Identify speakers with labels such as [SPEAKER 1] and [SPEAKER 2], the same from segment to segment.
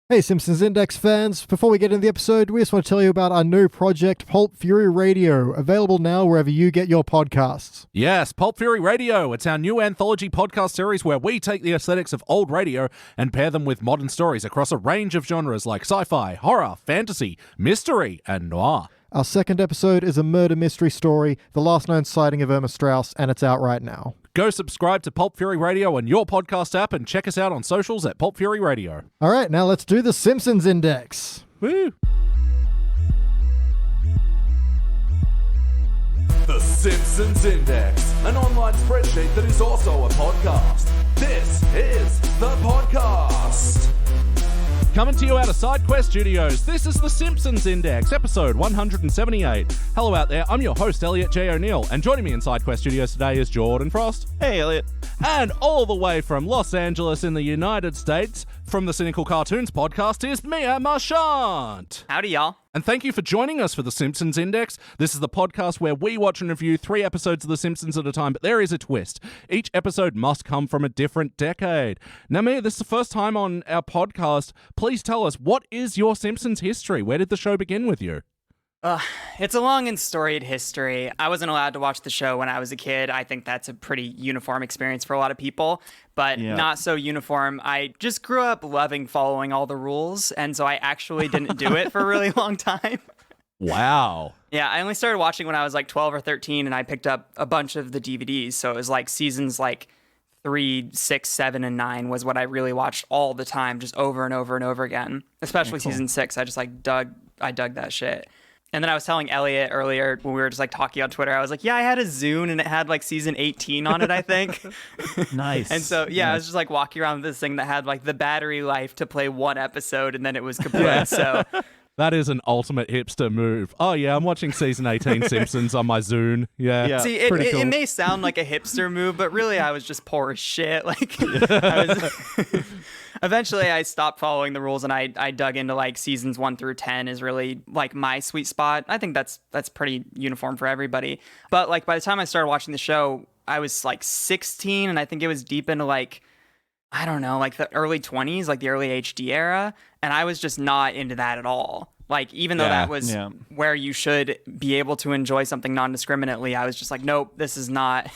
[SPEAKER 1] Hey Simpsons Index fans, before we get into the episode, we just want to tell you about our new project, Pulp Fury Radio, available now wherever you get your podcasts.
[SPEAKER 2] Yes, Pulp Fury Radio. It's our new anthology podcast series where we take the aesthetics of old radio and pair them with modern stories across a range of genres like sci-fi, horror, fantasy, mystery, and noir.
[SPEAKER 1] Our second episode is a murder mystery story, the last known sighting of Irma Strauss, and it's out right now.
[SPEAKER 2] Go subscribe to Pulp Fury Radio on your podcast app and check us out on socials at Pulp Fury Radio.
[SPEAKER 1] All right, now let's do the Simpsons Index.
[SPEAKER 2] Woo!
[SPEAKER 3] The Simpsons Index, an online spreadsheet that is also a podcast. This is the podcast.
[SPEAKER 2] Coming to you out of SideQuest Studios, this is the Simpsons Index, episode 178. Hello out there, I'm your host, Elliot J. O'Neill, and joining me in SideQuest Studios today is Jordan Frost.
[SPEAKER 4] Hey, Elliot.
[SPEAKER 2] And all the way from Los Angeles in the United States, from the Cynical Cartoons podcast, is Mia Marchant.
[SPEAKER 5] Howdy, y'all.
[SPEAKER 2] And thank you for joining us for the Simpsons Index. This is the podcast where we watch and review 3 episodes of The Simpsons at a time, but there is a twist. Each episode must come from a different decade. Now, Mia, this is the first time on our podcast. Please tell us, what is your Simpsons history? Where did the show begin with you?
[SPEAKER 5] It's a long and storied history. I wasn't allowed to watch the show when I was a kid. I think that's a pretty uniform experience for a lot of people, but not so uniform. I just grew up loving following all the rules, and so I actually didn't do it for a really long time.
[SPEAKER 2] Wow.
[SPEAKER 5] Yeah, I only started watching when I was like 12 or 13, and I picked up a bunch of the DVDs, so it was like seasons like 3, 6, 7, and 9 was what I really watched all the time, just over and over and over again. Especially season 6, I just like dug that shit. And then I was telling Elliot earlier when we were just like talking on Twitter, I was like, yeah, I had a Zune and it had like season 18 on it, I think.
[SPEAKER 4] Nice.
[SPEAKER 5] And so, yeah, I was just like walking around with this thing that had like the battery life to play one episode and then it was complete. So
[SPEAKER 2] That is an ultimate hipster move. Oh, yeah, I'm watching season 18 Simpsons on my Zune. Yeah.
[SPEAKER 5] See,
[SPEAKER 2] cool.
[SPEAKER 5] it may sound like a hipster move, but really I was just poor as shit. Like, I was... Eventually, I stopped following the rules and I dug into like seasons 1 through 10 is really like my sweet spot. I think that's pretty uniform for everybody. But like by the time I started watching the show, I was like 16 and I think it was deep into like, I don't know, like the early 20s, like the early HD era. And I was just not into that at all. Like, even though that was where you should be able to enjoy something non-discriminately, I was just like, nope, this is not...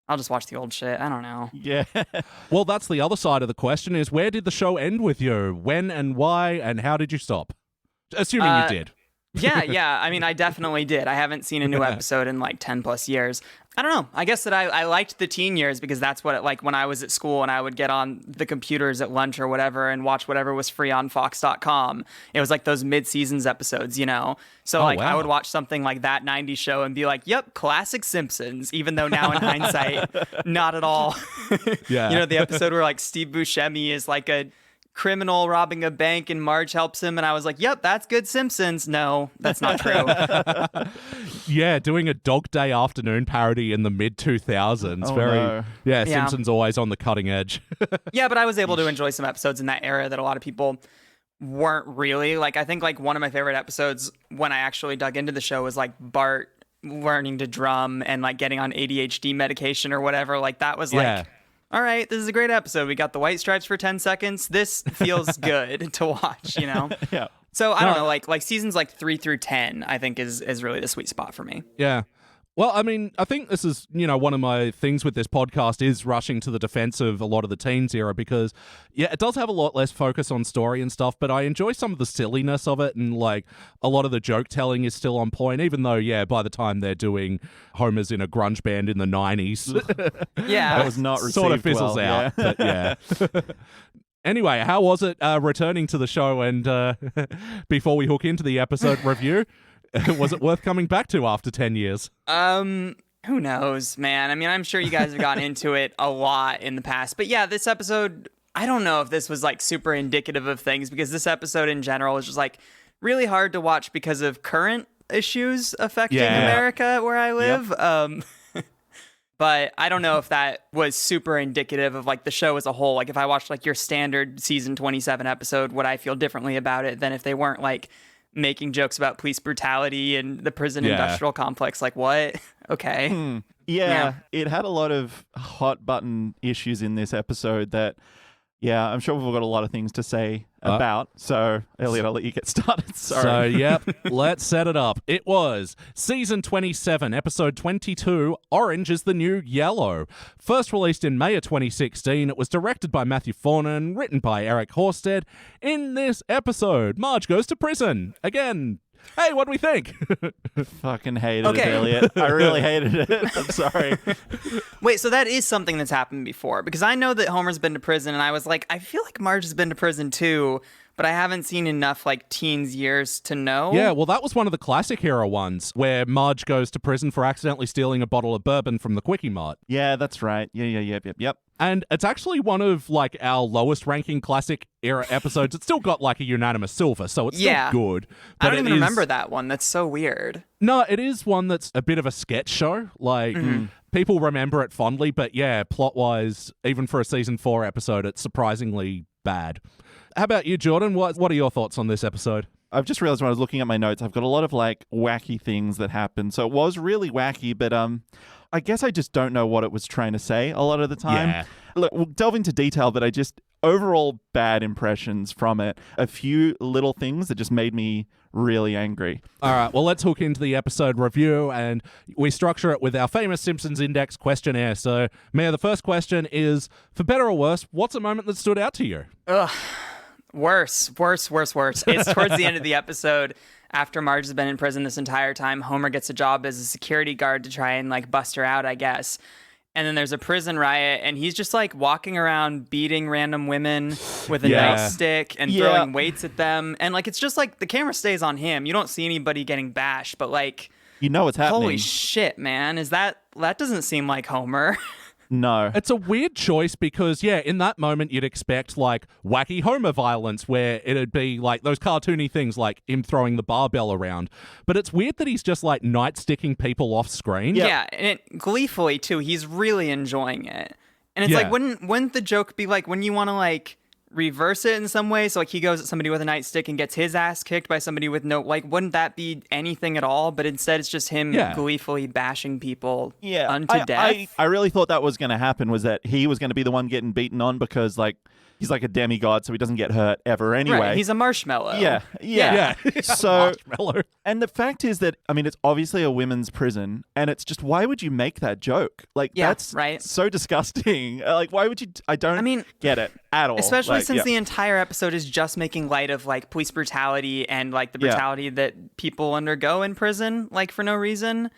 [SPEAKER 5] I'll just watch the old shit. I don't know.
[SPEAKER 4] Yeah.
[SPEAKER 2] Well, that's the other side of the question is, where did the show end with you? When and why and how did you stop? Assuming you did.
[SPEAKER 5] Yeah. I mean, I definitely did. I haven't seen a new episode in like 10 plus years. I don't know. I guess that I liked the teen years because that's what like when I was at school and I would get on the computers at lunch or whatever and watch whatever was free on Fox.com. It was like those mid-seasons episodes, you know? So I would watch something like that 90s show and be like, yep, classic Simpsons, even though now in hindsight, not at all.
[SPEAKER 2] Yeah.
[SPEAKER 5] You know, the episode where like Steve Buscemi is like a criminal robbing a bank and Marge helps him and I was like, yep, that's good Simpsons. No, that's not true.
[SPEAKER 2] Yeah, doing a Dog Day Afternoon parody in the mid-2000s. Yeah, Simpsons always on the cutting edge.
[SPEAKER 5] Yeah, but I was able to enjoy some episodes in that era that a lot of people weren't really. Like, I think like one of my favorite episodes when I actually dug into the show was like Bart learning to drum and like getting on ADHD medication or whatever. Like that was like, all right, this is a great episode. We got the white stripes for 10 seconds. This feels good to watch, you know?
[SPEAKER 4] Yeah.
[SPEAKER 5] So I don't know, like seasons like 3 through 10, I think is really the sweet spot for me.
[SPEAKER 2] Yeah. Well, I mean, I think this is, you know, one of my things with this podcast is rushing to the defense of a lot of the teens era because, yeah, it does have a lot less focus on story and stuff, but I enjoy some of the silliness of it and, like, a lot of the joke telling is still on point, even though, yeah, by the time they're doing Homer's in a grunge band in the 90s.
[SPEAKER 5] Yeah.
[SPEAKER 4] That was not received
[SPEAKER 2] sort of fizzles
[SPEAKER 4] well,
[SPEAKER 2] out, but yeah. Anyway, how was it returning to the show and before we hook into the episode review? Was it worth coming back to after 10 years?
[SPEAKER 5] Who knows, man? I mean, I'm sure you guys have gotten into it a lot in the past. But yeah, this episode, I don't know if this was like super indicative of things because this episode in general is just like really hard to watch because of current issues affecting America where I live. Yep. But I don't know if that was super indicative of like the show as a whole. Like if I watched like your standard season 27 episode, would I feel differently about it than if they weren't like making jokes about police brutality and the prison industrial complex? Like what? Okay.
[SPEAKER 4] Yeah, it had a lot of hot button issues in this episode that Yeah, I'm sure we've all got a lot of things to say about. So, Elliot, I'll let you get started. Sorry.
[SPEAKER 2] So, yep, let's set it up. It was season 27, episode 22, Orange is the New Yellow. First released in May of 2016, it was directed by Matthew Fornan, written by Eric Horsted. In this episode, Marge goes to prison. Again. Hey, what do we think?
[SPEAKER 4] Fucking hated it, Elliot. I really hated it. I'm sorry.
[SPEAKER 5] Wait, so that is something that's happened before? Because I know that Homer's been to prison, and I was like, I feel like Marge has been to prison too, but I haven't seen enough like teens years to know.
[SPEAKER 2] Yeah, well, that was one of the classic era ones where Marge goes to prison for accidentally stealing a bottle of bourbon from the Quickie Mart.
[SPEAKER 4] Yeah, that's right. Yep.
[SPEAKER 2] And it's actually one of like our lowest ranking classic era episodes. It's still got like a unanimous silver, so it's still good.
[SPEAKER 5] But I don't even remember that one. That's so weird.
[SPEAKER 2] No, it is one that's a bit of a sketch show. Like people remember it fondly, but yeah, plot-wise, even for a season 4 episode, it's surprisingly bad. How about you, Jordan? What are your thoughts on this episode?
[SPEAKER 4] I've just realized when I was looking at my notes, I've got a lot of like wacky things that happened. So it was really wacky, but I guess I just don't know what it was trying to say a lot of the time.
[SPEAKER 2] Yeah.
[SPEAKER 4] Look, we'll delve into detail, but I just overall bad impressions from it. A few little things that just made me really angry.
[SPEAKER 2] All right, well, let's hook into the episode review, and we structure it with our famous Simpsons Index questionnaire. So, Mia, the first question is, for better or worse, what's a moment that stood out to you?
[SPEAKER 5] Ugh. Worse. It's towards the end of the episode. After Marge has been in prison this entire time, Homer gets a job as a security guard to try and like bust her out, I guess. And then there's a prison riot, and he's just like walking around beating random women with a nightstick and throwing weights at them. And like it's just like the camera stays on him. You don't see anybody getting bashed, but like
[SPEAKER 4] you know what's happening.
[SPEAKER 5] Holy shit, man. That doesn't seem like Homer.
[SPEAKER 4] No.
[SPEAKER 2] It's a weird choice because, yeah, in that moment you'd expect, like, wacky Homer violence where it'd be, like, those cartoony things like him throwing the barbell around. But it's weird that he's just, like, nightsticking people off screen.
[SPEAKER 5] Yeah, and gleefully, too. He's really enjoying it. And it's like, wouldn't the joke be, like, when you want to, like, reverse it in some way? So, like, he goes at somebody with a nightstick and gets his ass kicked by somebody with no, like, wouldn't that be anything at all? But instead, it's just him gleefully bashing people unto death.
[SPEAKER 4] I really thought that was going to happen, was that he was going to be the one getting beaten on because, like, he's like a demigod, so he doesn't get hurt ever anyway.
[SPEAKER 5] Right, he's a marshmallow.
[SPEAKER 2] Yeah.
[SPEAKER 4] So,
[SPEAKER 2] marshmallow.
[SPEAKER 4] And the fact is that, I mean, it's obviously a women's prison, and it's just, why would you make that joke? Like, that's so disgusting. Like, why would you? I don't get it at all.
[SPEAKER 5] Especially since the entire episode is just making light of, like, police brutality and, like, the brutality that people undergo in prison, like, for no reason.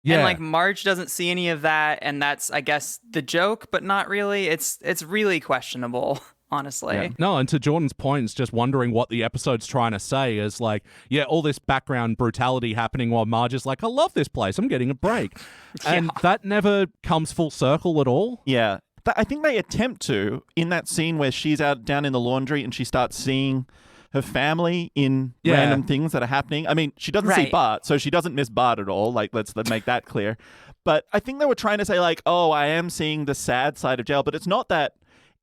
[SPEAKER 5] Yeah. And, like, Marge doesn't see any of that, and that's, I guess, the joke, but not really. It's really questionable, honestly.
[SPEAKER 2] Yeah. No, and to Jordan's point, it's just wondering what the episode's trying to say is, like, all this background brutality happening while Marge is like, I love this place, I'm getting a break. And that never comes full circle at all.
[SPEAKER 4] Yeah. I think they attempt to, in that scene where she's out down in the laundry and she starts seeing her family in random things that are happening. I mean, she doesn't see Bart, so she doesn't miss Bart at all. Like, let's make that clear. But I think they were trying to say, like, oh, I am seeing the sad side of jail, but it's not that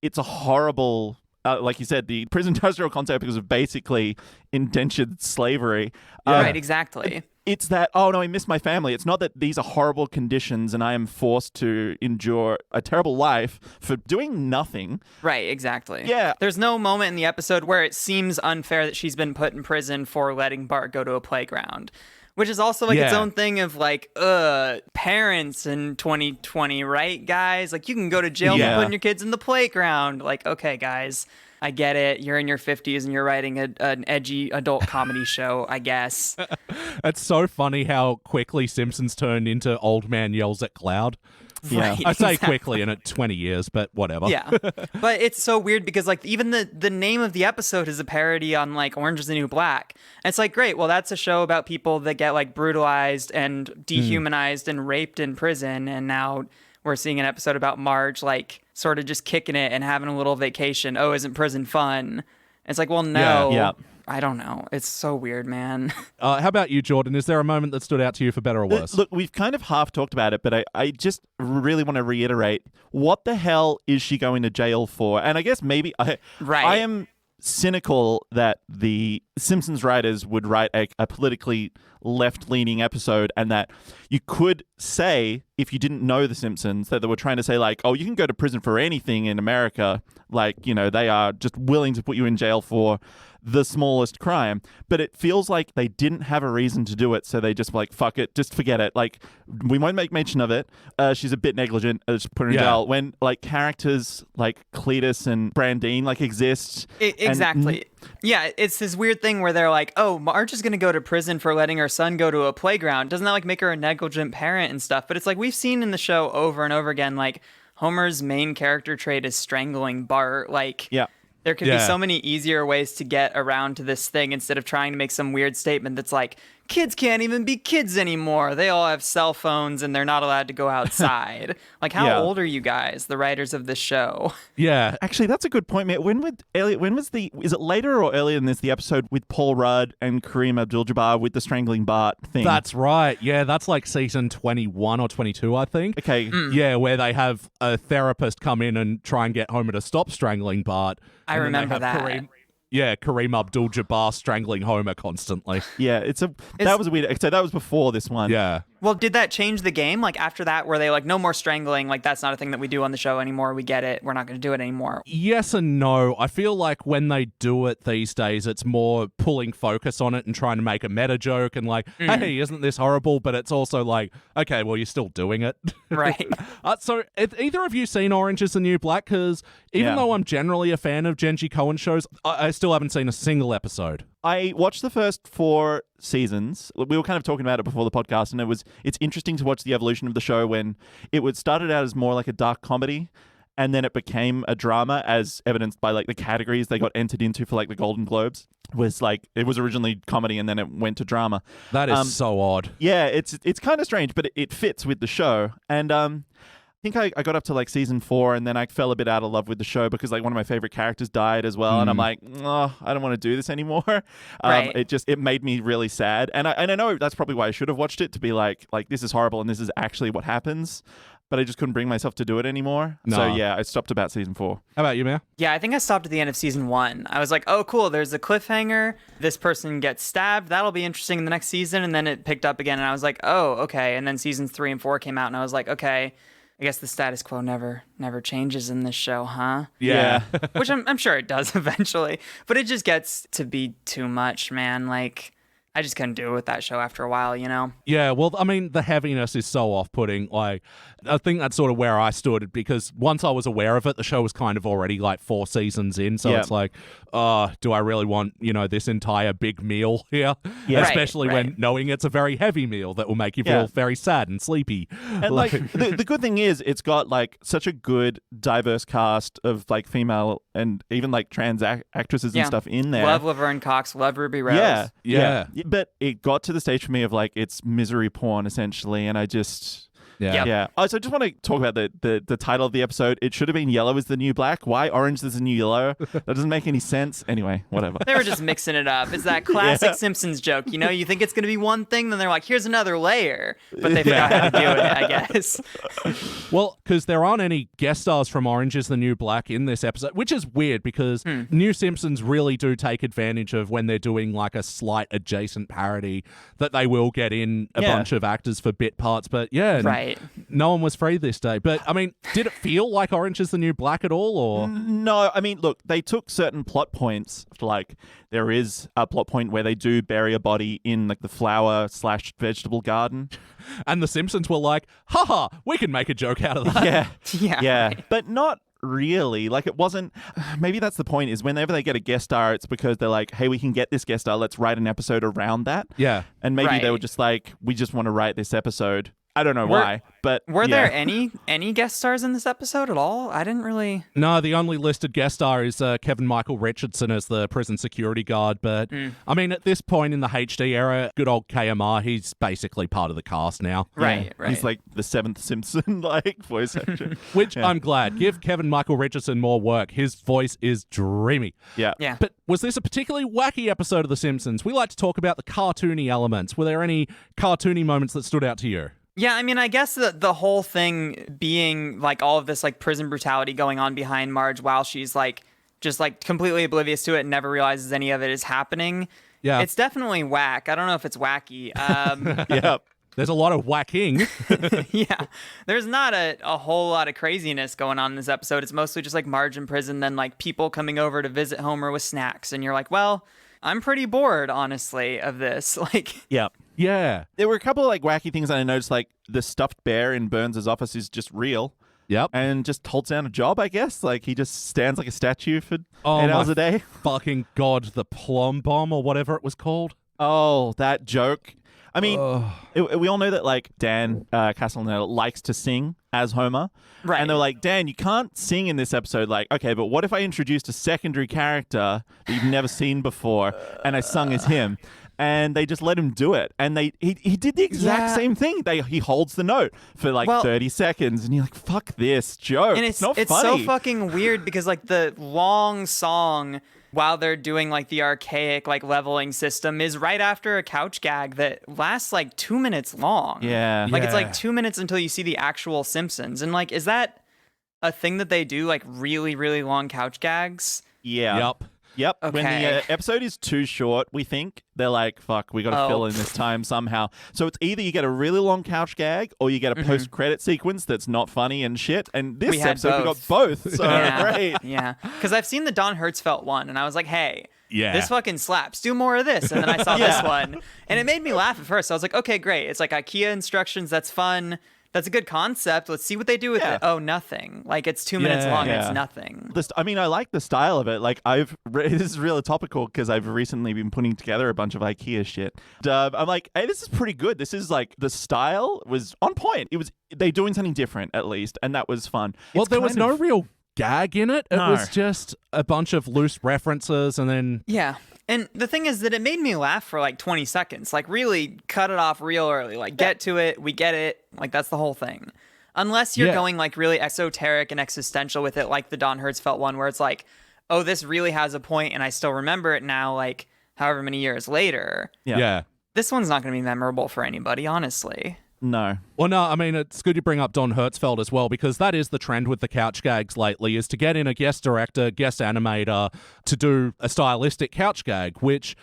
[SPEAKER 4] it's a horrible, like you said, the prison industrial concept because of basically indentured slavery.
[SPEAKER 5] Right, exactly.
[SPEAKER 4] It's that, oh no, I miss my family. It's not that these are horrible conditions and I am forced to endure a terrible life for doing nothing.
[SPEAKER 5] Right, exactly.
[SPEAKER 4] Yeah.
[SPEAKER 5] There's no moment in the episode where it seems unfair that she's been put in prison for letting Bart go to a playground. Which is also like its own thing of like, parents in 2020, right, guys? Like, you can go to jail for putting your kids in the playground. Like, okay, guys, I get it. You're in your 50s and you're writing an edgy adult comedy show, I guess.
[SPEAKER 2] It's so funny how quickly Simpsons turned into Old Man Yells at Cloud.
[SPEAKER 4] Yeah,
[SPEAKER 5] right,
[SPEAKER 2] I say quickly in 20 years, but whatever.
[SPEAKER 5] Yeah, but it's so weird because like even the name of the episode is a parody on like Orange is the New Black. And it's like, great, well that's a show about people that get like brutalized and dehumanized and raped in prison, and now we're seeing an episode about Marge like sort of just kicking it and having a little vacation. Oh, isn't prison fun? It's like, well, no.
[SPEAKER 4] Yeah.
[SPEAKER 5] I don't know. It's so weird, man.
[SPEAKER 2] How about you, Jordan? Is there a moment that stood out to you for better or worse?
[SPEAKER 4] Look, we've kind of half talked about it, but I just really want to reiterate, what the hell is she going to jail for? And I guess maybe I am cynical that the Simpsons writers would write a politically left-leaning episode, and that you could say, if you didn't know The Simpsons, that they were trying to say, like, oh, you can go to prison for anything in America. Like, you know, they are just willing to put you in jail for the smallest crime. But it feels like they didn't have a reason to do it, so they just like, fuck it, just forget it. Like, we won't make mention of it. She's a bit negligent. Just put her in jail. When like characters like Cletus and Brandine like exist.
[SPEAKER 5] Exactly. Yeah, it's this weird thing where they're like, oh, Marge is going to go to prison for letting her son go to a playground. Doesn't that like make her a negligent parent and stuff? But it's like we've seen in the show over and over again, like Homer's main character trait is strangling Bart. Like, there could be so many easier ways to get around to this thing instead of trying to make some weird statement that's like, kids can't even be kids anymore. They all have cell phones and they're not allowed to go outside. Like, how old are you guys, the writers of this show?
[SPEAKER 2] Yeah.
[SPEAKER 4] Actually, that's a good point, mate. Is it later or earlier in this, the episode with Paul Rudd and Kareem Abdul-Jabbar with the strangling Bart thing?
[SPEAKER 2] That's right. Yeah, that's like season 21 or 22, I think.
[SPEAKER 4] Okay.
[SPEAKER 2] Yeah, where they have a therapist come in and try and get Homer to stop strangling Bart.
[SPEAKER 5] I remember that.
[SPEAKER 2] Kareem Abdul-Jabbar strangling Homer constantly.
[SPEAKER 4] Yeah, that was weird. So that was before this one.
[SPEAKER 2] Yeah.
[SPEAKER 5] Well, did that change the game? Like, after that, were they like, no more strangling? Like, that's not a thing that we do on the show anymore. We get it. We're not going to do it anymore.
[SPEAKER 2] Yes and no. I feel like when they do it these days, it's more pulling focus on it and trying to make a meta joke and like, hey, isn't this horrible? But it's also like, okay, well, you're still doing it.
[SPEAKER 5] Right.
[SPEAKER 2] So have either of you seen Orange is the New Black? Because even though I'm generally a fan of Genji Cohen shows, I still haven't seen a single episode.
[SPEAKER 4] I watched the first 4 seasons. We were kind of talking about it before the podcast, and it's interesting to watch the evolution of the show when started out as more like a dark comedy, and then it became a drama, as evidenced by like the categories they got entered into for like the Golden Globes. Was like, it was originally comedy and then it went to drama.
[SPEAKER 2] That is so odd.
[SPEAKER 4] Yeah, it's kind of strange, but it fits with the show. And I think I got up to like season 4 and then I fell a bit out of love with the show because like one of my favorite characters died as well. And I'm like, oh, I don't want to do this anymore.
[SPEAKER 5] Right.
[SPEAKER 4] It made me really sad. And I know that's probably why I should have watched it, to be like this is horrible and this is actually what happens. But I just couldn't bring myself to do it anymore.
[SPEAKER 2] No.
[SPEAKER 4] So yeah, I stopped about season 4.
[SPEAKER 2] How about you, Mia?
[SPEAKER 5] Yeah, I think I stopped at the end of season 1. I was like, oh, cool, there's a cliffhanger. This person gets stabbed. That'll be interesting in the next season. And then it picked up again. And I was like, oh, okay. And then seasons 3 and 4 came out. And I was like, okay, I guess the status quo never changes in this show, huh?
[SPEAKER 2] Yeah.
[SPEAKER 5] Which I'm sure it does eventually. But it just gets to be too much, man. Like, I just couldn't do it with that show after a while, you know?
[SPEAKER 2] Yeah, well, I mean, the heaviness is so off-putting. Like, I think that's sort of where I stood, because once I was aware of it, the show was kind of already like 4 seasons in. So it's like, do I really want, this entire big meal here?
[SPEAKER 4] Yeah.
[SPEAKER 2] Especially when knowing it's a very heavy meal that will make you feel very sad and sleepy.
[SPEAKER 4] And like the good thing is it's got like such a good diverse cast of like female and even like trans actresses and stuff in there.
[SPEAKER 5] Love Laverne Cox, love Ruby Rose.
[SPEAKER 2] Yeah.
[SPEAKER 4] But it got to the stage for me of like it's misery porn essentially, and I just Oh, so I just want to talk about the title of the episode. It should have been Yellow is the New Black. Why Orange is the New Yellow? That doesn't make any sense. Anyway, whatever.
[SPEAKER 5] They were just mixing it up. It's that classic Simpsons joke. You think it's going to be one thing, then they're like, here's another layer. But they forgot how to do it, I guess.
[SPEAKER 2] Well, because there aren't any guest stars from Orange is the New Black in this episode, which is weird because New Simpsons really do take advantage of when they're doing like a slight adjacent parody that they will get in a bunch of actors for bit parts. But no one was free this day. But I mean, did it feel like Orange is the New Black at all? Or
[SPEAKER 4] no, I mean, look, they took certain plot points. Like there is a plot point where they do bury a body in like the flower/vegetable garden.
[SPEAKER 2] And the Simpsons were like, haha, we can make a joke out of that.
[SPEAKER 4] Yeah. But not really. Like it wasn't, maybe that's the point, is whenever they get a guest star, it's because they're like, hey, we can get this guest star, let's write an episode around that.
[SPEAKER 2] Yeah.
[SPEAKER 4] And maybe they were just like, we just want to write this episode. I don't know why, but
[SPEAKER 5] were there any guest stars in this episode at all? I didn't really.
[SPEAKER 2] No, the only listed guest star is Kevin Michael Richardson as the prison security guard. But I mean, at this point in the HD era, good old KMR, he's basically part of the cast now.
[SPEAKER 5] Right.
[SPEAKER 4] He's like the 7th Simpson like voice actor.
[SPEAKER 2] Which I'm glad. Give Kevin Michael Richardson more work. His voice is dreamy.
[SPEAKER 5] Yeah.
[SPEAKER 2] But was this a particularly wacky episode of The Simpsons? We like to talk about the cartoony elements. Were there any cartoony moments that stood out to you?
[SPEAKER 5] Yeah, I mean, I guess the whole thing being like all of this like prison brutality going on behind Marge while she's like just like completely oblivious to it and never realizes any of it is happening.
[SPEAKER 2] Yeah.
[SPEAKER 5] It's definitely whack. I don't know if it's wacky.
[SPEAKER 4] Yep.
[SPEAKER 2] There's a lot of whacking.
[SPEAKER 5] Yeah. There's not a whole lot of craziness going on in this episode. It's mostly just like Marge in prison, then like people coming over to visit Homer with snacks. And you're like, well, I'm pretty bored, honestly, of this. Like,
[SPEAKER 4] Yep.
[SPEAKER 2] Yeah.
[SPEAKER 4] There were a couple of like wacky things that I noticed, like the stuffed bear in Burns' office is just real.
[SPEAKER 2] Yep.
[SPEAKER 4] And just holds down a job, I guess. Like he just stands like a statue for 8
[SPEAKER 2] my
[SPEAKER 4] hours a day.
[SPEAKER 2] Fucking God, the plum bomb or whatever it was called.
[SPEAKER 4] Oh, that joke. I mean, we all know that like Dan Castellaneta likes to sing as Homer.
[SPEAKER 5] Right.
[SPEAKER 4] And they're like, Dan, you can't sing in this episode. Like, okay, but what if I introduced a secondary character that you've never seen before and I sung as him? And they just let him do it. And he did the exact same thing. He holds the note for like 30 seconds. And you're like, fuck this joke.
[SPEAKER 5] and it's
[SPEAKER 4] not
[SPEAKER 5] it's
[SPEAKER 4] funny.
[SPEAKER 5] so fucking weird because like the long song while they're doing like the archaic like leveling system is right after a couch gag that lasts like 2 minutes long.
[SPEAKER 4] Yeah.
[SPEAKER 5] Like it's
[SPEAKER 2] Yeah.
[SPEAKER 5] like 2 minutes until you see the actual Simpsons. And like, is that a thing that they do, like really, really long couch gags?
[SPEAKER 4] Yeah. Yep. When
[SPEAKER 5] Okay.
[SPEAKER 4] the episode is too short, we think, they're like, fuck, we got to fill in this time somehow. So it's either you get a really long couch gag or you get a post-credit sequence that's not funny and shit. And this
[SPEAKER 5] We had
[SPEAKER 4] episode, we got
[SPEAKER 5] both.
[SPEAKER 4] both. So
[SPEAKER 5] Yeah.
[SPEAKER 4] great.
[SPEAKER 5] Yeah. Because I've seen the Don Hertzfeldt one and I was like, hey,
[SPEAKER 2] Yeah.
[SPEAKER 5] this fucking slaps. Do more of this. And then I saw this one and it made me laugh at first. I was like, okay, great. It's like IKEA instructions. That's fun. That's a good concept. Let's see what they do with it. Oh, nothing. Like it's 2 minutes long and it's nothing.
[SPEAKER 4] I mean, I like the style of it. Like, this is really topical because I've recently been putting together a bunch of IKEA shit. I'm like, hey, this is pretty good. This is like, the style was on point. They doing something different at least, and that was fun.
[SPEAKER 2] Well,
[SPEAKER 4] It's
[SPEAKER 2] there was
[SPEAKER 4] kind
[SPEAKER 2] no
[SPEAKER 4] of-
[SPEAKER 2] real gag in it. It
[SPEAKER 4] No.
[SPEAKER 2] was just a bunch of loose references and then...
[SPEAKER 5] Yeah. And the thing is that it made me laugh for like 20 seconds. Like really cut it off real early. Like get to it. We get it. Like that's the whole thing. Unless you're going like really esoteric and existential with it, like the Don Hertzfeldt one where it's like, oh, this really has a point and I still remember it now, like however many years later.
[SPEAKER 2] Yeah.
[SPEAKER 5] This one's not going to be memorable for anybody, honestly.
[SPEAKER 4] No.
[SPEAKER 2] Well, no, I mean, it's good you bring up Don Hertzfeldt as well, because that is the trend with the couch gags lately, is to get in a guest director, guest animator to do a stylistic couch gag, which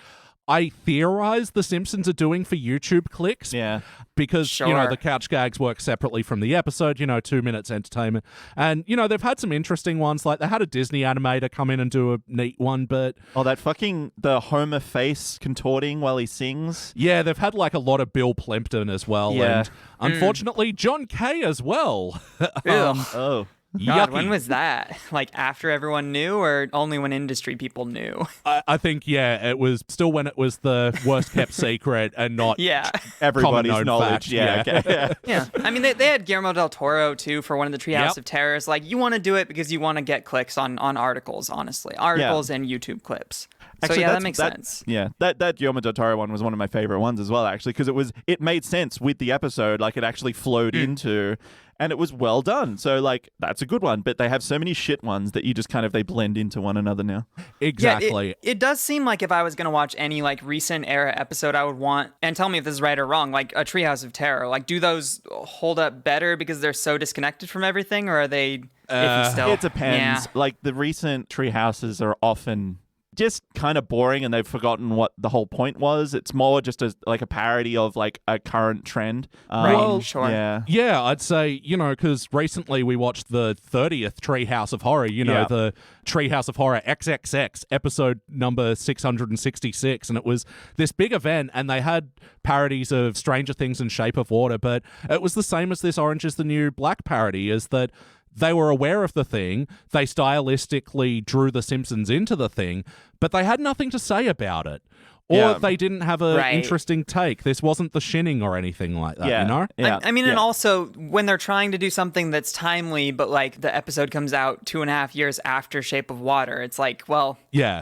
[SPEAKER 2] I theorize the Simpsons are doing for YouTube clicks.
[SPEAKER 4] Yeah.
[SPEAKER 2] Because, you know, the couch gags work separately from the episode, 2 minutes entertainment. And, they've had some interesting ones. Like, they had a Disney animator come in and do a neat one, but...
[SPEAKER 4] Oh, the Homer face contorting while he sings.
[SPEAKER 2] Yeah, they've had, like, a lot of Bill Plimpton as well.
[SPEAKER 4] Yeah.
[SPEAKER 2] And, unfortunately, John Kay as well.
[SPEAKER 4] Oh.
[SPEAKER 5] God,
[SPEAKER 2] Yucky.
[SPEAKER 5] when was that? Like after everyone knew or only when industry people knew?
[SPEAKER 2] I think, it was still when it was the worst kept secret and not
[SPEAKER 5] Yeah.
[SPEAKER 4] Everybody's
[SPEAKER 2] common known
[SPEAKER 4] knowledge.
[SPEAKER 2] fact.
[SPEAKER 4] Yeah. Okay.
[SPEAKER 5] Yeah. I mean, they had Guillermo del Toro, too, for one of the Treehouse
[SPEAKER 2] Yep.
[SPEAKER 5] of Terrors. Like, you want to do it because you want to get clicks on articles, honestly. Articles and YouTube clips.
[SPEAKER 4] Actually,
[SPEAKER 5] so, yeah, that
[SPEAKER 4] that's-
[SPEAKER 5] makes
[SPEAKER 4] that-
[SPEAKER 5] sense.
[SPEAKER 4] Yeah, that Guillermo del Toro one was one of my favorite ones as well, actually, because it made sense with the episode, like it actually flowed into, and it was well done. So like that's a good one. But they have so many shit ones that you just they blend into one another now.
[SPEAKER 2] exactly.
[SPEAKER 5] Yeah, it does seem like if I was going to watch any, like, recent era episode, I would want, and tell me if this is right or wrong, like, a Treehouse of Terror. Like, do those hold up better because they're so disconnected from everything, or are they iffy still?
[SPEAKER 4] It depends.
[SPEAKER 5] Yeah.
[SPEAKER 4] Like the recent tree houses are often just kind of boring and they've forgotten what the whole point was. It's more just a parody of like a current trend.
[SPEAKER 5] Right, sure.
[SPEAKER 4] Yeah.
[SPEAKER 2] Yeah, I'd say, because recently we watched the 30th Treehouse of Horror, the Treehouse of Horror XXX, episode number 666, and it was this big event, and they had parodies of Stranger Things and Shape of Water, but it was the same as this Orange is the New Black parody, is that they were aware of the thing, they stylistically drew The Simpsons into the thing, but they had nothing to say about it. Or they didn't have an interesting take. This wasn't The Shinning or anything like that,
[SPEAKER 4] Yeah.
[SPEAKER 5] I mean, and also when they're trying to do something that's timely, but like the episode comes out 2.5 years after Shape of Water, it's like, well,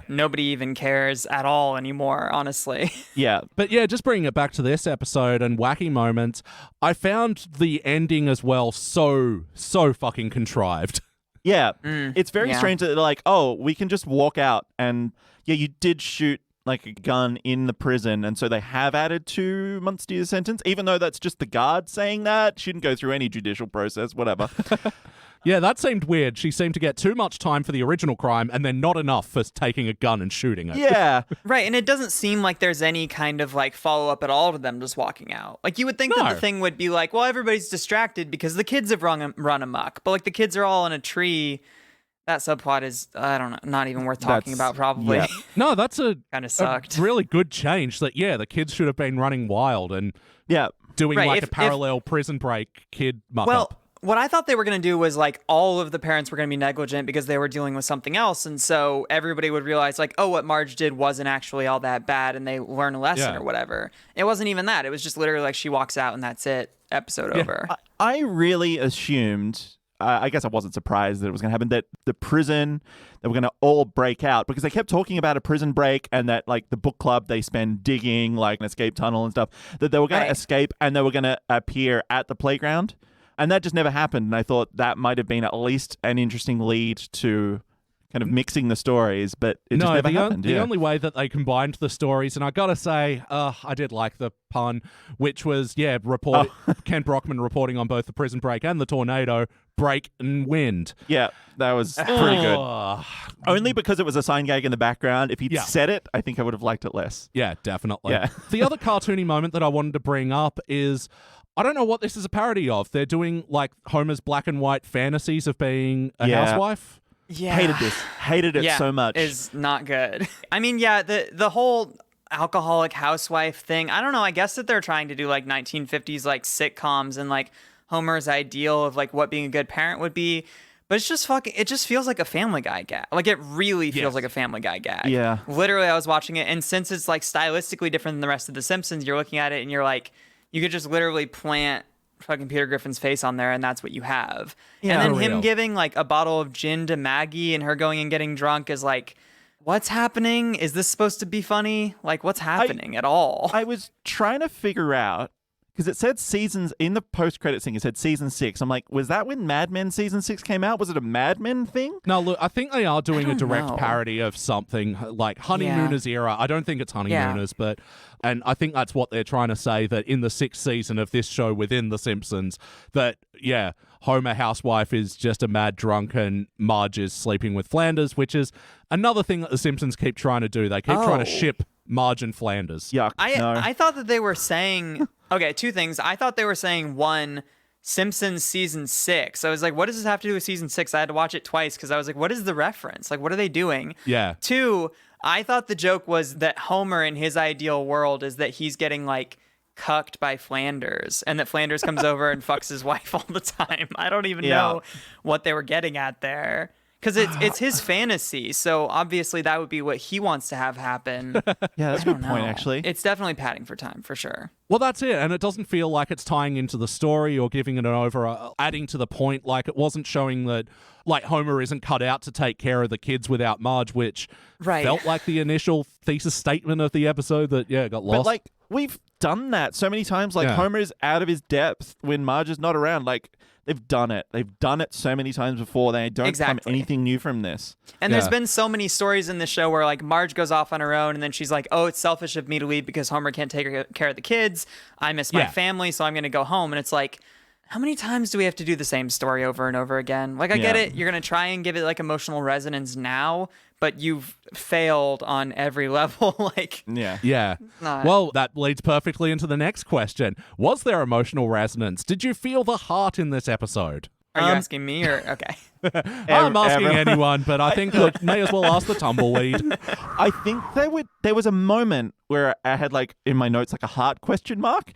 [SPEAKER 5] nobody even cares at all anymore, honestly.
[SPEAKER 4] Yeah.
[SPEAKER 2] But just bringing it back to this episode and wacky moments, I found the ending as well so fucking contrived.
[SPEAKER 4] Yeah. It's very strange that they're like, oh, we can just walk out and you did shoot like a gun in the prison, and so they have added 2 months to your sentence, even though that's just the guard saying that. Shouldn't go through any judicial process, whatever.
[SPEAKER 2] Yeah, that seemed weird. She seemed to get too much time for the original crime and then not enough for taking a gun and shooting it.
[SPEAKER 4] Yeah.
[SPEAKER 5] Right, and it doesn't seem like there's any kind of like follow-up at all to them just walking out. Like you would think that the thing would be like, well, everybody's distracted because the kids have run amok. But like the kids are all in a tree. That subplot is, I don't know, not even worth talking about probably.
[SPEAKER 4] Yeah.
[SPEAKER 2] No, that's
[SPEAKER 5] kind of sucked.
[SPEAKER 2] a really good change that, yeah, the kids should have been running wild and doing like a parallel prison break kid muck up.
[SPEAKER 5] What I thought they were going to do was like all of the parents were going to be negligent because they were dealing with something else. And so everybody would realize like, oh, what Marge did wasn't actually all that bad and they learn a lesson or whatever. It wasn't even that. It was just literally like she walks out and that's it. Episode over.
[SPEAKER 4] I really assumed, I guess I wasn't surprised that it was going to happen, that the prison, they were going to all break out because they kept talking about a prison break and that like the book club, they spend digging like an escape tunnel and stuff, that they were going to escape and they were going to appear at the playground. And that just never happened. And I thought that might have been at least an interesting lead to kind of mixing the stories, but it just never happened.
[SPEAKER 2] The only way that they combined the stories, and I gotta say, I did like the pun, which was, Ken Brockman reporting on both the prison break and the tornado, break and wind.
[SPEAKER 4] Yeah, that was pretty good. Only because it was a sign gag in the background. If he'd said it, I think I would have liked it less.
[SPEAKER 2] Yeah, definitely.
[SPEAKER 4] Yeah.
[SPEAKER 2] The other cartoony moment that I wanted to bring up is, I don't know what this is a parody of. They're doing like Homer's black and white fantasies of being a housewife.
[SPEAKER 5] Yeah.
[SPEAKER 4] Hated it so much.
[SPEAKER 5] Is not good. I mean, the whole alcoholic housewife thing, I don't know, I guess that they're trying to do like 1950s like sitcoms and like Homer's ideal of like what being a good parent would be, but it's just it just feels like a Family Guy gag. Like it really feels like a Family Guy gag.
[SPEAKER 4] Yeah.
[SPEAKER 5] Literally, I was watching it, and since it's like stylistically different than the rest of the Simpsons, you're looking at it and you're like, you could just literally plant fucking Peter Griffin's face on there and that's what you have.
[SPEAKER 4] Yeah,
[SPEAKER 5] and then him giving like a bottle of gin to Maggie and her going and getting drunk is like, what's happening? Is this supposed to be funny? Like, what's happening at all?
[SPEAKER 4] I was trying to figure out, because it said seasons, in the post-credits thing, it said season 6. I'm like, was that when Mad Men season 6 came out? Was it a Mad Men thing?
[SPEAKER 2] No, look, I think they are doing a direct
[SPEAKER 5] know.
[SPEAKER 2] parody of something like Honeymooners era. I don't think it's Honeymooners, and I think that's what they're trying to say, that in the 6th season of this show within The Simpsons, that, Homer housewife is just a mad drunk and Marge is sleeping with Flanders, which is another thing that The Simpsons keep trying to do. They keep trying to ship Marge and Flanders.
[SPEAKER 4] Yuck.
[SPEAKER 5] I thought that they were saying, okay, two things. I thought they were saying, one, Simpsons season 6. I was like, what does this have to do with season 6? I had to watch it twice because I was like, what is the reference? Like, what are they doing?
[SPEAKER 2] Yeah.
[SPEAKER 5] Two, I thought the joke was that Homer in his ideal world is that he's getting like cucked by Flanders and that Flanders comes over and fucks his wife all the time. I don't even know what they were getting at there. Because it's his fantasy, so obviously that would be what he wants to have happen.
[SPEAKER 4] Yeah, that's a good point, actually.
[SPEAKER 5] It's definitely padding for time, for sure.
[SPEAKER 2] Well, that's it, and it doesn't feel like it's tying into the story or giving it adding to the point. Like, it wasn't showing that, like, Homer isn't cut out to take care of the kids without Marge, which felt like the initial thesis statement of the episode that, got lost.
[SPEAKER 4] But, like, we've done that so many times. Like, Homer is out of his depth when Marge is not around. Like, they've done it. They've done it so many times before. They don't come anything new from this.
[SPEAKER 5] And there's been so many stories in the show where like Marge goes off on her own and then she's like, oh, it's selfish of me to leave because Homer can't take care of the kids. I miss my family, so I'm going to go home. And it's like, how many times do we have to do the same story over and over again? Like, I get it. You're going to try and give it like emotional resonance now, but you've failed on every level.
[SPEAKER 2] Yeah. Well, that leads perfectly into the next question. Was there emotional resonance? Did you feel the heart in this episode?
[SPEAKER 5] Are you asking me or okay?
[SPEAKER 2] I'm asking anyone, but I think I may as well ask the tumbleweed.
[SPEAKER 4] I think there was a moment where I had like in my notes like a heart question mark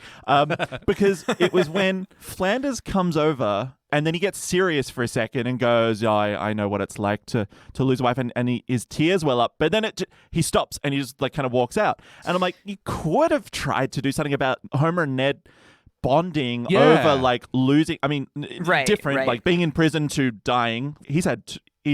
[SPEAKER 4] because it was when Flanders comes over and then he gets serious for a second and goes, I know what it's like to lose a wife, and his tears well up, but then he stops and he just like kind of walks out, and I'm like, you could have tried to do something about Homer and Ned bonding over like losing. I mean, different, like being in prison to dying. He's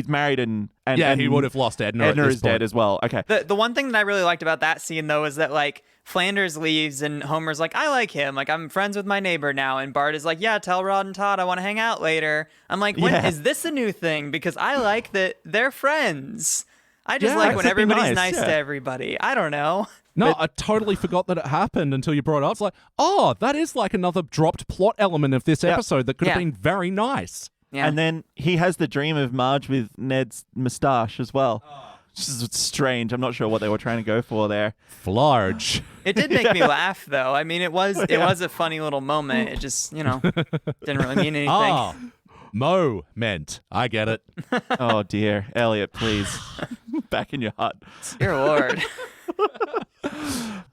[SPEAKER 4] married and
[SPEAKER 2] he would have lost Edna.
[SPEAKER 4] Edna is dead as well. Okay.
[SPEAKER 5] The one thing that I really liked about that scene though is that like Flanders leaves and Homer's like, I like him. Like, I'm friends with my neighbor now. And Bart is like, yeah, tell Rod and Todd I want to hang out later. I'm like, is this a new thing? Because I like that they're friends. I just like when everybody's nice to everybody. I don't know.
[SPEAKER 2] No, I totally forgot that it happened until you brought it up. It's like, that is like another dropped plot element of this episode that could have been very nice.
[SPEAKER 5] Yeah.
[SPEAKER 4] And then he has the dream of Marge with Ned's moustache as well. Which is strange. I'm not sure what they were trying to go for there.
[SPEAKER 2] Flarge.
[SPEAKER 5] It did make me laugh, though. I mean, it was a funny little moment. It just, didn't really mean anything.
[SPEAKER 2] Ah, Mo meant. I get it.
[SPEAKER 4] Oh dear, Elliot, please, back in your hut.
[SPEAKER 5] Dear Lord.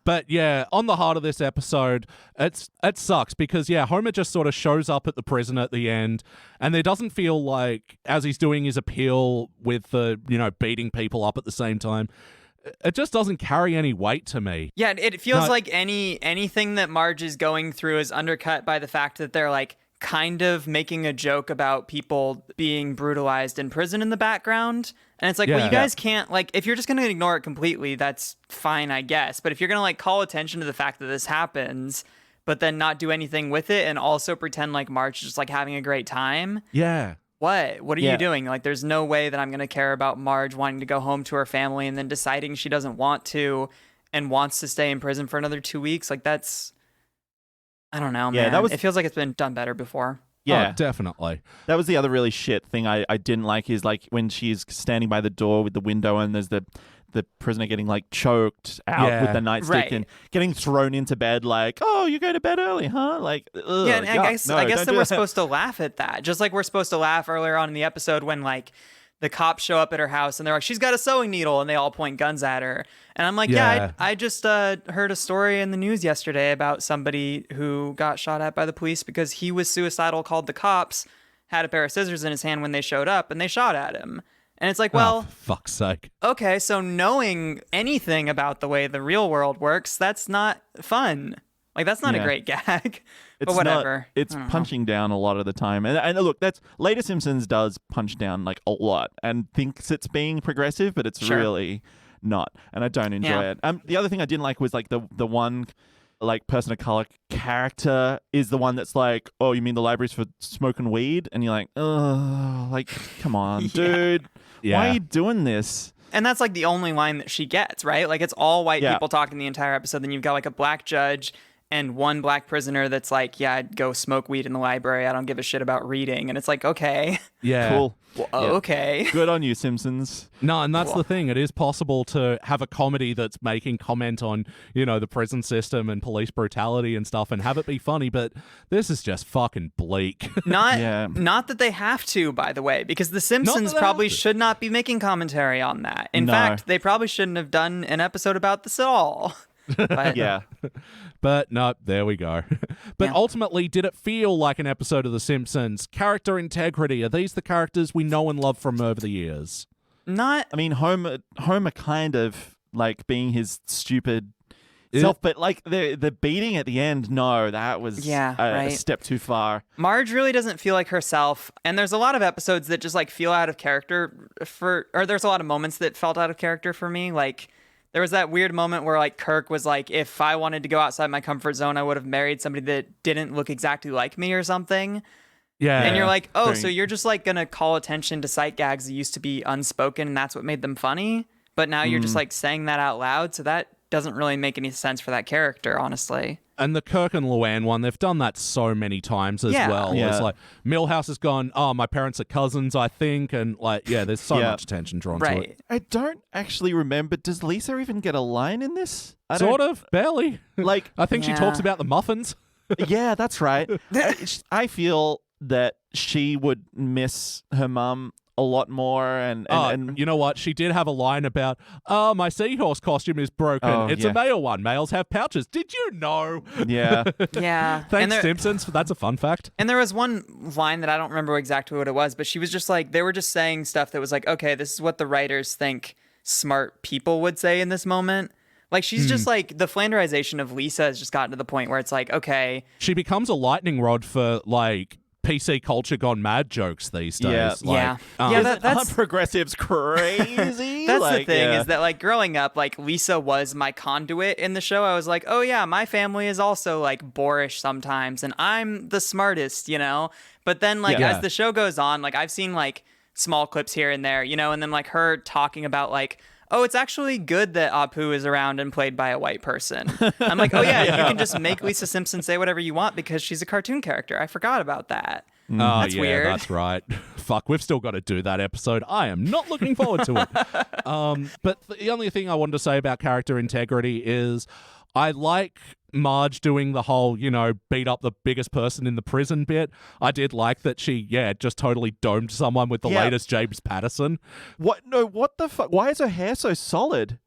[SPEAKER 2] But yeah, on the heart of this episode, it sucks because Homer just sort of shows up at the prison at the end, and there doesn't feel like, as he's doing his appeal with the beating people up at the same time, it just doesn't carry any weight to me.
[SPEAKER 5] Yeah, it feels like anything that Marge is going through is undercut by the fact that they're like kind of making a joke about people being brutalized in prison in the background. And it's like, well, you guys can't, like, if you're just going to ignore it completely, that's fine, I guess. But if you're going to, like, call attention to the fact that this happens, but then not do anything with it and also pretend like Marge is just, like, having a great time.
[SPEAKER 2] Yeah.
[SPEAKER 5] What are you doing? Like, there's no way that I'm going to care about Marge wanting to go home to her family and then deciding she doesn't want to and wants to stay in prison for another 2 weeks. Like, that's, I don't know, man. It feels like it's been done better before.
[SPEAKER 4] Yeah,
[SPEAKER 2] oh, definitely.
[SPEAKER 4] That was the other really shit thing I didn't like is like when she's standing by the door with the window and there's the prisoner getting like choked out with the nightstick and getting thrown into bed like, oh, you go to bed early, huh? Like, ugh,
[SPEAKER 5] yeah, and I guess that we're supposed to laugh at that. Just like we're supposed to laugh earlier on in the episode when like the cops show up at her house and they're like, she's got a sewing needle, and they all point guns at her. And I'm like, I just heard a story in the news yesterday about somebody who got shot at by the police because he was suicidal, called the cops, had a pair of scissors in his hand when they showed up, and they shot at him. And it's like, well,
[SPEAKER 2] for fuck's sake.
[SPEAKER 5] Okay, so knowing anything about the way the real world works, that's not fun. Like, that's not a great gag. But whatever.
[SPEAKER 4] It's punching down a lot of the time. And look, that's later Simpsons does punch down like a lot and thinks it's being progressive, but it's really not. And I don't enjoy it. The other thing I didn't like was like the one like person of color character is the one that's like, oh, you mean the library's for smoking weed? And you're like, oh, like, come on, dude. Why are you doing this?
[SPEAKER 5] And that's like the only line that she gets, right? Like, it's all white people talking the entire episode. Then you've got like a black judge and one black prisoner that's like, yeah, I'd go smoke weed in the library. I don't give a shit about reading. And it's like, okay.
[SPEAKER 2] Yeah.
[SPEAKER 4] Cool.
[SPEAKER 5] Well, okay.
[SPEAKER 4] Good on you, Simpsons.
[SPEAKER 2] No, and that's the thing. It is possible to have a comedy that's making comment on, the prison system and police brutality and stuff and have it be funny, but this is just fucking bleak.
[SPEAKER 5] Not that they have to, by the way, because The Simpsons probably should not be making commentary on that. In fact, they probably shouldn't have done an episode about this at all. But,
[SPEAKER 2] But no, there we go. But ultimately, did it feel like an episode of The Simpsons? Character integrity, are these the characters we know and love from over the years?
[SPEAKER 5] Not.
[SPEAKER 4] I mean, Homer kind of like being his stupid self, but like the beating at the end, no, that was a step too far.
[SPEAKER 5] Marge really doesn't feel like herself, and there's a lot of episodes that just like feel out of character or there's a lot of moments that felt out of character for me, like. There was that weird moment where like Kirk was like, if I wanted to go outside my comfort zone, I would have married somebody that didn't look exactly like me or something. Yeah. And you're like, oh, so you're just like going to call attention to sight gags that used to be unspoken and that's what made them funny. But now you're just like saying that out loud. So that doesn't really make any sense for that character, honestly.
[SPEAKER 2] And the Kirk and Luann one, they've done that so many times as well. Yeah. It's like Milhouse has gone, oh, my parents are cousins, I think. And like, there's so much attention drawn to it.
[SPEAKER 4] I don't actually remember. Does Lisa even get a line in this?
[SPEAKER 2] Sort of, barely.
[SPEAKER 4] Like,
[SPEAKER 2] I think she talks about the muffins.
[SPEAKER 4] Yeah, that's right. I feel that she would miss her mum a lot more and
[SPEAKER 2] you know what, she did have a line about my seahorse costume is broken. It's a male one. Males have pouches. Did you know?
[SPEAKER 4] Yeah.
[SPEAKER 2] Thanks, Simpsons. That's a fun fact.
[SPEAKER 5] And there was one line that I don't remember exactly what it was, but she was just like, they were just saying stuff that was like, okay, this is what the writers think smart people would say in this moment. Like, she's just like, the flanderization of Lisa has just gotten to the point where it's like, okay,
[SPEAKER 2] she becomes a lightning rod for like PC culture gone mad jokes these days.
[SPEAKER 5] That's
[SPEAKER 4] progressives crazy.
[SPEAKER 5] That's like, the thing is that like growing up, like Lisa was my conduit in the show. I was like, oh yeah, my family is also like boorish sometimes, and I'm the smartest, But then like as the show goes on, like I've seen like small clips here and there, and then like her talking about like, oh, it's actually good that Apu is around and played by a white person. I'm like, oh yeah, you can just make Lisa Simpson say whatever you want because she's a cartoon character. I forgot about that.
[SPEAKER 2] Oh,
[SPEAKER 5] That's
[SPEAKER 2] yeah,
[SPEAKER 5] weird.
[SPEAKER 2] that's right. Fuck, we've still got to do that episode. I am not looking forward to it. But the only thing I wanted to say about character integrity is I like Marge doing the whole, beat up the biggest person in the prison bit. I did like that she, just totally domed someone with the latest James Patterson.
[SPEAKER 4] What? No, what the fuck? Why is her hair so solid?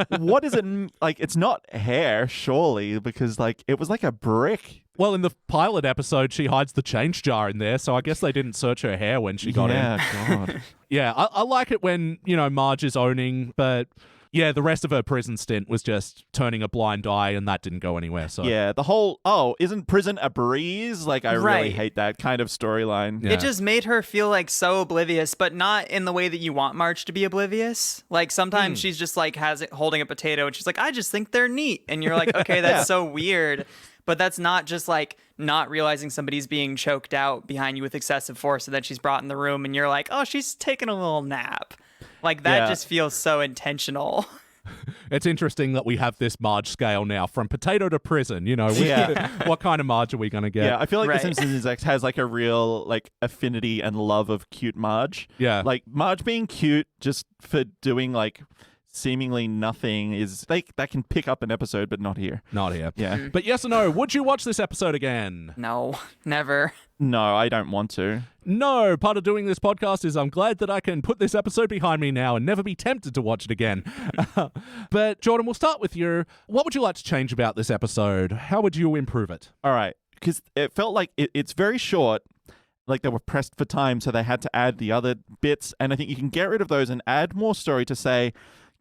[SPEAKER 4] What is it? Like, it's not hair, surely, because, like, it was like a brick.
[SPEAKER 2] Well, in the pilot episode, she hides the change jar in there, so I guess they didn't search her hair when she got in.
[SPEAKER 4] Yeah, God.
[SPEAKER 2] Yeah, I like it when, Marge is owning, but yeah, the rest of her prison stint was just turning a blind eye, and that didn't go anywhere. So
[SPEAKER 4] Yeah, the whole, isn't prison a breeze? Like, I really
[SPEAKER 5] Right.
[SPEAKER 4] hate that kind of storyline.
[SPEAKER 2] Yeah.
[SPEAKER 5] It just made her feel like so oblivious, but not in the way that you want Marge to be oblivious. Like sometimes she's just like holding a potato and she's like, I just think they're neat. And you're like, okay, that's so weird. But that's not just like not realizing somebody's being choked out behind you with excessive force and then she's brought in the room and you're like, oh, she's taking a little nap. Like that just feels so intentional.
[SPEAKER 2] It's interesting that we have this Marge scale now, from potato to prison. What kind of Marge are we going to get?
[SPEAKER 4] Yeah, I feel like
[SPEAKER 5] Right.
[SPEAKER 4] The Simpsons has like a real like affinity and love of cute Marge.
[SPEAKER 2] Yeah.
[SPEAKER 4] Like Marge being cute just for doing like seemingly nothing is like that can pick up an episode, but not here.
[SPEAKER 2] Not here.
[SPEAKER 4] Yeah.
[SPEAKER 2] But yes or no, would you watch this episode again?
[SPEAKER 5] No, never.
[SPEAKER 4] No, I don't want to.
[SPEAKER 2] No, part of doing this podcast is I'm glad that I can put this episode behind me now and never be tempted to watch it again. But Jordan, we'll start with you. What would you like to change about this episode? How would you improve it?
[SPEAKER 4] All right, because it felt like it's very short. Like they were pressed for time, so they had to add the other bits. And I think you can get rid of those and add more story to say,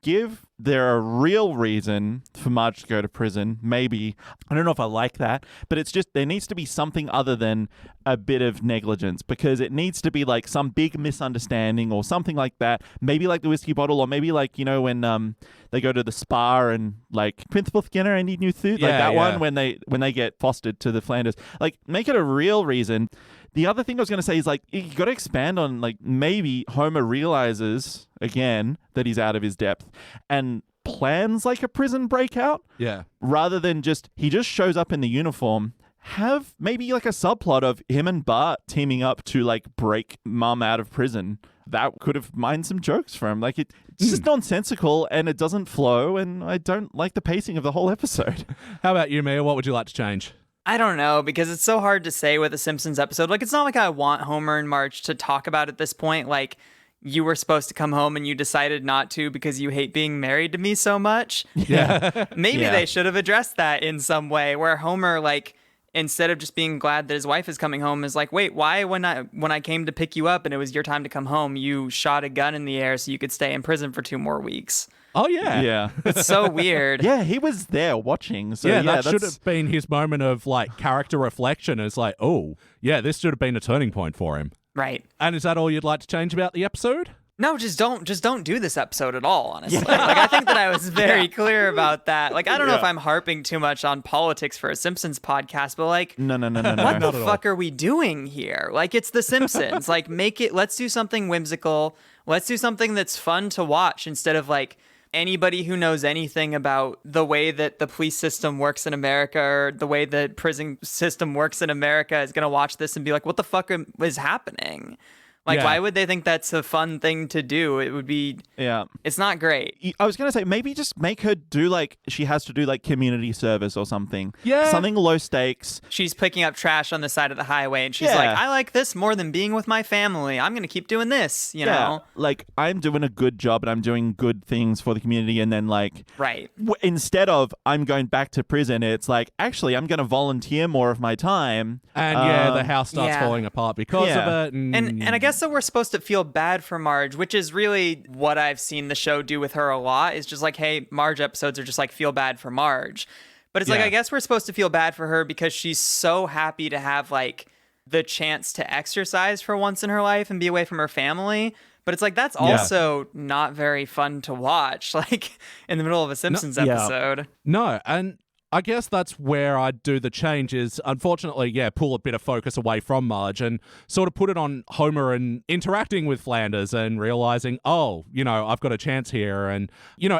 [SPEAKER 4] give there a real reason for Marge to go to prison. Maybe. I don't know if I like that, but it's just there needs to be something other than a bit of negligence, because it needs to be like some big misunderstanding or something like that. Maybe like the whiskey bottle, or maybe like, when they go to the spa and like, Principal Skinner, I need new suit. Like that one when they get fostered to the Flanders. Like make it a real reason. The other thing I was going to say is, like, you got to expand on, like, maybe Homer realizes, again, that he's out of his depth and plans, like, a prison breakout.
[SPEAKER 2] Yeah.
[SPEAKER 4] Rather than he just shows up in the uniform. Have maybe, like, a subplot of him and Bart teaming up to, like, break Mum out of prison. That could have mined some jokes for him. Like, it's just nonsensical and it doesn't flow, and I don't like the pacing of the whole episode.
[SPEAKER 2] How about you, Mia? What would you like to change?
[SPEAKER 5] I don't know, because it's so hard to say with a Simpsons episode. Like, it's not like I want Homer and Marge to talk about at this point. Like, you were supposed to come home and you decided not to because you hate being married to me so much.
[SPEAKER 2] Yeah.
[SPEAKER 5] Maybe
[SPEAKER 4] Yeah.
[SPEAKER 5] they should have addressed that in some way, where Homer, like, instead of just being glad that his wife is coming home, is like, wait, why when I came to pick you up and it was your time to come home, you shot a gun in the air so you could stay in prison for 2 more weeks?
[SPEAKER 2] Oh, yeah.
[SPEAKER 4] Yeah.
[SPEAKER 5] It's so weird.
[SPEAKER 4] Yeah, he was there watching. So
[SPEAKER 2] that
[SPEAKER 4] that's
[SPEAKER 2] should have been his moment of, like, character reflection. It's like, oh, yeah, this should have been a turning point for him.
[SPEAKER 5] Right.
[SPEAKER 2] And is that all you'd like to change about the episode?
[SPEAKER 5] No, just don't do this episode at all, honestly. Like, I think that I was very clear about that. Like, I don't know if I'm harping too much on politics for a Simpsons podcast, but like,
[SPEAKER 4] No.
[SPEAKER 5] what the fuck are we doing here? Like, it's The Simpsons. Like, let's do something whimsical. Let's do something that's fun to watch instead of like anybody who knows anything about the way that the police system works in America or the way the prison system works in America is going to watch this and be like, what the fuck is happening? Like,
[SPEAKER 2] Yeah.
[SPEAKER 5] why would they think that's a fun thing to do? It would be,
[SPEAKER 4] Yeah.
[SPEAKER 5] it's not great.
[SPEAKER 4] I was going to say, maybe just make her do like, she has to do like community service or something.
[SPEAKER 2] Yeah.
[SPEAKER 4] Something low stakes.
[SPEAKER 5] She's picking up trash on the side of the highway and she's
[SPEAKER 4] Yeah.
[SPEAKER 5] like, I like this more than being with my family. I'm going to keep doing this, you know?
[SPEAKER 4] Like, I'm doing a good job and I'm doing good things for the community. And then, like,
[SPEAKER 5] Right.
[SPEAKER 4] instead of I'm going back to prison, it's like, actually, I'm going to volunteer more of my time.
[SPEAKER 2] And the house starts
[SPEAKER 5] yeah.
[SPEAKER 2] falling apart because
[SPEAKER 4] Yeah.
[SPEAKER 2] of it.
[SPEAKER 5] And I guess that we're supposed to feel bad for Marge, which is really what I've seen the show do with her a lot, is just like, hey, Marge episodes are just like, feel bad for Marge. But it's like,
[SPEAKER 2] Yeah.
[SPEAKER 5] I guess we're supposed to feel bad for her because she's so happy to have like the chance to exercise for once in her life and be away from her family. But it's like, that's also not very fun to watch, like in the middle of a Simpsons
[SPEAKER 4] yeah.
[SPEAKER 5] episode.
[SPEAKER 2] No, and I guess that's where I'd do the change is, unfortunately, pull a bit of focus away from Marge and sort of put it on Homer and interacting with Flanders and realizing, I've got a chance here and,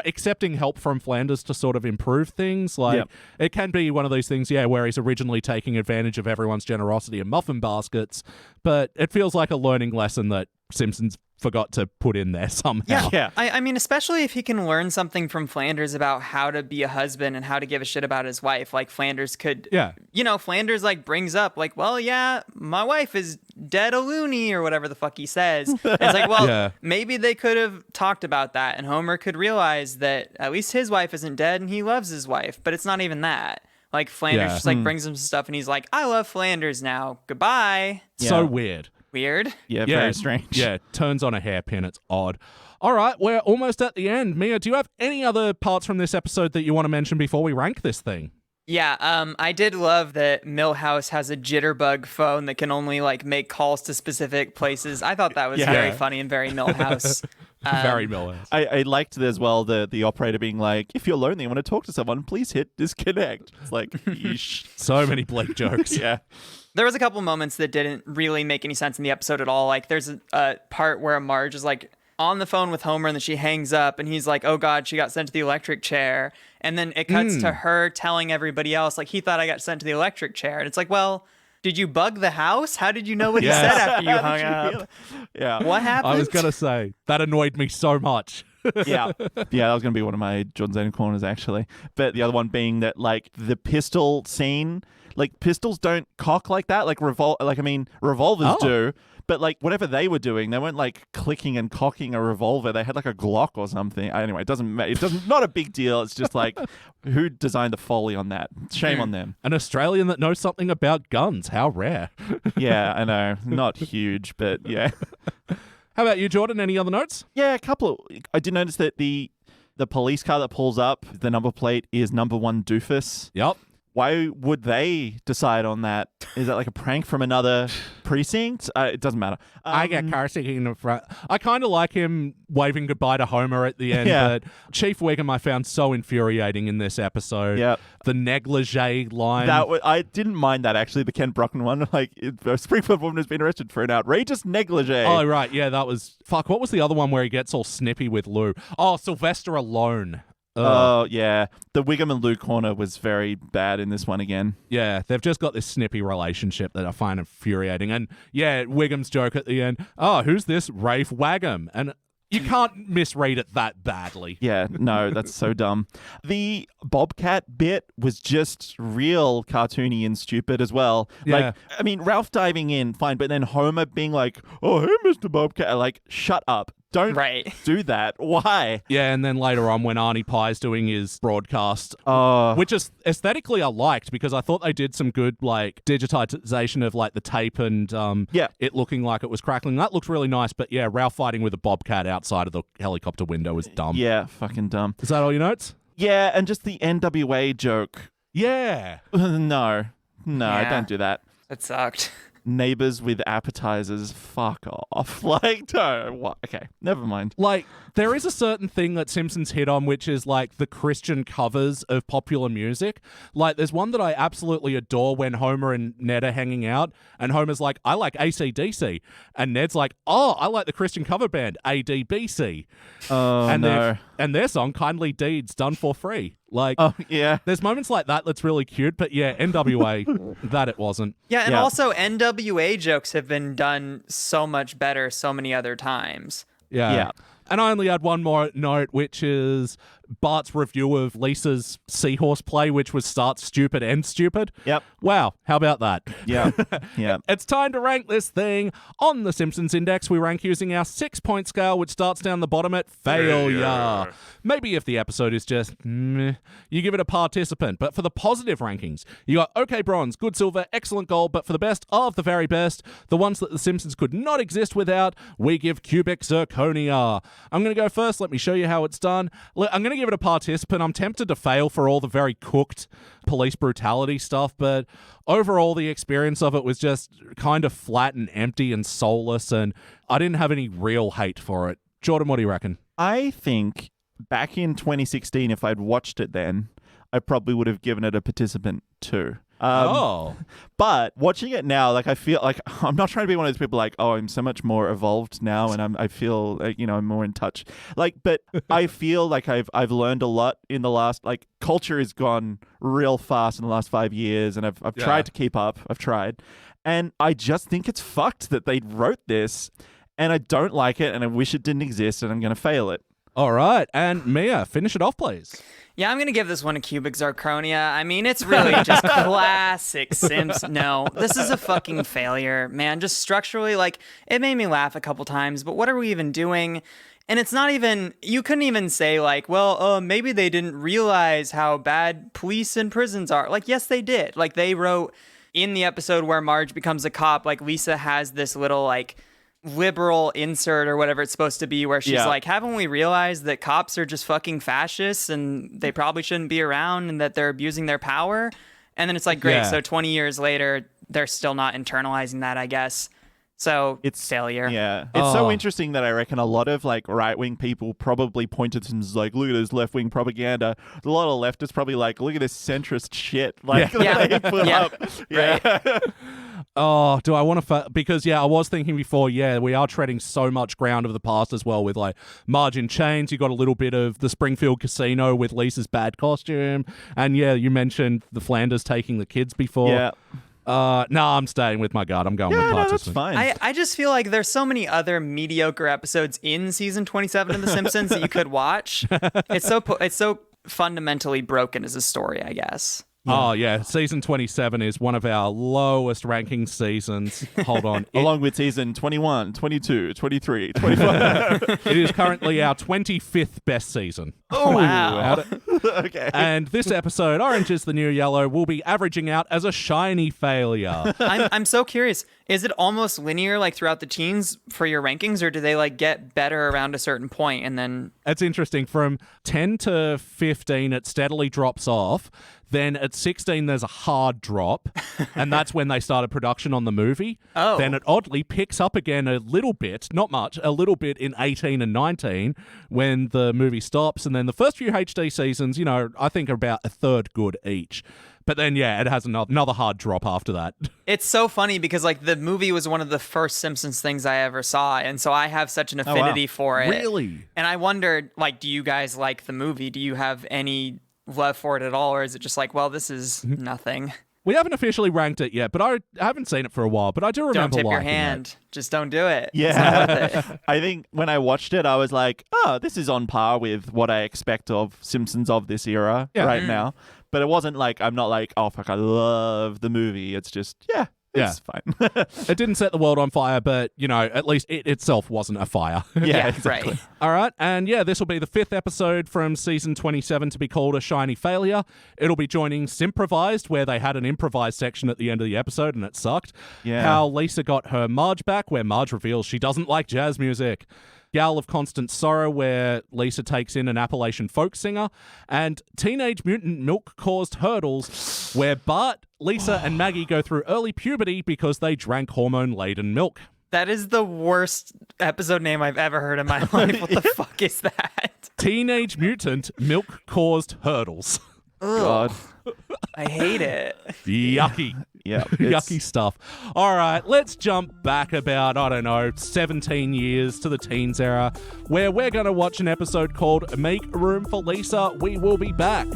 [SPEAKER 2] accepting help from Flanders to sort of improve things. Like, It can be one of these things, where he's originally taking advantage of everyone's generosity and muffin baskets, but it feels like a learning lesson that Simpsons forgot to put in there somehow.
[SPEAKER 4] Yeah.
[SPEAKER 5] I mean, especially if he can learn something from Flanders about how to be a husband and how to give a shit about his wife. Like Flanders could, Flanders like brings up like, well, yeah, my wife is dead a loony or whatever the fuck he says. And it's like, well, maybe they could have talked about that and Homer could realize that at least his wife isn't dead and he loves his wife, but it's not even that. Like Flanders just like brings him some stuff and he's like, I love Flanders now. Goodbye.
[SPEAKER 2] So weird.
[SPEAKER 5] Weird.
[SPEAKER 4] Yeah, very strange.
[SPEAKER 2] Yeah, turns on a hairpin. It's odd. All right, we're almost at the end. Mia, do you have any other parts from this episode that you want to mention before we rank this thing?
[SPEAKER 5] Yeah, I did love that Milhouse has a jitterbug phone that can only like make calls to specific places. I thought that was very funny and very Milhouse.
[SPEAKER 2] Very Milhouse.
[SPEAKER 4] I liked as well the operator being like, if you're lonely and want to talk to someone, please hit disconnect. It's like, yeesh.
[SPEAKER 2] So many Blake jokes.
[SPEAKER 4] Yeah.
[SPEAKER 5] There was a couple moments that didn't really make any sense in the episode at all. Like there's a part where Marge is like on the phone with Homer and then she hangs up and he's like, oh God, she got sent to the electric chair. And then it cuts to her telling everybody else, like, he thought I got sent to the electric chair. And it's like, well, did you bug the house? How did you know what he said after you hung up?
[SPEAKER 4] Yeah.
[SPEAKER 5] What happened?
[SPEAKER 2] I was going to say, that annoyed me so much.
[SPEAKER 4] Yeah, that was going to be one of my John Zane corners, actually. But the other one being that, like, the pistol scene, like, pistols don't cock like that. Like, revolvers do. But, like, whatever they were doing, they weren't, like, clicking and cocking a revolver. They had, like, a Glock or something. Anyway, it doesn't not a big deal. It's just, like, who designed the Foley on that? Shame on them.
[SPEAKER 2] An Australian that knows something about guns. How rare.
[SPEAKER 4] Yeah, I know. Not huge, but, yeah.
[SPEAKER 2] How about you, Jordan? Any other notes?
[SPEAKER 4] Yeah, a couple. I did notice that the police car that pulls up, the number plate is number 1 doofus.
[SPEAKER 2] Yep.
[SPEAKER 4] Why would they decide on that? Is that like a prank from another precinct? It doesn't matter.
[SPEAKER 2] I get car seeking in the front. I kind of like him waving goodbye to Homer at the end, but Chief Wiggum I found so infuriating in this episode.
[SPEAKER 4] Yeah.
[SPEAKER 2] The negligee line.
[SPEAKER 4] I didn't mind that, actually, the Ken Brockman one. Like, a Springfield woman has been arrested for an outrageous negligee.
[SPEAKER 2] Oh, right. Yeah, that was... Fuck, what was the other one where he gets all snippy with Lou? Oh, Sylvester Alone.
[SPEAKER 4] Oh, yeah. The Wiggum and Lou corner was very bad in this one again.
[SPEAKER 2] Yeah, they've just got this snippy relationship that I find infuriating. And yeah, Wiggum's joke at the end, oh, who's this Rafe Waggum? And you can't misread it that badly.
[SPEAKER 4] Yeah, no, that's so dumb. The Bobcat bit was just real cartoony and stupid as well.
[SPEAKER 2] Yeah.
[SPEAKER 4] Like, I mean, Ralph diving in, fine, but then Homer being like, oh, hey, Mr. Bobcat. Like, shut up. Don't do that. Why?
[SPEAKER 2] Yeah, and then later on when Arnie Pie's doing his broadcast, which is aesthetically I liked because I thought they did some good like digitization of like the tape and it looking like it was crackling. That looked really nice, but yeah, Ralph fighting with a bobcat outside of the helicopter window was dumb.
[SPEAKER 4] Yeah, fucking dumb.
[SPEAKER 2] Is that all your notes?
[SPEAKER 4] Yeah, and just the NWA joke.
[SPEAKER 2] Yeah.
[SPEAKER 4] No, don't do that.
[SPEAKER 5] It sucked.
[SPEAKER 4] Neighbors with appetizers, fuck off. Like, no, what? Okay, never mind.
[SPEAKER 2] Like, there is a certain thing that Simpsons hit on, which is like the Christian covers of popular music. Like, there's one that I absolutely adore when Homer and Ned are hanging out, and Homer's like, I like AC/DC. And Ned's like, oh, I like the Christian cover band, ADBC.
[SPEAKER 4] Oh,
[SPEAKER 2] and their song, Kindly Deeds, done for free. Like,
[SPEAKER 4] oh, yeah.
[SPEAKER 2] There's moments like that that's really cute, but yeah, NWA, that it wasn't.
[SPEAKER 5] Yeah, and also NWA jokes have been done so much better so many other times.
[SPEAKER 2] Yeah. And I only had one more note, which is Bart's review of Lisa's seahorse play, which was Start Stupid, End Stupid.
[SPEAKER 4] Yep.
[SPEAKER 2] Wow, how about that?
[SPEAKER 4] Yeah. Yeah.
[SPEAKER 2] It's time to rank this thing. On the Simpsons Index, we rank using our 6-point scale, which starts down the bottom at failure. Maybe if the episode is just meh, you give it a participant. But for the positive rankings, you got okay bronze, good silver, excellent gold, but for the best of the very best, the ones that the Simpsons could not exist without, we give cubic zirconia. I'm going to go first. Let me show you how it's done. I'm going to give it a participant. I'm tempted to fail for all the very cooked police brutality stuff, but overall the experience of it was just kind of flat and empty and soulless, and I didn't have any real hate for it. Jordan, what do you reckon?
[SPEAKER 4] I think back in 2016, if I'd watched it then, I probably would have given it a participant 2.
[SPEAKER 2] Oh.
[SPEAKER 4] But watching it now, like I feel like I'm not trying to be one of those people like, oh, I'm so much more evolved now, and I feel like, I'm more in touch. Like, but I feel like I've learned a lot in the last, like, culture has gone real fast in the last 5 years, and I've tried to keep up. I've tried, and I just think it's fucked that they wrote this, and I don't like it, and I wish it didn't exist, and I'm gonna fail it.
[SPEAKER 2] All right, and Mia, finish it off, please.
[SPEAKER 5] Yeah, I'm going to give this one a cubic zirconia. I mean, it's really just classic Sims. No, this is a fucking failure, man. Just structurally, like, it made me laugh a couple times, but what are we even doing? And it's not even, you couldn't even say, like, well, maybe they didn't realize how bad police and prisons are. Like, yes, they did. Like, they wrote in the episode where Marge becomes a cop, like, Lisa has this little, like, liberal insert or whatever it's supposed to be where she's like, haven't we realized that cops are just fucking fascists and they probably shouldn't be around and that they're abusing their power? And then it's like, great, so 20 years later they're still not internalizing that, I guess. So it's failure.
[SPEAKER 4] Yeah. It's so interesting that I reckon a lot of like right-wing people probably pointed to them as like, look at this left-wing propaganda. A lot of leftists probably like, look at this centrist shit. Like they put up. Yeah.
[SPEAKER 5] Right.
[SPEAKER 2] Oh, do I want to... because, I was thinking before, we are treading so much ground of the past as well with, like, Marge in Chains. You got a little bit of the Springfield Casino with Lisa's bad costume. And, you mentioned the Flanders taking the kids before.
[SPEAKER 4] Yeah.
[SPEAKER 2] No, I'm staying with my gut. I'm going with participant.
[SPEAKER 4] That's fine.
[SPEAKER 5] I just feel like there's so many other mediocre episodes in season 27 of The Simpsons that you could watch. It's so fundamentally broken as a story, I guess.
[SPEAKER 2] Oh, yeah. Season 27 is one of our lowest ranking seasons. Hold on.
[SPEAKER 4] Along with season 21, 22, 23, 24.
[SPEAKER 2] It is currently our 25th best season.
[SPEAKER 5] Oh, wow.
[SPEAKER 4] Okay.
[SPEAKER 2] And this episode, Orange is the New Yellow, will be averaging out as a shiny failure.
[SPEAKER 5] I'm so curious. Is it almost linear, like, throughout the teens for your rankings, or do they, like, get better around a certain point and then...
[SPEAKER 2] It's interesting. From 10 to 15, it steadily drops off. Then at 16, there's a hard drop, and that's when they started production on the movie.
[SPEAKER 5] Oh.
[SPEAKER 2] Then it oddly picks up again a little bit, not much, a little bit in 18 and 19 when the movie stops. And then the first few HD seasons, I think are about a third good each. But then, it has another hard drop after that.
[SPEAKER 5] It's so funny because, like, the movie was one of the first Simpsons things I ever saw, and so I have such an affinity for it.
[SPEAKER 2] Really?
[SPEAKER 5] And I wondered, like, do you guys like the movie? Do you have any love for it at all, or is it just like, well, this is nothing?
[SPEAKER 2] We haven't officially ranked it yet, but I haven't seen it for a while, but I do remember
[SPEAKER 5] Don't tip your
[SPEAKER 2] liking
[SPEAKER 5] hand.
[SPEAKER 2] it.
[SPEAKER 5] Just don't do it.
[SPEAKER 4] Yeah.
[SPEAKER 5] It's not worth it.
[SPEAKER 4] I think when I watched it, I was like, oh, this is on par with what I expect of Simpsons of this era right now. But it wasn't like, I'm not like, oh, fuck, I love the movie. It's just, it's fine.
[SPEAKER 2] It didn't set the world on fire, but, at least it itself wasn't a fire.
[SPEAKER 5] Yeah,
[SPEAKER 4] exactly.
[SPEAKER 5] right.
[SPEAKER 2] All right, and this will be the 5th episode from season 27 to be called A Shiny Failure. It'll be joining Simprovised, where they had an improvised section at the end of the episode and it sucked.
[SPEAKER 4] Yeah.
[SPEAKER 2] How Lisa got her Marge back, where Marge reveals she doesn't like jazz music. Gal of Constant Sorrow, where Lisa takes in an Appalachian folk singer, and Teenage Mutant Milk-Caused Hurdles, where Bart, Lisa, and Maggie go through early puberty because they drank hormone-laden milk.
[SPEAKER 5] That is the worst episode name I've ever heard in my life. What the fuck is that?
[SPEAKER 2] Teenage Mutant Milk-Caused Hurdles.
[SPEAKER 4] God.
[SPEAKER 5] I hate it.
[SPEAKER 2] Yucky.
[SPEAKER 4] Yeah.
[SPEAKER 2] Yucky stuff. All right, let's jump back about, 17 years to the teens era, where we're going to watch an episode called Make Room for Lisa. We will be back.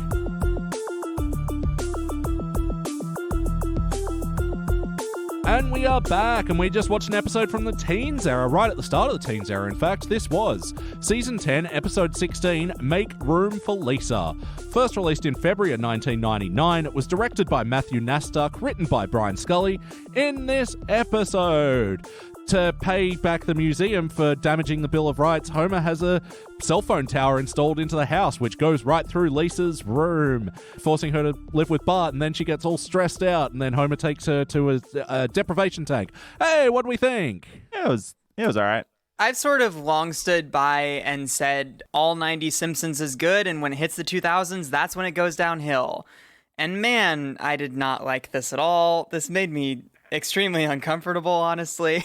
[SPEAKER 2] And we are back, and we just watched an episode from the teens era, right at the start of the teens era. In fact, this was Season 10, Episode 16, Make Room for Lisa. First released in February of 1999, it was directed by Matthew Nastuck, written by Brian Scully. In this episode, to pay back the museum for damaging the Bill of Rights, Homer has a cell phone tower installed into the house, which goes right through Lisa's room, forcing her to live with Bart, and then she gets all stressed out, and then Homer takes her to a deprivation tank. Hey, what do we think?
[SPEAKER 4] It was all right.
[SPEAKER 5] I've sort of long stood by and said all 90s Simpsons is good, and when it hits the 2000s, that's when it goes downhill. And man, I did not like this at all. This made me extremely uncomfortable, honestly.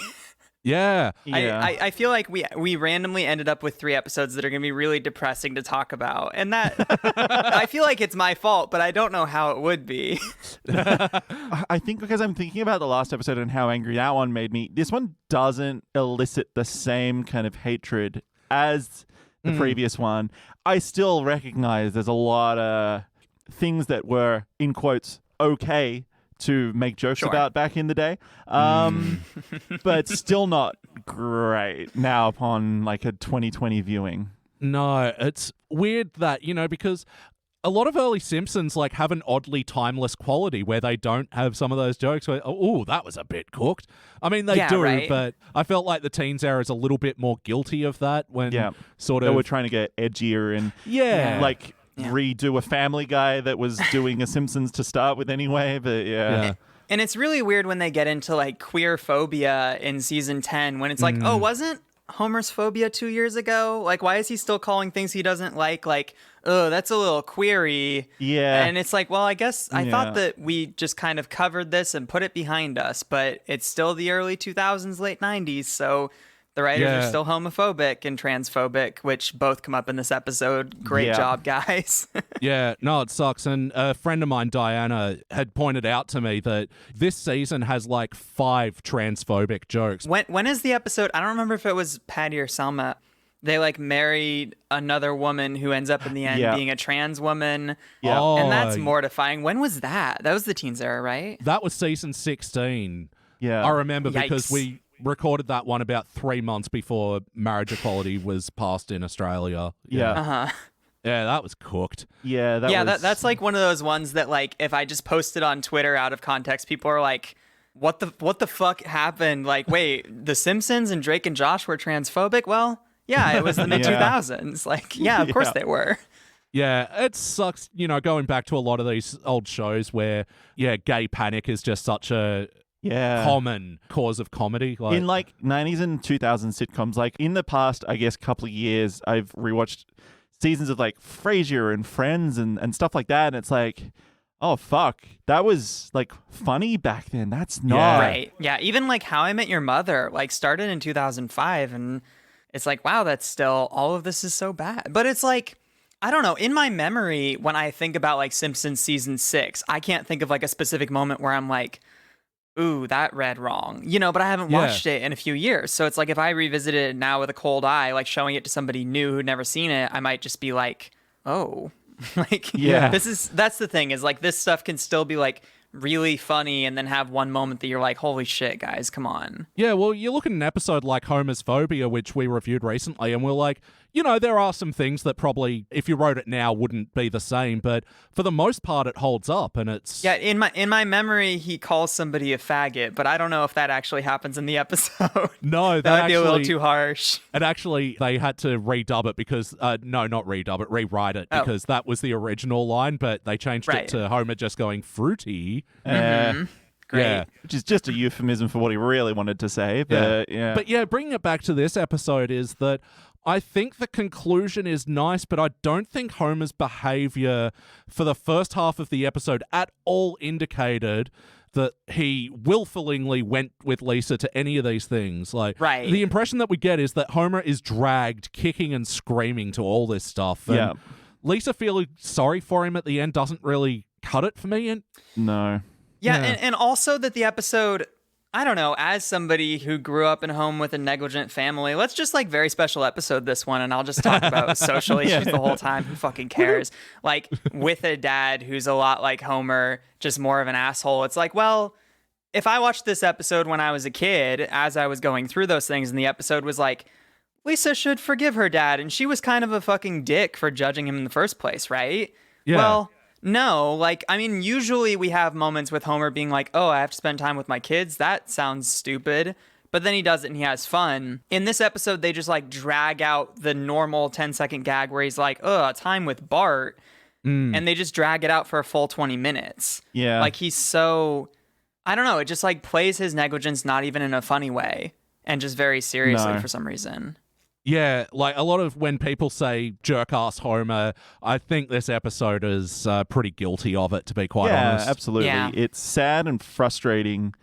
[SPEAKER 2] Yeah.
[SPEAKER 5] I feel like we randomly ended up with 3 episodes that are going to be really depressing to talk about. And that, I feel like it's my fault, but I don't know how it would be.
[SPEAKER 4] I think because I'm thinking about the last episode and how angry that one made me, this one doesn't elicit the same kind of hatred as the previous one. I still recognize there's a lot of things that were, in quotes, okay to make jokes about back in the day, but still not great now upon like a 2020 viewing.
[SPEAKER 2] No, it's weird that, because a lot of early Simpsons like have an oddly timeless quality where they don't have some of those jokes where, oh, that was a bit cooked. I mean, they do, right? But I felt like the teens era is a little bit more guilty of that when sort of...
[SPEAKER 4] They were trying to get edgier and like... redo a Family Guy that was doing a Simpsons to start with anyway, but
[SPEAKER 5] and it's really weird when they get into like queer phobia in season 10 when it's like, oh, wasn't Homer's phobia 2 years ago? Like, why is he still calling things he doesn't like, oh, that's a little queery.
[SPEAKER 4] Yeah.
[SPEAKER 5] And it's like, well, I guess I thought that we just kind of covered this and put it behind us, but it's still the early 2000s, late 90s, so the writers are still homophobic and transphobic, which both come up in this episode. Great job, guys.
[SPEAKER 2] Yeah, no, it sucks. And a friend of mine, Diana, had pointed out to me that this season has like 5 transphobic jokes.
[SPEAKER 5] When is the episode? I don't remember if it was Patty or Selma. They like married another woman who ends up in the end being a trans woman.
[SPEAKER 4] Yeah.
[SPEAKER 2] Oh,
[SPEAKER 5] and that's mortifying. When was that? That was the teens era, right?
[SPEAKER 2] That was season 16.
[SPEAKER 4] Yeah.
[SPEAKER 2] I remember
[SPEAKER 5] Yikes.
[SPEAKER 2] because we recorded that one about 3 months before marriage equality was passed in Australia.
[SPEAKER 5] Uh-huh.
[SPEAKER 2] Yeah, that was cooked.
[SPEAKER 4] Yeah,
[SPEAKER 5] that's like one of those ones that like if I just post it on Twitter out of context, people are like, what the fuck happened? Like, wait, the Simpsons and Drake and Josh were transphobic? Well, yeah, it was the mid 2000s. Like, of course they were.
[SPEAKER 2] Yeah, it sucks, going back to a lot of these old shows where, gay panic is just such a common cause of comedy. Like,
[SPEAKER 4] in like 90s and 2000s sitcoms, like in the past, I guess, couple of years, I've rewatched seasons of like Frasier and Friends and stuff like that. And it's like, oh, fuck, that was like funny back then. That's not.
[SPEAKER 5] Right. Yeah. Even like How I Met Your Mother, like started in 2005. And it's like, wow, that's still, all of this is so bad. But it's like, I don't know. In my memory, when I think about like Simpsons season 6, I can't think of like a specific moment where I'm like, ooh, that read wrong, but I haven't watched it in a few years. So it's like if I revisited it now with a cold eye, like showing it to somebody new who'd never seen it, I might just be like, oh, like, that's the thing is like this stuff can still be like really funny and then have one moment that you're like, holy shit, guys, come on.
[SPEAKER 2] Yeah, well, you look at an episode like Homer's Phobia, which we reviewed recently, and we're like, there are some things that probably, if you wrote it now, wouldn't be the same, but for the most part, it holds up, and it's...
[SPEAKER 5] Yeah, in my memory, he calls somebody a faggot, but I don't know if that actually happens in the episode.
[SPEAKER 2] No,
[SPEAKER 5] that might be a little too harsh.
[SPEAKER 2] And actually, they had to redub it because... no, not redub it, rewrite it, because that was the original line, but they changed it to Homer just going fruity.
[SPEAKER 5] Great.
[SPEAKER 2] Yeah.
[SPEAKER 4] Which is just a euphemism for what he really wanted to say, but
[SPEAKER 2] But bringing it back to this episode is that I think the conclusion is nice, but I don't think Homer's behavior for the first half of the episode at all indicated that he willfully went with Lisa to any of these things. Like, the impression that we get is that Homer is dragged kicking and screaming to all this stuff. And Lisa feeling sorry for him at the end doesn't really cut it for me.
[SPEAKER 4] No.
[SPEAKER 5] Yeah, and also that the episode, I don't know, as somebody who grew up in a home with a negligent family, let's just like very special episode this one, and I'll just talk about social issues the whole time. Who fucking cares? Like with a dad who's a lot like Homer, just more of an asshole. It's like, well, if I watched this episode when I was a kid, as I was going through those things, and the episode was like, Lisa should forgive her dad, and she was kind of a fucking dick for judging him in the first place, right?
[SPEAKER 2] Yeah.
[SPEAKER 5] Well, no, like, I mean, usually we have moments with Homer being like, oh, I have to spend time with my kids. That sounds stupid. But then he does it and he has fun. In this episode, they just like drag out the normal 10-second gag where he's like, oh, time with Bart. And they just drag it out for a full 20 minutes.
[SPEAKER 4] Yeah.
[SPEAKER 5] Like he's so, I don't know. It just like plays his negligence, not even in a funny way, and just very seriously for some reason.
[SPEAKER 2] Yeah, like a lot of when people say jerk ass Homer, I think this episode is pretty guilty of it, to be quite honest.
[SPEAKER 4] Absolutely.
[SPEAKER 5] Yeah.
[SPEAKER 4] It's sad and frustrating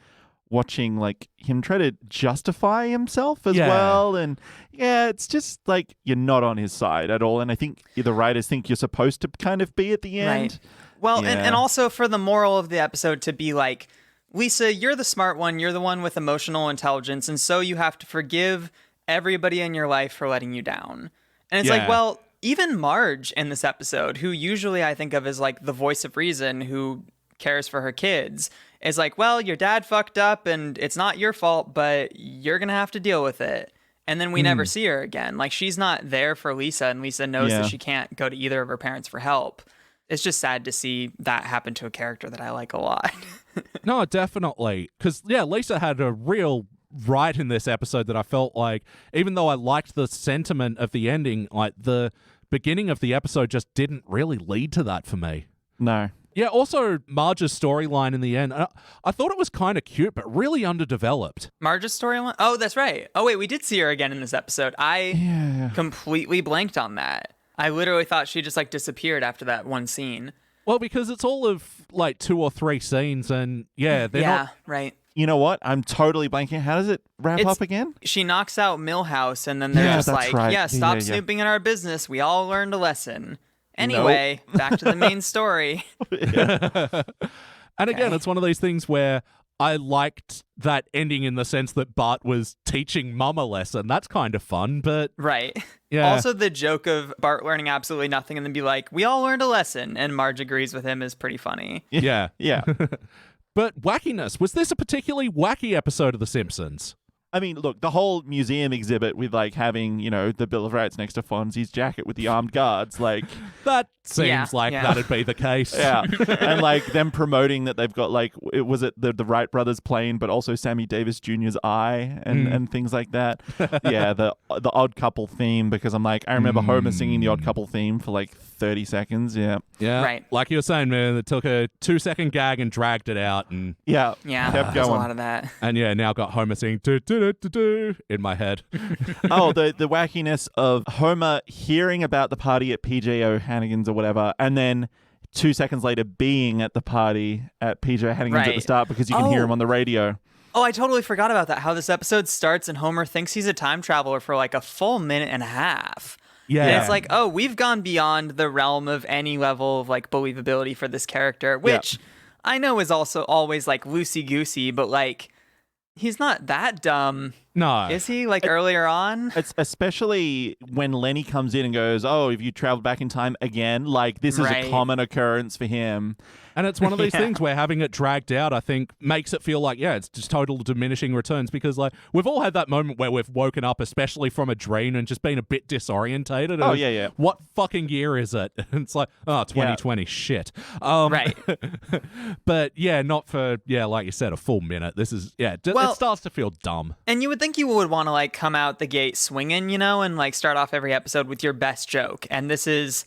[SPEAKER 4] watching like him try to justify himself as
[SPEAKER 2] Yeah.
[SPEAKER 4] well. And yeah, it's just like you're not on his side at all. And I think the writers think you're supposed to kind of be at the end.
[SPEAKER 5] Right. Well,
[SPEAKER 4] Yeah.
[SPEAKER 5] and also for the moral of the episode to be like, Lisa, you're the smart one. You're the one with emotional intelligence. And so you have to forgive everybody in your life for letting you down. And it's
[SPEAKER 2] Yeah.
[SPEAKER 5] like, well, even Marge in this episode, who usually I think of as like the voice of reason, who cares for her kids, is like, well, your dad fucked up and it's not your fault, but you're going to have to deal with it. And then we never see her again. Like, she's not there for Lisa, and Lisa knows
[SPEAKER 4] Yeah.
[SPEAKER 5] that she can't go to either of her parents for help. It's just sad to see that happen to a character that I like a lot.
[SPEAKER 2] No, definitely. Because, yeah, Lisa had a real right in this episode that I felt like, even though I liked the sentiment of the ending, like the beginning of the episode just didn't really lead to that for me.
[SPEAKER 4] No.
[SPEAKER 2] Yeah, also Marge's storyline in the end, I thought it was kind of cute, but really underdeveloped.
[SPEAKER 5] Marge's storyline? Oh, that's right. Oh, wait, we did see her again in this episode. I completely blanked on that. I literally thought she just like disappeared after that one scene.
[SPEAKER 2] Well, because it's all of like 2 or 3 scenes, and yeah, they're not.
[SPEAKER 5] Right.
[SPEAKER 4] You know what? I'm totally blanking. How does it wrap up again?
[SPEAKER 5] She knocks out Millhouse, and then they're
[SPEAKER 4] Yeah,
[SPEAKER 5] just
[SPEAKER 4] that's
[SPEAKER 5] like,
[SPEAKER 4] right.
[SPEAKER 5] yeah,
[SPEAKER 4] Yeah,
[SPEAKER 5] stop
[SPEAKER 4] yeah.
[SPEAKER 5] snooping in our business. We all learned a lesson. Anyway, back to the main story.
[SPEAKER 2] And again, it's one of these things where I liked that ending in the sense that Bart was teaching Mum a lesson. That's kind of fun, but
[SPEAKER 5] Right.
[SPEAKER 2] yeah.
[SPEAKER 5] Also, the joke of Bart learning absolutely nothing and then be like, we all learned a lesson, and Marge agrees with him is pretty funny.
[SPEAKER 2] Yeah.
[SPEAKER 4] Yeah.
[SPEAKER 2] But wackiness. Was this a particularly wacky episode of The Simpsons?
[SPEAKER 4] I mean, look, the whole museum exhibit with like having, you know, the Bill of Rights next to Fonzie's jacket with the armed guards, like,
[SPEAKER 2] That seems like
[SPEAKER 5] yeah.
[SPEAKER 2] that'd be the case.
[SPEAKER 4] yeah. And like them promoting that they've got like, was it the Wright brothers plane, but also Sammy Davis Jr.'s eye and things like that. Yeah, the Odd Couple theme, because I'm like, I remember Homer singing the Odd Couple theme for like 30 seconds. Yeah.
[SPEAKER 2] Yeah.
[SPEAKER 5] Right.
[SPEAKER 2] Like you were saying, man, it took a 2-second gag and dragged it out, and
[SPEAKER 5] Yeah,
[SPEAKER 4] Kept
[SPEAKER 5] there's a
[SPEAKER 4] going.
[SPEAKER 5] lot of that.
[SPEAKER 2] yeah, now got Homer singing do do do do do in my head.
[SPEAKER 4] Oh, the wackiness of Homer hearing about the party at PJ O'Hannigan's or whatever, and then 2 seconds later being at the party at PJ O'Hannigan's at the
[SPEAKER 5] Right.
[SPEAKER 4] start because you can hear him on the radio.
[SPEAKER 5] Oh, I totally forgot about that. How this episode starts and Homer thinks he's a time traveler for like a full minute and a half.
[SPEAKER 2] Yeah.
[SPEAKER 5] And it's like, oh, we've gone beyond the realm of any level of like believability for this character, which I know is also always like loosey-goosey, but like he's not that dumb.
[SPEAKER 2] No.
[SPEAKER 5] Is he? Like earlier on?
[SPEAKER 4] It's especially when Lenny comes in and goes, "Oh, have you traveled back in time again?" Like this is
[SPEAKER 5] Right.
[SPEAKER 4] a common occurrence for him.
[SPEAKER 2] And it's one of these
[SPEAKER 5] Yeah.
[SPEAKER 2] things where having it dragged out, I think, makes it feel like, yeah, it's just total diminishing returns, because like we've all had that moment where we've woken up, especially from a dream, and just been a bit disorientated.
[SPEAKER 4] Oh,
[SPEAKER 2] of,
[SPEAKER 4] yeah.
[SPEAKER 2] What fucking year is it? And it's like, oh, 2020, shit.
[SPEAKER 5] Right.
[SPEAKER 2] But yeah, not for, yeah, like you said, a full minute. This is, yeah,
[SPEAKER 5] Well-
[SPEAKER 2] it starts to feel dumb.
[SPEAKER 5] And you would think you would want to like come out the gate swinging, you know, and like start off every episode with your best joke. And this is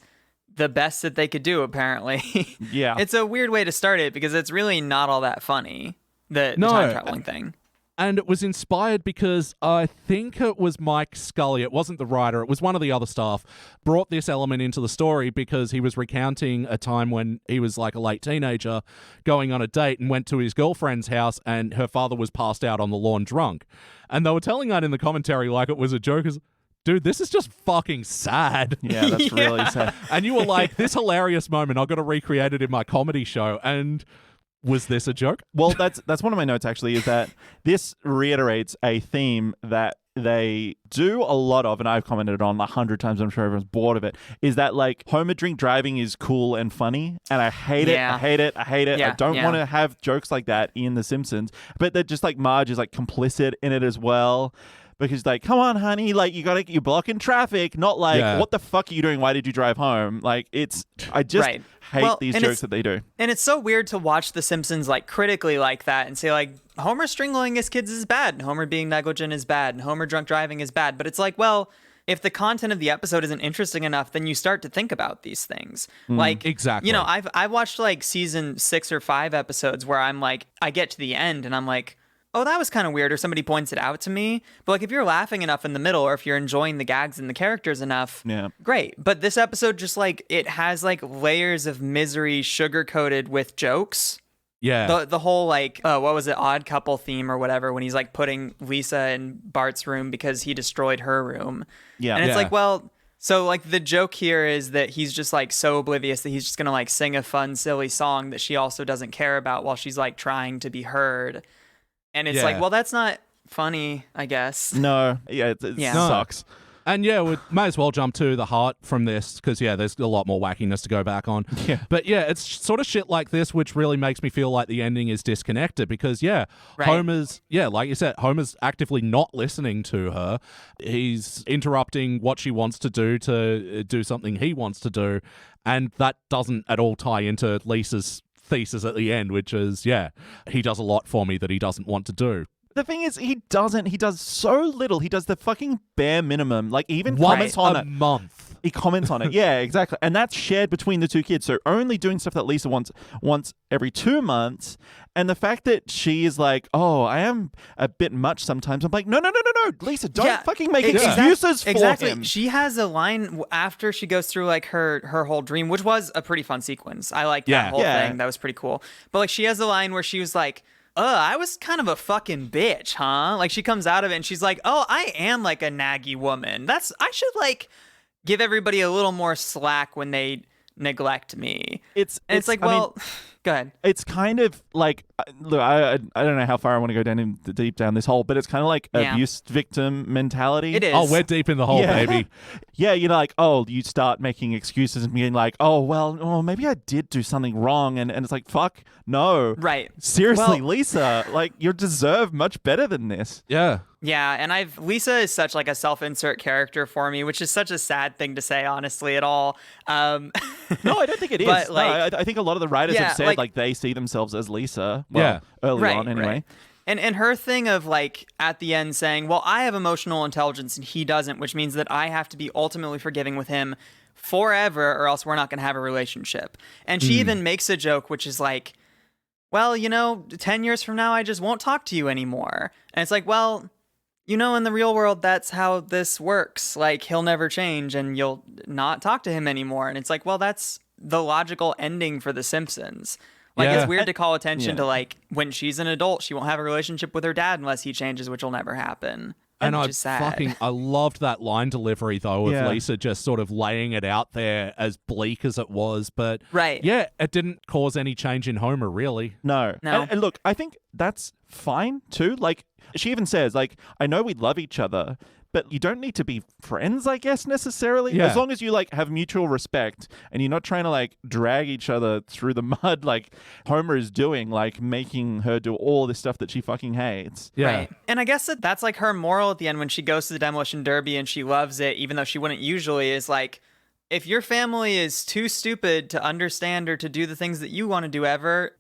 [SPEAKER 5] the best that they could do, apparently.
[SPEAKER 4] Yeah.
[SPEAKER 5] It's a weird way to start it because it's really not all that funny, the
[SPEAKER 2] No.
[SPEAKER 5] time traveling thing.
[SPEAKER 2] And it was inspired because I think it was Mike Scully, it wasn't the writer, it was one of the other staff, brought this element into the story because he was recounting a time when he was like a late teenager going on a date and went to his girlfriend's house and her father was passed out on the lawn drunk. And they were telling that in the commentary like it was a joke. Dude, this is just fucking sad.
[SPEAKER 4] Yeah, that's really sad.
[SPEAKER 2] And you were like, this hilarious moment, I've got to recreate it in my comedy show. And was this a joke?
[SPEAKER 4] Well, that's one of my notes actually, is that this reiterates a theme that they do a lot of, and I've commented on 100 times, I'm sure everyone's bored of it, is that like Homer drink driving is cool and funny, and I hate it,
[SPEAKER 5] Yeah.
[SPEAKER 4] I hate it, I hate it. I
[SPEAKER 5] Yeah,
[SPEAKER 4] don't
[SPEAKER 5] yeah.
[SPEAKER 4] want to have jokes like that in The Simpsons, but that just like Marge is like complicit in it as well. Because like, come on, honey, like you're blocking traffic, not like,
[SPEAKER 2] Yeah.
[SPEAKER 4] what the fuck are you doing? Why did you drive home? Like I just
[SPEAKER 5] Right.
[SPEAKER 4] hate
[SPEAKER 5] Well,
[SPEAKER 4] these
[SPEAKER 5] and
[SPEAKER 4] jokes
[SPEAKER 5] it's-
[SPEAKER 4] that they do.
[SPEAKER 5] And it's so weird to watch The Simpsons like critically like that and say like Homer strangling his kids is bad and Homer being negligent is bad and Homer drunk driving is bad. But it's like, well, if the content of the episode isn't interesting enough, then you start to think about these things. Like,
[SPEAKER 2] Exactly.
[SPEAKER 5] you know, I watched like season 6 or 5 episodes where I'm like, I get to the end and I'm like, oh, that was kind of weird, or somebody points it out to me. But like if you're laughing enough in the middle, or if you're enjoying the gags and the characters enough,
[SPEAKER 4] Yeah.
[SPEAKER 5] great. But this episode just like it has like layers of misery sugar coated with jokes.
[SPEAKER 2] Yeah.
[SPEAKER 5] The whole like what was it, odd couple theme or whatever, when he's like putting Lisa in Bart's room because he destroyed her room.
[SPEAKER 4] Yeah.
[SPEAKER 5] And it's
[SPEAKER 2] Yeah.
[SPEAKER 5] like, well, so like the joke here is that he's just like so oblivious that he's just gonna like sing a fun, silly song that she also doesn't care about while she's like trying to be heard. And it's like, well, that's not funny, I guess.
[SPEAKER 4] No. Yeah, it
[SPEAKER 5] Yeah.
[SPEAKER 4] sucks.
[SPEAKER 2] And yeah, we may as well jump to the heart from this because, yeah, there's a lot more wackiness to go back on.
[SPEAKER 4] Yeah.
[SPEAKER 2] But yeah, it's sort of shit like this which really makes me feel like the ending is disconnected because, yeah,
[SPEAKER 5] Right.
[SPEAKER 2] Homer's, yeah, like you said, Homer's actively not listening to her. He's interrupting what she wants to do something he wants to do. And that doesn't at all tie into Lisa's thesis at the end, which is, yeah, he does a lot for me that he doesn't want to do.
[SPEAKER 4] The thing is, he does so little. He does the fucking bare minimum. Like, he even
[SPEAKER 2] Once
[SPEAKER 4] comments on
[SPEAKER 2] a
[SPEAKER 4] it.
[SPEAKER 2] month.
[SPEAKER 4] He comments on it. Yeah, exactly. And that's shared between the two kids. So only doing stuff that Lisa wants once every 2 months. And the fact that she is like, oh, I am a bit much sometimes. I'm like, no. Lisa, don't fucking make excuses for
[SPEAKER 5] exactly.
[SPEAKER 4] him.
[SPEAKER 5] She has a line after she goes through like her whole dream, which was a pretty fun sequence. I like that whole thing. That was pretty cool. But like she has a line where she was like, I was kind of a fucking bitch, huh? Like she comes out of it and she's like, oh, I am like a naggy woman. I should like give everybody a little more slack when they neglect me. It's like, well, go ahead.
[SPEAKER 4] It's kind of like, look, I don't know how far I want to go deep down this hole, but it's kind of like abuse victim mentality.
[SPEAKER 5] It is.
[SPEAKER 2] Oh, we're deep in the hole, baby.
[SPEAKER 4] Yeah, you're like, oh, you start making excuses and being like, maybe I did do something wrong. And it's like, fuck, no.
[SPEAKER 5] Right.
[SPEAKER 4] Seriously,
[SPEAKER 5] Well,
[SPEAKER 4] Lisa, like, you deserve much better than this.
[SPEAKER 2] Yeah.
[SPEAKER 5] Yeah, and Lisa is such like a self-insert character for me, which is such a sad thing to say, honestly, at all.
[SPEAKER 4] No, I don't think it is.
[SPEAKER 5] But,
[SPEAKER 4] No,
[SPEAKER 5] like,
[SPEAKER 4] I think a lot of the writers have said like they see themselves as Lisa. Well, early on anyway.
[SPEAKER 5] Right. And her thing of like at the end saying, well, I have emotional intelligence and he doesn't, which means that I have to be ultimately forgiving with him forever or else we're not going to have a relationship. And she even makes a joke, which is like, well, 10 years from now, I just won't talk to you anymore. And it's like, well, in the real world, that's how this works. Like, he'll never change and you'll not talk to him anymore. And it's like, well, that's the logical ending for The Simpsons. Like, it's weird to call attention to, like, when she's an adult, she won't have a relationship with her dad unless he changes, which will never happen.
[SPEAKER 2] And
[SPEAKER 5] sad.
[SPEAKER 2] I loved that line delivery, though, of Lisa just sort of laying it out there as bleak as it was. But, yeah, it didn't cause any change in Homer, really.
[SPEAKER 4] No. And look, I think that's fine, too. Like, she even says, like, I know we love each other, but you don't need to be friends, I guess, necessarily.
[SPEAKER 2] Yeah.
[SPEAKER 4] As long as you, like, have mutual respect and you're not trying to, like, drag each other through the mud like Homer is doing, like, making her do all this stuff that she fucking hates.
[SPEAKER 2] Yeah.
[SPEAKER 5] Right. And I guess that's, like, her moral at the end when she goes to the demolition derby and she loves it, even though she wouldn't usually, is, like, if your family is too stupid to understand or to do the things that you want to do ever,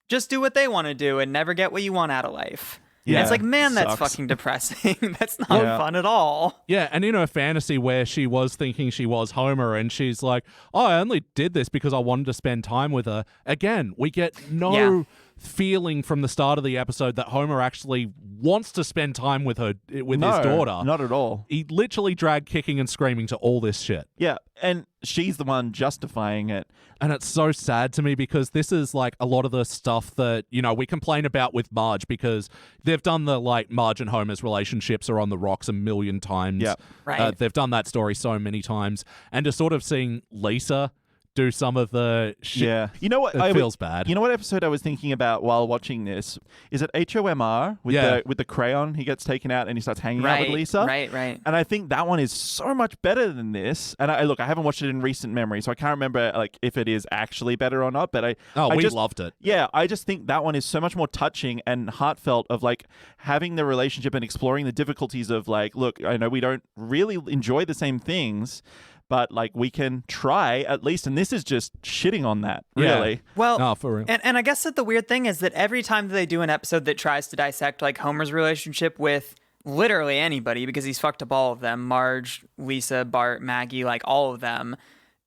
[SPEAKER 5] just do what they want to do and never get what you want out of life. Yeah, and it's like, man, that's fucking depressing. That's not fun at all.
[SPEAKER 2] Yeah, and in her fantasy where she was thinking she was Homer and she's like, oh, I only did this because I wanted to spend time with her. Again, we get no feeling from the start of the episode that Homer actually wants to spend time with her, with his daughter.
[SPEAKER 4] Not at all.
[SPEAKER 2] He literally dragged kicking and screaming to all this shit.
[SPEAKER 4] Yeah, and she's the one justifying it.
[SPEAKER 2] And it's so sad to me because this is like a lot of the stuff that, we complain about with Marge because they've done the like Marge and Homer's relationships are on the rocks a million times.
[SPEAKER 4] Yeah.
[SPEAKER 5] Right.
[SPEAKER 2] They've done that story so many times. And just sort of seeing Lisa do some of the shit.
[SPEAKER 4] Yeah. You know what?
[SPEAKER 2] It feels bad.
[SPEAKER 4] You know what episode I was thinking about while watching this? Is it HOMR with the crayon? He gets taken out and he starts hanging out with Lisa.
[SPEAKER 5] Right.
[SPEAKER 4] And I think that one is so much better than this. And I haven't watched it in recent memory, so I can't remember like if it is actually better or not. But
[SPEAKER 2] we loved it.
[SPEAKER 4] Yeah, I just think that one is so much more touching and heartfelt of like having the relationship and exploring the difficulties of like, look, I know we don't really enjoy the same things, but like we can try at least, and this is just shitting on that, really.
[SPEAKER 2] Yeah.
[SPEAKER 5] Well,
[SPEAKER 2] no, for real.
[SPEAKER 5] And I guess that the weird thing is that every time that they do an episode that tries to dissect like Homer's relationship with literally anybody, because he's fucked up all of them, Marge, Lisa, Bart, Maggie, like all of them,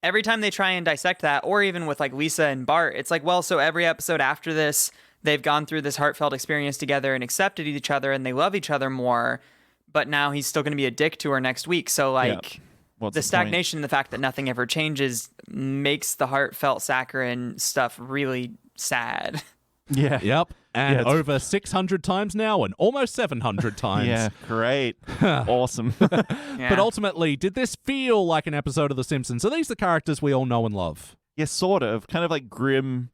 [SPEAKER 5] every time they try and dissect that, or even with like Lisa and Bart, it's like, well, so every episode after this, they've gone through this heartfelt experience together and accepted each other and they love each other more, but now he's still going to be a dick to her next week. So like...
[SPEAKER 4] Yeah. What's
[SPEAKER 5] the
[SPEAKER 4] point?
[SPEAKER 5] stagnation, the fact that nothing ever changes, makes the heartfelt saccharine stuff really sad.
[SPEAKER 4] Yeah.
[SPEAKER 2] Yep. And
[SPEAKER 4] Yeah, it's-
[SPEAKER 2] over 600 times now and almost 700 times.
[SPEAKER 4] Yeah, great. Awesome.
[SPEAKER 5] Yeah.
[SPEAKER 2] But ultimately, did this feel like an episode of The Simpsons? Are these the characters we all know and love?
[SPEAKER 4] Yeah, sort of. Kind of like grim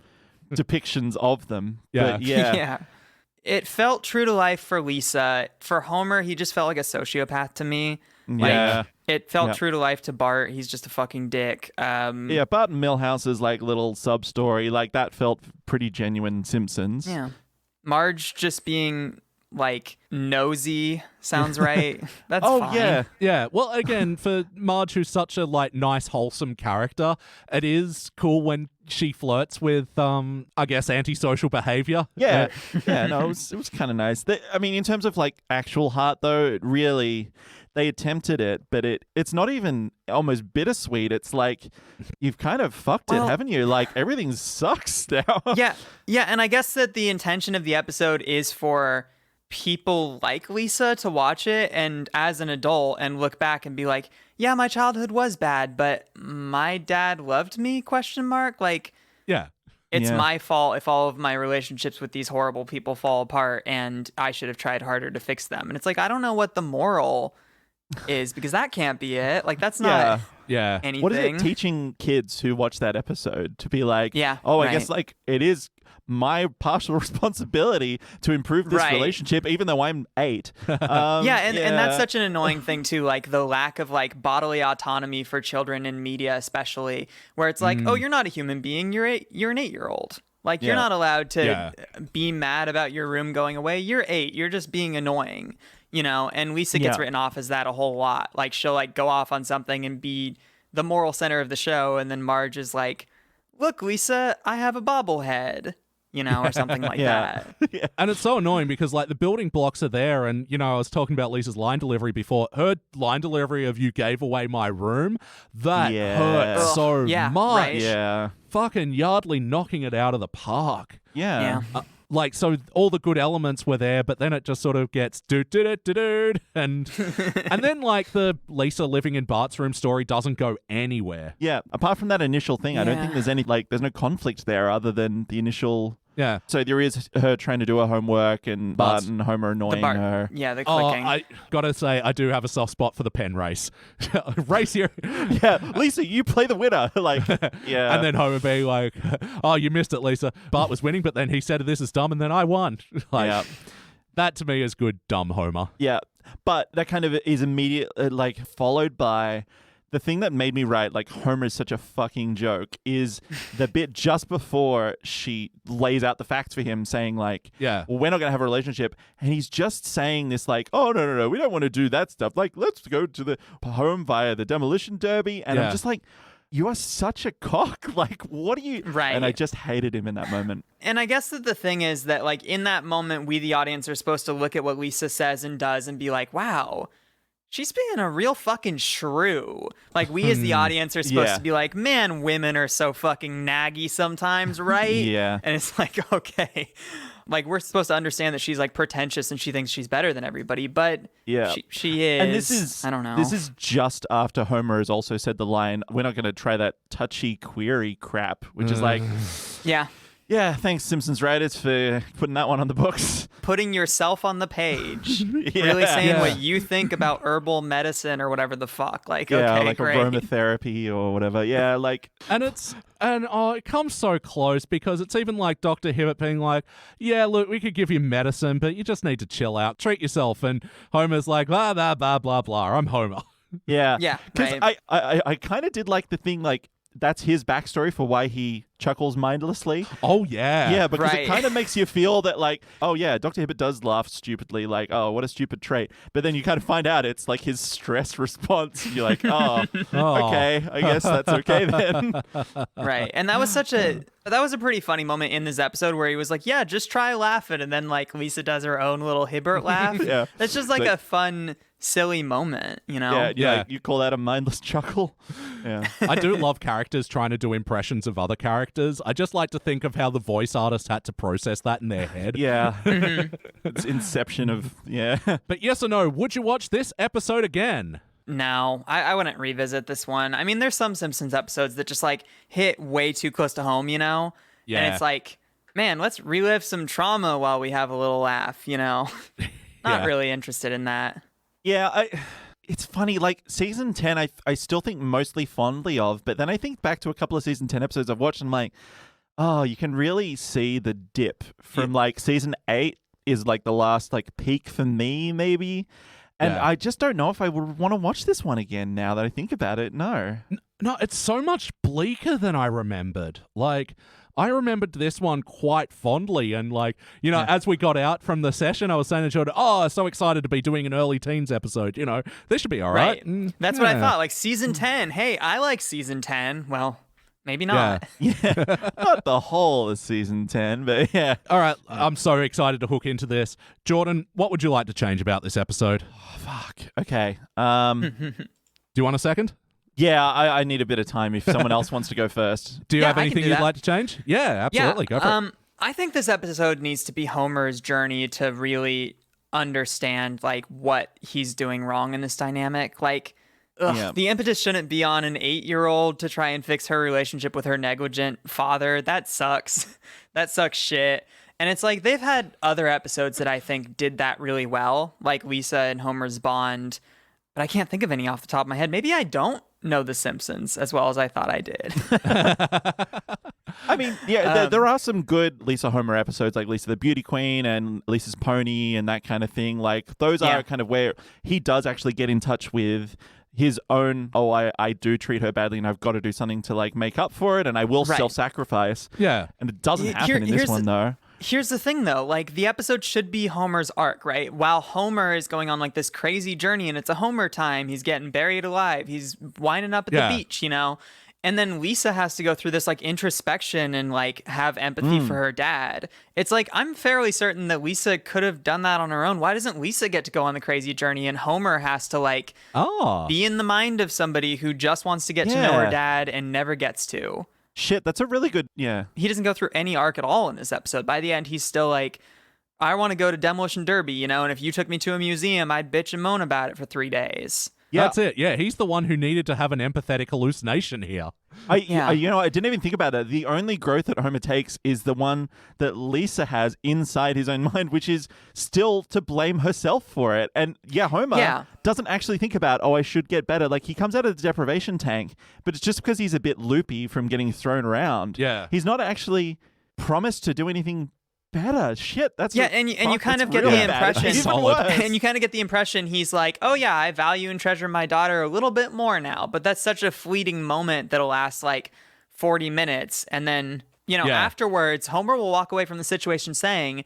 [SPEAKER 4] depictions of them.
[SPEAKER 2] Yeah.
[SPEAKER 4] But yeah.
[SPEAKER 5] Yeah. It felt true to life for Lisa. For Homer, he just felt like a sociopath to me.
[SPEAKER 4] Yeah.
[SPEAKER 5] It felt
[SPEAKER 4] Yeah.
[SPEAKER 5] true to life to Bart. He's just a fucking dick.
[SPEAKER 4] Yeah, Bart and Milhouse's like little sub story, like that felt pretty genuine Simpsons.
[SPEAKER 5] Yeah. Marge just being like nosy sounds right. That's
[SPEAKER 4] Oh
[SPEAKER 5] fine.
[SPEAKER 4] yeah.
[SPEAKER 2] Yeah, well, again, for Marge, who's such a like nice, wholesome character, it is cool when she flirts with, I guess, antisocial behavior.
[SPEAKER 4] Yeah. Yeah, no, it was kind of nice. I mean, in terms of like actual heart though, it really they attempted it, but it's not even almost bittersweet. It's like you've kind of fucked it, haven't you? Like everything sucks now.
[SPEAKER 5] Yeah. Yeah. And I guess that the intention of the episode is for people like Lisa to watch it and as an adult and look back and be like, yeah, my childhood was bad, but my dad loved me, ? Like,
[SPEAKER 2] Yeah.
[SPEAKER 5] it's
[SPEAKER 4] Yeah.
[SPEAKER 5] my fault if all of my relationships with these horrible people fall apart and I should have tried harder to fix them. And it's like, I don't know what the moral is because that can't be it. Like, that's not
[SPEAKER 2] Yeah.
[SPEAKER 5] anything.
[SPEAKER 4] What is it teaching kids who watch that episode to be like,
[SPEAKER 5] Yeah,
[SPEAKER 4] oh, I
[SPEAKER 5] right.
[SPEAKER 4] guess like it is my partial responsibility to improve this
[SPEAKER 5] Right.
[SPEAKER 4] relationship, even though I'm 8.
[SPEAKER 5] Yeah, and that's such an annoying thing too, like the lack of like bodily autonomy for children in media, especially, where it's like, oh, you're not a human being, you're an 8-year-old. Like you're
[SPEAKER 4] Yeah.
[SPEAKER 5] not allowed to
[SPEAKER 2] Yeah.
[SPEAKER 5] be mad about your room going away. You're 8. You're just being annoying, you know. And Lisa gets
[SPEAKER 4] Yeah.
[SPEAKER 5] written off as that a whole lot. Like she'll like go off on something and be the moral center of the show, and then Marge is like, "Look, Lisa, I have a bobblehead." You know, or something like
[SPEAKER 4] Yeah.
[SPEAKER 5] that.
[SPEAKER 2] And it's so annoying because, like, the building blocks are there. And, you know, I was talking about Lisa's line delivery before. Her line delivery of "you gave away my room," that
[SPEAKER 4] Yeah.
[SPEAKER 2] hurt
[SPEAKER 4] Ugh,
[SPEAKER 2] so
[SPEAKER 5] yeah,
[SPEAKER 2] much.
[SPEAKER 5] right.
[SPEAKER 4] Yeah.
[SPEAKER 2] Fucking Yardley knocking it out of the park.
[SPEAKER 4] Yeah.
[SPEAKER 5] Yeah.
[SPEAKER 2] Like, so all the good elements were there, but then it just sort of gets do-do-do-do-do, and then, like, the Lisa living in Bart's room story doesn't go anywhere.
[SPEAKER 4] Yeah. Apart from that initial thing, I don't think
[SPEAKER 5] Yeah.
[SPEAKER 4] there's any there's no conflict there other than the initial.
[SPEAKER 2] Yeah.
[SPEAKER 4] So there is her trying to do her homework and Bart
[SPEAKER 2] But-
[SPEAKER 4] and Homer annoying
[SPEAKER 5] Bart-
[SPEAKER 4] her.
[SPEAKER 5] Yeah, the
[SPEAKER 2] Oh,
[SPEAKER 5] clicking.
[SPEAKER 2] I gotta say, I do have a soft spot for the pen race. Race here.
[SPEAKER 4] Yeah, Lisa, you play the winner. Like, yeah.
[SPEAKER 2] And then Homer being like, "Oh, you missed it, Lisa. Bart was winning, but then he said this is dumb, and then I won." Like,
[SPEAKER 4] Yeah.
[SPEAKER 2] that to me is good, dumb Homer.
[SPEAKER 4] Yeah, but that kind of is immediate, like followed by the thing that made me write, like Homer is such a fucking joke, is the bit just before she lays out the facts for him, saying like,
[SPEAKER 2] Yeah.
[SPEAKER 4] well, we're not gonna have a relationship, and he's just saying this like, oh no, we don't want to do that stuff. Like, let's go to the home via the demolition derby, and
[SPEAKER 2] Yeah.
[SPEAKER 4] I'm just like. You are such a cock. Like, what are you?
[SPEAKER 5] Right.
[SPEAKER 4] And I just hated him in that moment.
[SPEAKER 5] And I guess that the thing is that, like, in that moment, we, the audience, are supposed to look at what Lisa says and does and be like, wow, she's being a real fucking shrew. Like, we as the audience are supposed
[SPEAKER 4] Yeah.
[SPEAKER 5] to be like, man, women are so fucking naggy sometimes, right?
[SPEAKER 4] Yeah.
[SPEAKER 5] And it's like, okay. Like, we're supposed to understand that she's, like, pretentious and she thinks she's better than everybody, but
[SPEAKER 4] Yeah.
[SPEAKER 5] she is.
[SPEAKER 4] And this is,
[SPEAKER 5] I don't know.
[SPEAKER 4] This is just after Homer has also said the line, we're not going to try that touchy query crap, which is like,
[SPEAKER 5] Yeah.
[SPEAKER 4] yeah, thanks, Simpsons writers, for putting that one on the books.
[SPEAKER 5] Putting yourself on the page.
[SPEAKER 4] Yeah.
[SPEAKER 5] Really saying
[SPEAKER 2] Yeah.
[SPEAKER 5] what you think about herbal medicine or whatever the fuck. Like,
[SPEAKER 4] Yeah,
[SPEAKER 5] okay,
[SPEAKER 4] like
[SPEAKER 5] great.
[SPEAKER 4] aromatherapy or whatever. Yeah, like,
[SPEAKER 2] And it comes so close because it's even like Dr. Hibbert being like, yeah, look, we could give you medicine, but you just need to chill out, treat yourself. And Homer's like, blah, blah, blah, blah, blah. I'm Homer.
[SPEAKER 4] yeah.
[SPEAKER 5] Yeah,
[SPEAKER 4] Because
[SPEAKER 5] right.
[SPEAKER 4] I kind of did like the thing, like, that's his backstory for why he chuckles mindlessly.
[SPEAKER 2] Oh, yeah.
[SPEAKER 4] Yeah, because
[SPEAKER 5] Right.
[SPEAKER 4] it kind of makes you feel that, like, oh, yeah, Dr. Hibbert does laugh stupidly, like, oh, what a stupid trait. But then you kind of find out it's like his stress response. You're like, oh,
[SPEAKER 2] Oh.
[SPEAKER 4] okay, I guess that's okay then.
[SPEAKER 5] Right. And that was a pretty funny moment in this episode where he was like, yeah, just try laughing. And then like Lisa does her own little Hibbert laugh.
[SPEAKER 4] Yeah.
[SPEAKER 5] It's just like
[SPEAKER 4] Like-
[SPEAKER 5] a fun, silly moment, you know?
[SPEAKER 4] Yeah,
[SPEAKER 2] Yeah.
[SPEAKER 4] like, you call that a mindless chuckle? Yeah.
[SPEAKER 2] I do love characters trying to do impressions of other characters. I just like to think of how the voice artist had to process that in their head.
[SPEAKER 4] Yeah. It's inception of, yeah.
[SPEAKER 2] But yes or no, would you watch this episode again?
[SPEAKER 5] No, I wouldn't revisit this one. I mean, there's some Simpsons episodes that just like hit way too close to home, you know?
[SPEAKER 2] Yeah.
[SPEAKER 5] And it's like, man, let's relive some trauma while we have a little laugh, you know? Not really interested in that.
[SPEAKER 4] Yeah, it's funny, like, season 10, I still think mostly fondly of, but then I think back to a couple of season 10 episodes I've watched, and I'm like, oh, you can really see the dip from, like, season 8 is, like, the last, like, peak for me, maybe. And I just don't know if I would want to watch this one again now that I think about it. No.
[SPEAKER 2] No, it's so much bleaker than I remembered. Like, I remembered this one quite fondly, and like, you know, as we got out from the session, I was saying to Jordan, so excited to be doing an early teens episode, you know, this should be all right.
[SPEAKER 5] That's what I thought, like season 10. Hey, I like season 10. Well, maybe not.
[SPEAKER 4] Yeah. Not the whole of season 10, but yeah.
[SPEAKER 2] All right, I'm so excited to hook into this. Jordan, what would you like to change about this episode?
[SPEAKER 4] Oh, fuck. Okay.
[SPEAKER 2] Do you want a second?
[SPEAKER 4] Yeah, I need a bit of time if someone else wants to go first.
[SPEAKER 2] Do you have anything you'd like to change? Yeah, absolutely. Go for it.
[SPEAKER 5] I think this episode needs to be Homer's journey to really understand like what he's doing wrong in this dynamic. Like, the impetus shouldn't be on an 8-year-old to try and fix her relationship with her negligent father. That sucks. That sucks shit. And it's like they've had other episodes that I think did that really well, like Lisa and Homer's bond. But I can't think of any off the top of my head. Maybe I don't know The Simpsons as well as I thought I did.
[SPEAKER 4] I mean, there are some good Lisa Homer episodes, like Lisa the Beauty Queen and Lisa's Pony and that kind of thing. Like, those are kind of where he does actually get in touch with his own, I do treat her badly and I've got to do something to, like, make up for it, and I will self-sacrifice.
[SPEAKER 2] Yeah.
[SPEAKER 4] And it doesn't happen in this one, though.
[SPEAKER 5] Here's the thing, though. Like, the episode should be Homer's arc, right? While Homer is going on, like, this crazy journey, and it's a Homer time. He's getting buried alive. He's winding up at the beach, you know? And then Lisa has to go through this, like, introspection and, like, have empathy for her dad. It's like, I'm fairly certain that Lisa could have done that on her own. Why doesn't Lisa get to go on the crazy journey, and Homer has to, like, be in the mind of somebody who just wants to get to know her dad and never gets to?
[SPEAKER 4] Shit, that's a really good,
[SPEAKER 5] He doesn't go through any arc at all in this episode. By the end, he's still like, I want to go to Demolition Derby, you know, and if you took me to a museum, I'd bitch and moan about it for 3 days.
[SPEAKER 2] Yeah. That's it. Yeah, he's the one who needed to have an empathetic hallucination here.
[SPEAKER 4] I didn't even think about it. The only growth that Homer takes is the one that Lisa has inside his own mind, which is still to blame herself for it. And Homer doesn't actually think about, I should get better. Like, he comes out of the deprivation tank, but it's just because he's a bit loopy from getting thrown around.
[SPEAKER 2] Yeah.
[SPEAKER 4] He's not actually promised to do anything better. Shit, that's
[SPEAKER 5] and you kind of get the impression, and you kind of get the impression he's like, I value and treasure my daughter a little bit more now, but that's such a fleeting moment that'll last like 40 minutes, and then afterwards, Homer will walk away from the situation saying,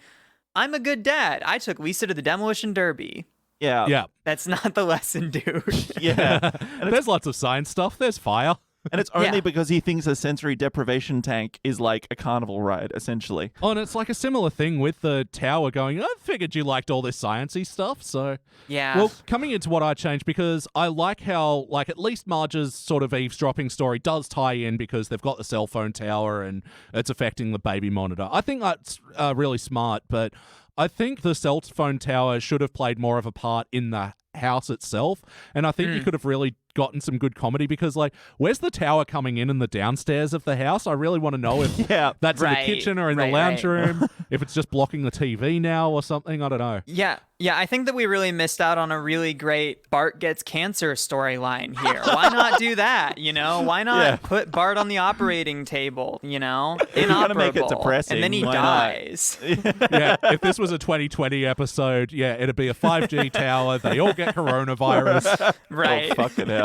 [SPEAKER 5] "I'm a good dad. I took Lisa to the Demolition Derby."
[SPEAKER 2] Yeah.
[SPEAKER 5] That's not the lesson, dude.
[SPEAKER 2] There's lots of science stuff. There's fire.
[SPEAKER 4] And it's only because he thinks a sensory deprivation tank is like a carnival ride, essentially.
[SPEAKER 2] Oh, and it's like a similar thing with the tower going, I figured you liked all this sciencey stuff, so...
[SPEAKER 5] Yeah.
[SPEAKER 2] Well, coming into what I changed, because I like how, like, at least Marge's sort of eavesdropping story does tie in because they've got the cell phone tower and it's affecting the baby monitor. I think that's really smart, but I think the cell phone tower should have played more of a part in the house itself, and I think you could have really gotten some good comedy, because like, where's the tower coming in the downstairs of the house? I really want to know if that's in the kitchen or in the lounge room, if it's just blocking the TV now or something. I don't know.
[SPEAKER 5] Yeah, I think that we really missed out on a really great Bart gets cancer storyline here. Why not do that, you know? Why not put Bart on the operating table, you know? Inoperable.
[SPEAKER 4] Make it depressing.
[SPEAKER 5] And then he dies.
[SPEAKER 2] If this was a 2020 episode, it'd be a 5G tower. They all get coronavirus.
[SPEAKER 5] Right.
[SPEAKER 4] Oh, fucking hell.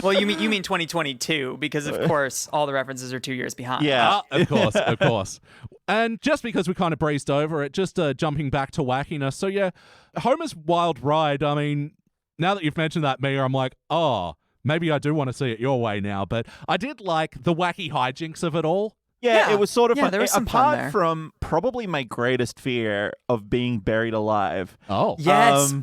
[SPEAKER 5] Well, you mean 2022, because of course all the references are 2 years behind.
[SPEAKER 2] Yeah, of course. And just because we kind of breezed over it, just jumping back to wackiness. So Homer's wild ride. I mean, now that you've mentioned that, Mia, I'm like, maybe I do want to see it your way now. But I did like the wacky hijinks of it all.
[SPEAKER 4] Yeah, it was sort of fun.
[SPEAKER 5] There was some fun there.
[SPEAKER 4] Apart from probably my greatest fear of being buried alive.
[SPEAKER 2] Oh.
[SPEAKER 5] Yes.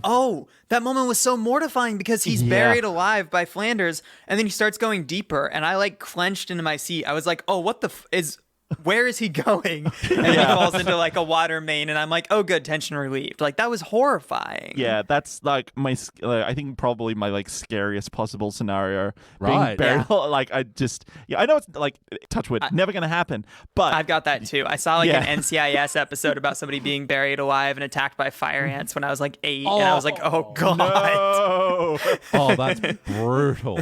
[SPEAKER 5] That moment was so mortifying because he's buried alive by Flanders, and then he starts going deeper, and I like clenched into my seat. I was like, what the is where is he going? And then he falls into like a water main, and I'm like, oh, good, tension relieved. Like, that was horrifying.
[SPEAKER 4] Yeah, that's like I think probably my like scariest possible scenario.
[SPEAKER 2] Right.
[SPEAKER 4] Being buried, like I know it's like touch wood, never gonna happen. But
[SPEAKER 5] I've got that too. I saw like an NCIS episode about somebody being buried alive and attacked by fire ants when I was like 8, and I was like, oh god.
[SPEAKER 4] No.
[SPEAKER 2] Oh, that's brutal.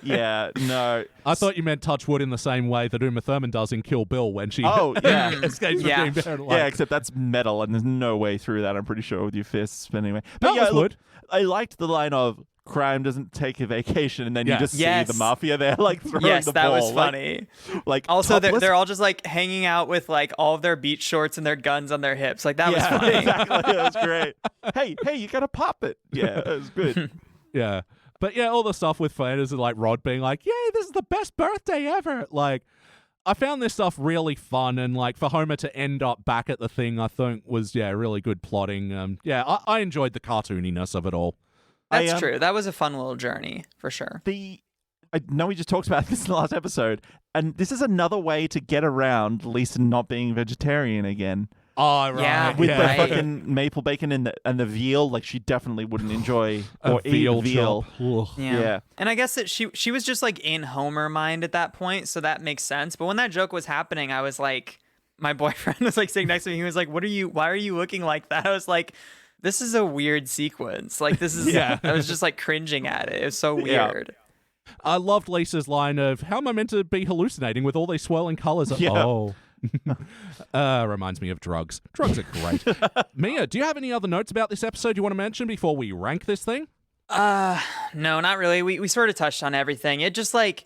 [SPEAKER 4] Yeah, no.
[SPEAKER 2] I thought you meant touch wood in the same way that Uma Thurman does in Kill Bill when she escapes from being buried alive.
[SPEAKER 4] Yeah, except that's metal, and there's no way through that, I'm pretty sure, with your fists. But anyway. But
[SPEAKER 2] That was wood.
[SPEAKER 4] I liked the line of, crime doesn't take a vacation, and then you just see the mafia there, like, throwing the ball.
[SPEAKER 5] Yes, that was funny.
[SPEAKER 4] Like
[SPEAKER 5] also,
[SPEAKER 4] topless.
[SPEAKER 5] they're all just, like, hanging out with, like, all of their beach shorts and their guns on their hips. Like, that was funny.
[SPEAKER 4] Exactly. That was great. Hey, you gotta pop it. Yeah, that was good.
[SPEAKER 2] Yeah. But yeah, all the stuff with Flanders and like Rod being like, "Yay, this is the best birthday ever." Like, I found this stuff really fun, and like for Homer to end up back at the thing, I think was really good plotting. I enjoyed the cartooniness of it all.
[SPEAKER 5] That's true. That was a fun little journey for sure.
[SPEAKER 4] I know we just talked about this in the last episode, and this is another way to get around Lisa not being vegetarian again.
[SPEAKER 2] Oh, right.
[SPEAKER 5] Yeah,
[SPEAKER 4] With the fucking maple bacon and the veal, like she definitely wouldn't enjoy or eat veal. Yeah.
[SPEAKER 5] And I guess that she was just like in Homer mind at that point, so that makes sense. But when that joke was happening, I was like, my boyfriend was like sitting next to me. He was like, why are you looking like that? I was like, this is a weird sequence. Like, this is, I was just like cringing at it. It was so weird.
[SPEAKER 2] I loved Lisa's line of, how am I meant to be hallucinating with all these swirling colors?
[SPEAKER 4] Yeah.
[SPEAKER 2] Oh. Reminds me of drugs. Drugs are great. Mia, do you have any other notes about this episode you want to mention before we rank this thing?
[SPEAKER 5] No, not really. We sort of touched on everything. It just like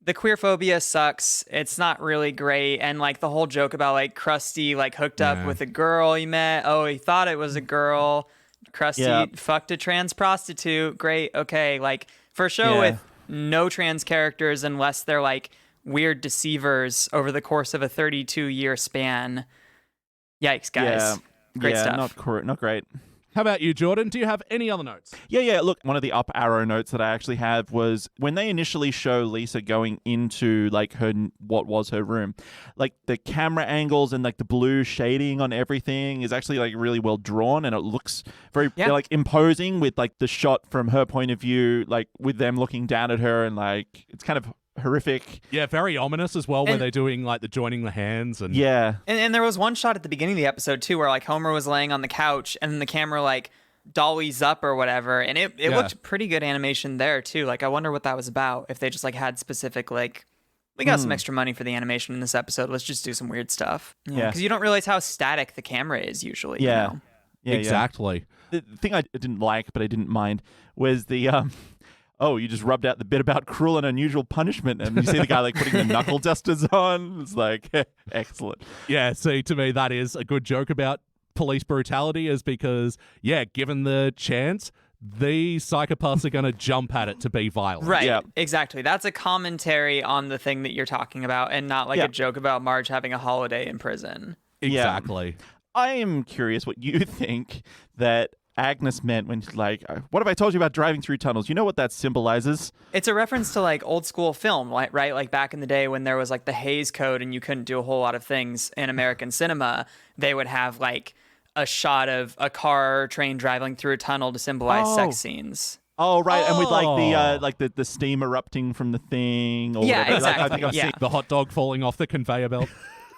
[SPEAKER 5] the queerphobia sucks. It's not really great. And like the whole joke about like Krusty like hooked up with a girl he met. Oh, he thought it was a girl. Krusty fucked a trans prostitute. Great. Okay. Like for a show with no trans characters unless they're like weird deceivers over the course of a 32-year span. Yikes, guys. Great stuff.
[SPEAKER 4] Not great.
[SPEAKER 2] How about you, Jordan? Do you have any other notes?
[SPEAKER 4] Yeah. Look, one of the up arrow notes that I actually have was when they initially show Lisa going into like what was her room, like the camera angles and like the blue shading on everything is actually like really well drawn, and it looks very like imposing with like the shot from her point of view, like with them looking down at her, and like it's kind of horrific.
[SPEAKER 2] Yeah, very ominous as well, where they're doing like the joining the hands and
[SPEAKER 5] and there was one shot at the beginning of the episode too where like Homer was laying on the couch and then the camera like dollies up or whatever, and it looked pretty good animation there too. Like I wonder what that was about, if they just like had specific like, we got some extra money for the animation in this episode, let's just do some weird stuff. Because you don't realize how static the camera is usually. You know?
[SPEAKER 2] Exactly.
[SPEAKER 4] The thing I didn't like but I didn't mind was the oh, you just rubbed out the bit about cruel and unusual punishment, and you see the guy like putting the knuckle dusters on. It's like, excellent.
[SPEAKER 2] Yeah, see, to me, that is a good joke about police brutality, is because, given the chance, these psychopaths are going to jump at it to be violent.
[SPEAKER 5] Right, exactly. That's a commentary on the thing that you're talking about, and not like a joke about Marge having a holiday in prison.
[SPEAKER 2] Exactly.
[SPEAKER 4] I am curious what you think that Agnes meant when she's like, what have I told you about driving through tunnels? You know what that symbolizes?
[SPEAKER 5] It's a reference to like old school film, right? Like back in the day when there was like the Hays Code and you couldn't do a whole lot of things in American cinema, they would have like a shot of a car or train driving through a tunnel to symbolize sex scenes.
[SPEAKER 4] Oh, right. And with like the steam erupting from the thing. Or whatever.
[SPEAKER 5] Exactly.
[SPEAKER 4] I think I've seen
[SPEAKER 2] the hot dog falling off the conveyor belt.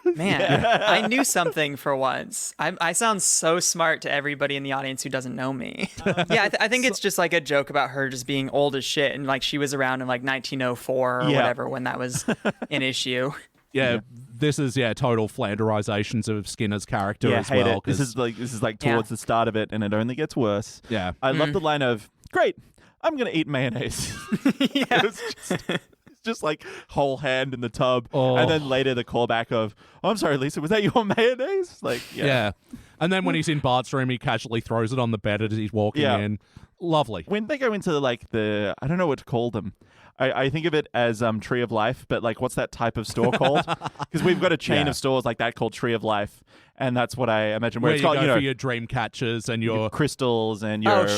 [SPEAKER 5] Man, I knew something for once. I sound so smart to everybody in the audience who doesn't know me. I think it's just like a joke about her just being old as shit, and like she was around in like 1904 or whatever when that was an issue.
[SPEAKER 2] This is total Flanderizations of Skinner's character as well.
[SPEAKER 4] It. This is like towards the start of it, and it only gets worse.
[SPEAKER 2] Yeah,
[SPEAKER 4] I love the line of, "Great, I'm gonna eat mayonnaise." Just like whole hand in the tub, and then later the callback of, "Oh, I'm sorry, Lisa, was that your mayonnaise?" Like,
[SPEAKER 2] and then when he's in Bart's room, he casually throws it on the bed as he's walking in. Lovely.
[SPEAKER 4] When they go into like I don't know what to call them. I think of it as Tree of Life, but like, what's that type of store called? Because we've got a chain of stores like that called Tree of Life, and that's what I imagine. Where it's
[SPEAKER 2] you
[SPEAKER 4] got,
[SPEAKER 2] go for your dream catchers and your
[SPEAKER 4] crystals and your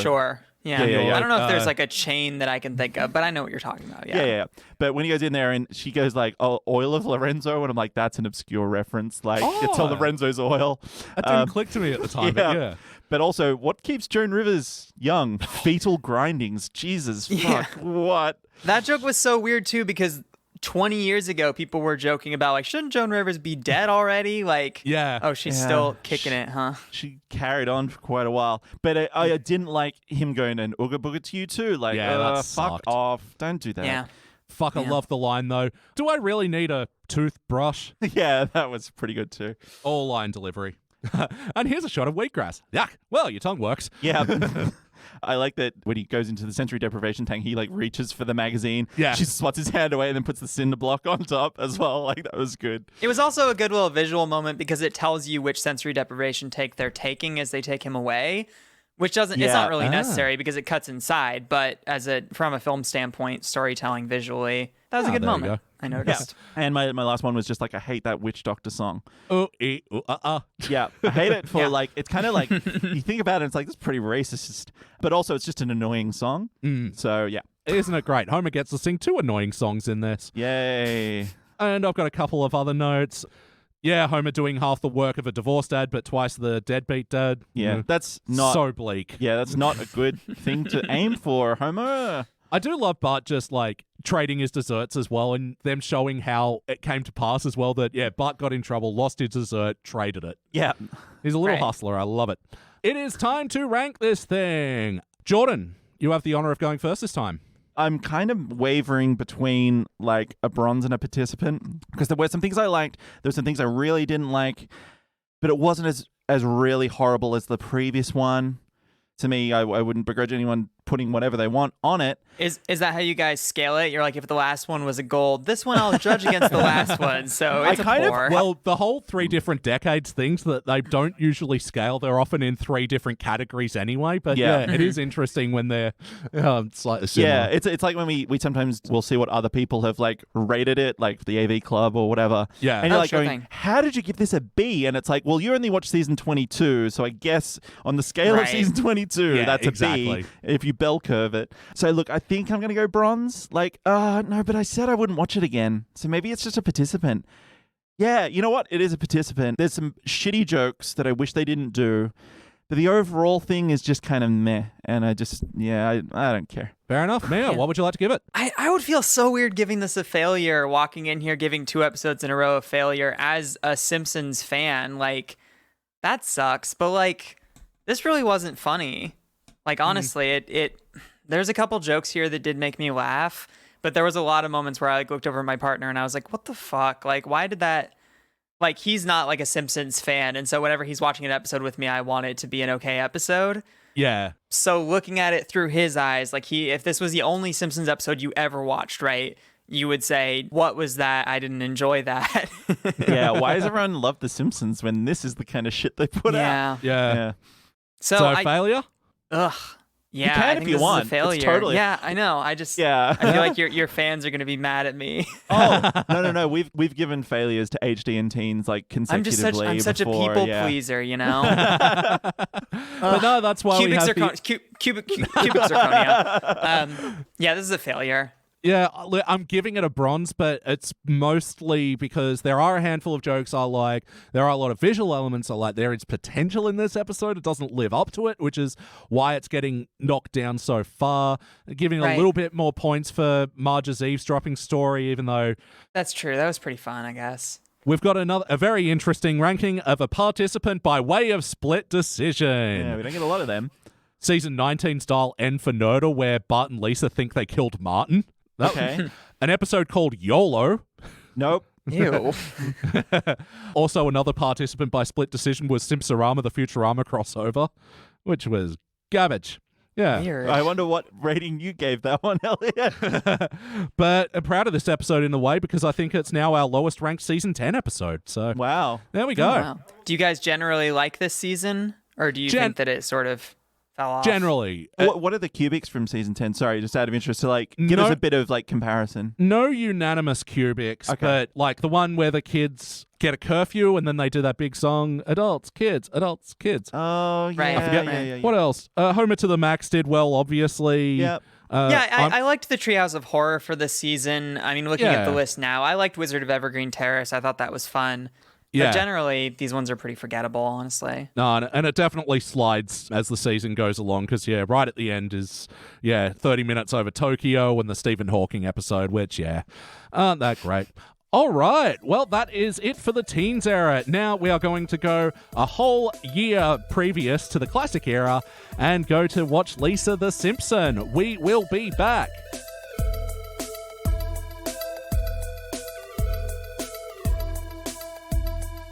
[SPEAKER 5] Yeah.
[SPEAKER 4] Yeah.
[SPEAKER 5] I don't know if there's like a chain that I can think of, but I know what you're talking about.
[SPEAKER 4] Yeah. But when he goes in there and she goes like, "Oh, oil of Lorenzo," and I'm like, "That's an obscure reference. Like, it's all Lorenzo's oil."
[SPEAKER 2] That didn't click to me at the time. But yeah.
[SPEAKER 4] But also, what keeps Joan Rivers young? Fetal grindings. Jesus fuck. What?
[SPEAKER 5] That joke was so weird too because 20 years ago, people were joking about like, shouldn't Joan Rivers be dead already? Like, oh, she's still kicking it, huh?
[SPEAKER 4] She carried on for quite a while, but I didn't like him going and ooga booga to you too. Like,
[SPEAKER 2] that
[SPEAKER 4] fuck
[SPEAKER 2] sucked.
[SPEAKER 4] off, don't do that.
[SPEAKER 5] Yeah.
[SPEAKER 2] Fuck, I love the line though. Do I really need a toothbrush?
[SPEAKER 4] Yeah, that was pretty good too.
[SPEAKER 2] All line delivery. And here's a shot of wheatgrass. Yuck. Well, your tongue works.
[SPEAKER 4] Yeah. I like that when he goes into the sensory deprivation tank, he like reaches for the magazine.
[SPEAKER 2] Yeah.
[SPEAKER 4] She swats his hand away and then puts the cinder block on top as well. Like, that was good.
[SPEAKER 5] It was also a good little visual moment because it tells you which sensory deprivation take they're taking as they take him away, which doesn't, it's not really necessary because it cuts inside, but from a film standpoint, storytelling visually, that was a good moment. I noticed.
[SPEAKER 4] Yeah. And my last one was just like, I hate that witch doctor song.
[SPEAKER 2] Yeah,
[SPEAKER 4] I hate it for like, it's kind of like, you think about it, it's like, this is pretty racist, but also it's just an annoying song. So yeah.
[SPEAKER 2] Isn't it great? Homer gets to sing 2 annoying songs in this.
[SPEAKER 4] Yay.
[SPEAKER 2] And I've got a couple of other notes. Yeah, Homer doing half the work of a divorced dad, but twice the deadbeat dad.
[SPEAKER 4] Yeah, that's not
[SPEAKER 2] so bleak.
[SPEAKER 4] Yeah, that's not a good thing to aim for, Homer.
[SPEAKER 2] I do love Bart just like trading his desserts as well and them showing how it came to pass as well that, Bart got in trouble, lost his dessert, traded it.
[SPEAKER 4] Yeah.
[SPEAKER 2] He's a little hustler. I love it. It is time to rank this thing. Jordan, you have the honor of going first this time.
[SPEAKER 4] I'm kind of wavering between like a bronze and a participant because there were some things I liked. There were some things I really didn't like, but it wasn't as really horrible as the previous one. To me, I wouldn't begrudge anyone putting whatever they want on it.
[SPEAKER 5] Is that how you guys scale it? You're like, if the last one was a gold, this one I'll judge against the last one. So it's a four.
[SPEAKER 2] Well, the whole 3 different decades things that they don't usually scale, they're often in 3 different categories anyway. But it is interesting when they're slightly similar.
[SPEAKER 4] Yeah, it's like when we sometimes will see what other people have like rated it, like the AV Club or whatever.
[SPEAKER 2] Yeah.
[SPEAKER 4] And you're like going, how did you give this a B? And it's like, well, you only watched season 22, so I guess on the scale of season 22, that's a B if you bell curve it. So look, I think I'm going to go bronze. Like, no, but I said I wouldn't watch it again. So maybe it's just a participant. Yeah, you know what? It is a participant. There's some shitty jokes that I wish they didn't do. But the overall thing is just kind of meh. And I just, I don't care.
[SPEAKER 2] Fair enough. Mia, what would you like to give it?
[SPEAKER 5] I would feel so weird giving this a failure, walking in here giving 2 episodes in a row a failure as a Simpsons fan. Like, that sucks. But, like, this really wasn't funny. Like, honestly, there's a couple jokes here that did make me laugh, but there was a lot of moments where I like looked over at my partner and I was like, what the fuck? Like, why did that? Like, he's not like a Simpsons fan. And so whenever he's watching an episode with me, I want it to be an okay episode.
[SPEAKER 2] Yeah.
[SPEAKER 5] So looking at it through his eyes, like if this was the only Simpsons episode you ever watched, right? You would say, what was that? I didn't enjoy that.
[SPEAKER 4] Yeah. Why does everyone love The Simpsons when this is the kind of shit they put out?
[SPEAKER 2] Yeah.
[SPEAKER 5] So failure?
[SPEAKER 2] Ugh.
[SPEAKER 5] Yeah,
[SPEAKER 4] you can
[SPEAKER 5] I think
[SPEAKER 4] if you
[SPEAKER 5] this
[SPEAKER 4] want.
[SPEAKER 5] is a failure.
[SPEAKER 4] It's totally.
[SPEAKER 5] Yeah, I know. I feel like your fans are going to be mad at me.
[SPEAKER 4] Oh no! We've given failures to HD and teens like consecutively.
[SPEAKER 5] I'm such a people pleaser, you know.
[SPEAKER 2] But no, that's why
[SPEAKER 5] cubic
[SPEAKER 2] we have
[SPEAKER 5] cubic zirconia. Yeah, this is a failure.
[SPEAKER 2] Yeah, I'm giving it a bronze, but it's mostly because there are a handful of jokes I like. There are a lot of visual elements I like. There is potential in this episode. It doesn't live up to it, which is why it's getting knocked down so far. Giving a little bit more points for Marge's eavesdropping story, even though...
[SPEAKER 5] That's true. That was pretty fun, I guess.
[SPEAKER 2] We've got a very interesting ranking of a participant by way of split decision.
[SPEAKER 4] Yeah, we don't get a lot of them.
[SPEAKER 2] Season 19 style N for Nerder, where Bart and Lisa think they killed Martin.
[SPEAKER 4] Okay.
[SPEAKER 2] An episode called YOLO.
[SPEAKER 4] Nope.
[SPEAKER 5] Ew.
[SPEAKER 2] Also, another participant by split decision was Simpsorama, the Futurama crossover, which was garbage. Yeah.
[SPEAKER 5] Weird.
[SPEAKER 4] I wonder what rating you gave that one, Elliot.
[SPEAKER 2] But I'm proud of this episode in a way because I think it's now our lowest ranked season 10 episode. So
[SPEAKER 4] wow.
[SPEAKER 2] There we go.
[SPEAKER 5] Oh, wow. Do you guys generally like this season? Or do you think that it sort of... fell off.
[SPEAKER 2] Generally.
[SPEAKER 4] What are the cubics from season 10? Sorry, just out of interest to like give us a bit of like comparison.
[SPEAKER 2] No unanimous cubics,
[SPEAKER 4] Okay.
[SPEAKER 2] but like the one where the kids get a curfew and then they do that big song, adults, kids, adults, kids.
[SPEAKER 4] Oh, yeah.
[SPEAKER 5] Right. I
[SPEAKER 2] forget.
[SPEAKER 4] yeah.
[SPEAKER 2] What else? Homer to the Max did well, obviously.
[SPEAKER 4] Yep.
[SPEAKER 5] I liked the Treehouse of Horror for this season. I mean, looking at the
[SPEAKER 2] Yeah.
[SPEAKER 5] list now, I liked Wizard of Evergreen Terrace. I thought that was fun.
[SPEAKER 2] Yeah.
[SPEAKER 5] But generally, these ones are pretty forgettable, honestly.
[SPEAKER 2] No, and it definitely slides as the season goes along because, right at the end is, 30 minutes over Tokyo and the Stephen Hawking episode, which, aren't that great. All right, well, that is it for the teens era. Now we are going to go a whole year previous to the classic era and go to watch Lisa the Simpson. We will be back.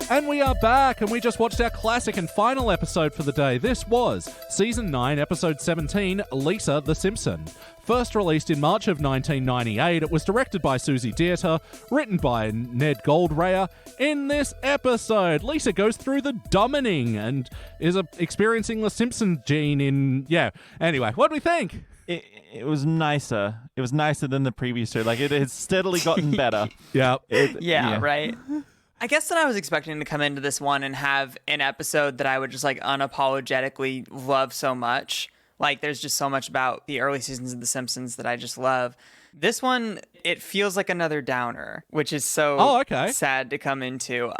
[SPEAKER 2] And we are back, and we just watched our classic and final episode for the day. This was Season 9, Episode 17, Lisa the Simpson. First released in March of 1998, it was directed by Susie Dieter, written by Ned Goldrayer. In this episode, Lisa goes through the domining and is experiencing the Simpson gene in... Anyway, what do we think?
[SPEAKER 4] It was nicer. It was nicer than the previous show. Like, it has steadily gotten better.
[SPEAKER 5] Yeah, right. I guess that I was expecting to come into this one and have an episode that I would just like unapologetically love so much. Like there's just so much about the early seasons of The Simpsons that I just love. This one, it feels like another downer, which is so sad to come into.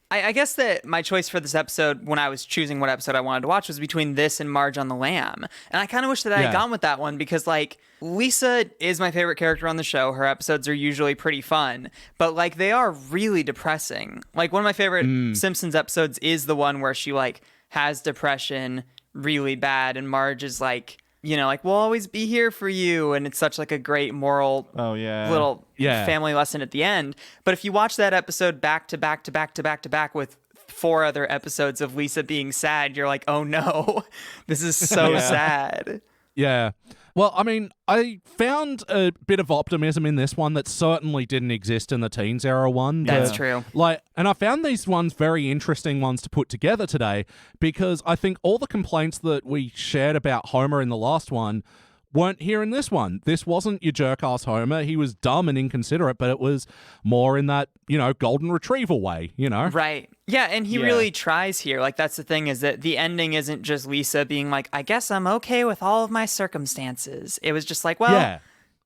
[SPEAKER 5] I guess that my choice for this episode, when I was choosing what episode I wanted to watch, was between this and Marge on the Lamb. And I kind of wish that I had gone with that one because, like, Lisa is my favorite character on the show. Her episodes are usually pretty fun, but, like, they are really depressing. Like, one of my favorite Simpsons episodes is the one where she, like, has depression really bad, and Marge is like... like, we'll always be here for you. And it's such like a great moral little family lesson at the end. But if you watch that episode back to back to back to back to back with 4 other episodes of Lisa being sad, you're like, oh no, this is so sad.
[SPEAKER 2] Yeah. Well, I mean, I found a bit of optimism in this one that certainly didn't exist in the teens era one.
[SPEAKER 5] That's true.
[SPEAKER 2] And I found these ones very interesting ones to put together today because I think all the complaints that we shared about Homer in the last one weren't here in this one. This wasn't your jerk-ass Homer. He was dumb and inconsiderate, but it was more in that, golden retrieval way,
[SPEAKER 5] Right. Yeah, and he really tries here. Like, that's the thing, is that the ending isn't just Lisa being like, I guess I'm okay with all of my circumstances. It was just like, well,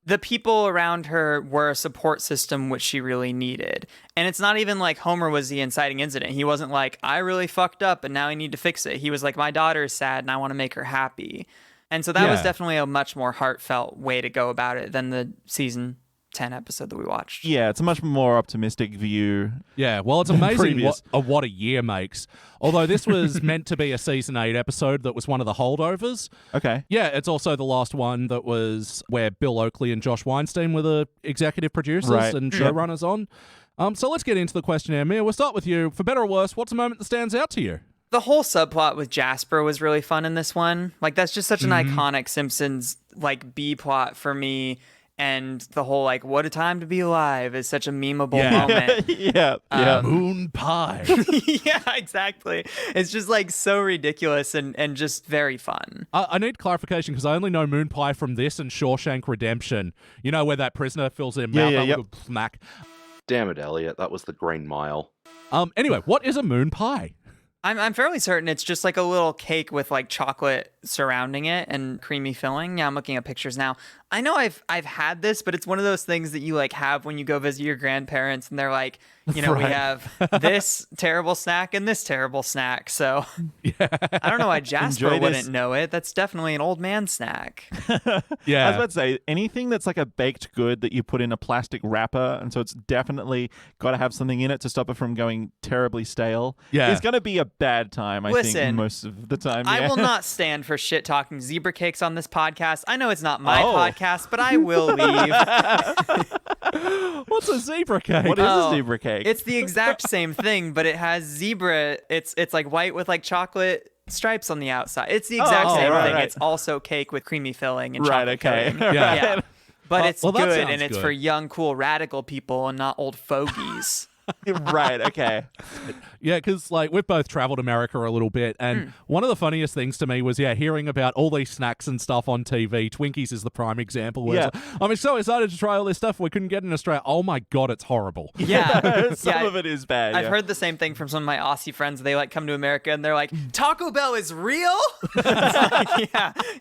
[SPEAKER 5] the people around her were a support system which she really needed. And it's not even like Homer was the inciting incident. He wasn't like, I really fucked up and now I need to fix it. He was like, my daughter is sad and I want to make her happy. And so that was definitely a much more heartfelt way to go about it than the season 10 episode that we watched.
[SPEAKER 4] Yeah, it's a much more optimistic view.
[SPEAKER 2] Yeah, well, it's amazing what a year makes. Although this was meant to be a season 8 episode that was one of the holdovers.
[SPEAKER 4] Okay.
[SPEAKER 2] Yeah, it's also the last one that was where Bill Oakley and Josh Weinstein were the executive producers and showrunners on. So let's get into the questionnaire. Mia, we'll start with you. For better or worse, what's a moment that stands out to you?
[SPEAKER 5] The whole subplot with Jasper was really fun in this one. Like, that's just such an iconic Simpsons, like, B-plot for me. And the whole, like, what a time to be alive is such a memeable moment.
[SPEAKER 2] Moon pie.
[SPEAKER 5] Yeah, exactly. It's just, like, so ridiculous and just very fun.
[SPEAKER 2] I need clarification because I only know moon pie from this and Shawshank Redemption. You know, where that prisoner fills their mouth up with a smack.
[SPEAKER 6] Damn it, Elliot. That was the Green Mile.
[SPEAKER 2] Anyway, what is a moon pie?
[SPEAKER 5] I'm fairly certain it's just like a little cake with like chocolate surrounding it and creamy filling. Yeah, I'm looking at pictures now. I know I've had this, but it's one of those things that you like have when you go visit your grandparents and they're like, we have this terrible snack and this terrible snack. So I don't know why Jasper wouldn't know it. That's definitely an old man snack.
[SPEAKER 4] I was about to say, anything that's like a baked good that you put in a plastic wrapper, and so it's definitely got to have something in it to stop it from going terribly stale. Yeah. It's going to be a bad time, I think, most of the time.
[SPEAKER 5] I will not stand for shit talking zebra cakes on this podcast. I know it's not my podcast, but I will leave.
[SPEAKER 2] What's a zebra cake?
[SPEAKER 4] What is a zebra cake?
[SPEAKER 5] It's the exact same thing, but it has zebra. It's like white with like chocolate stripes on the outside. It's the exact same thing. Right. It's also cake with creamy filling and chocolate coating.
[SPEAKER 2] Yeah.
[SPEAKER 5] But it's good, and it's
[SPEAKER 2] good
[SPEAKER 5] for young, cool, radical people and not old fogies.
[SPEAKER 4] Right, okay.
[SPEAKER 2] Yeah, because like we've both traveled America a little bit, and one of the funniest things to me was hearing about all these snacks and stuff on TV. Twinkies is the prime example. Where it's like, I'm so excited to try all this stuff we couldn't get in Australia. Oh my god, it's horrible.
[SPEAKER 5] Yeah,
[SPEAKER 4] Some of it is bad.
[SPEAKER 5] I've heard the same thing from some of my Aussie friends. They like come to America and they're like, Taco Bell is real? It's like,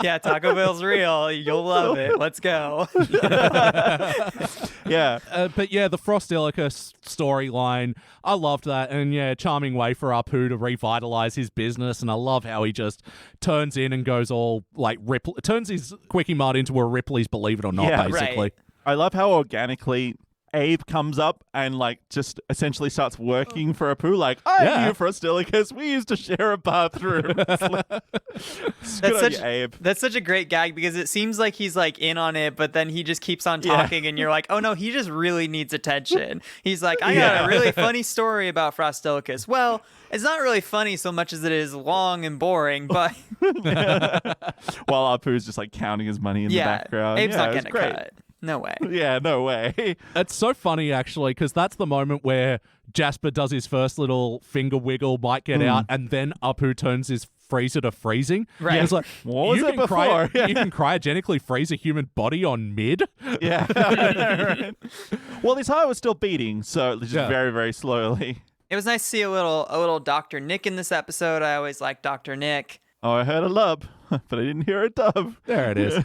[SPEAKER 5] yeah, Taco Bell's real. You'll love it. Let's go.
[SPEAKER 4] Yeah.
[SPEAKER 2] But yeah, the Frostillicus storyline, I loved that. And yeah, charming way for Apu to revitalize his business. And I love how he just turns in and goes all like turns his Quickie Mart into a Ripley's Believe It or Not, basically.
[SPEAKER 5] Right.
[SPEAKER 4] I love how organically Abe comes up and like just essentially starts working for Apu. Like, I knew Frostillicus. We used to share a bathroom.
[SPEAKER 5] That's such a great gag because it seems like he's like in on it, but then he just keeps on talking and you're like, oh no, he just really needs attention. He's like, I got a really funny story about Frostillicus. Well, it's not really funny so much as it is long and boring, but
[SPEAKER 4] while Apu's just like counting his money in the background.
[SPEAKER 5] Abe's not getting a cut. No way.
[SPEAKER 4] Yeah, no way.
[SPEAKER 2] It's so funny, actually, because that's the moment where Jasper does his first little finger wiggle, might get out, and then Apu turns his freezer to freezing.
[SPEAKER 5] Right.
[SPEAKER 2] And it's like,
[SPEAKER 4] what was it before?
[SPEAKER 2] You can cryogenically freeze a human body on mid?
[SPEAKER 4] Yeah. Right. Well, his heart was still beating, so just very, very slowly.
[SPEAKER 5] It was nice to see a little Dr. Nick in this episode. I always like Dr. Nick.
[SPEAKER 4] Oh, I heard a lub, but I didn't hear a dub.
[SPEAKER 2] There it is.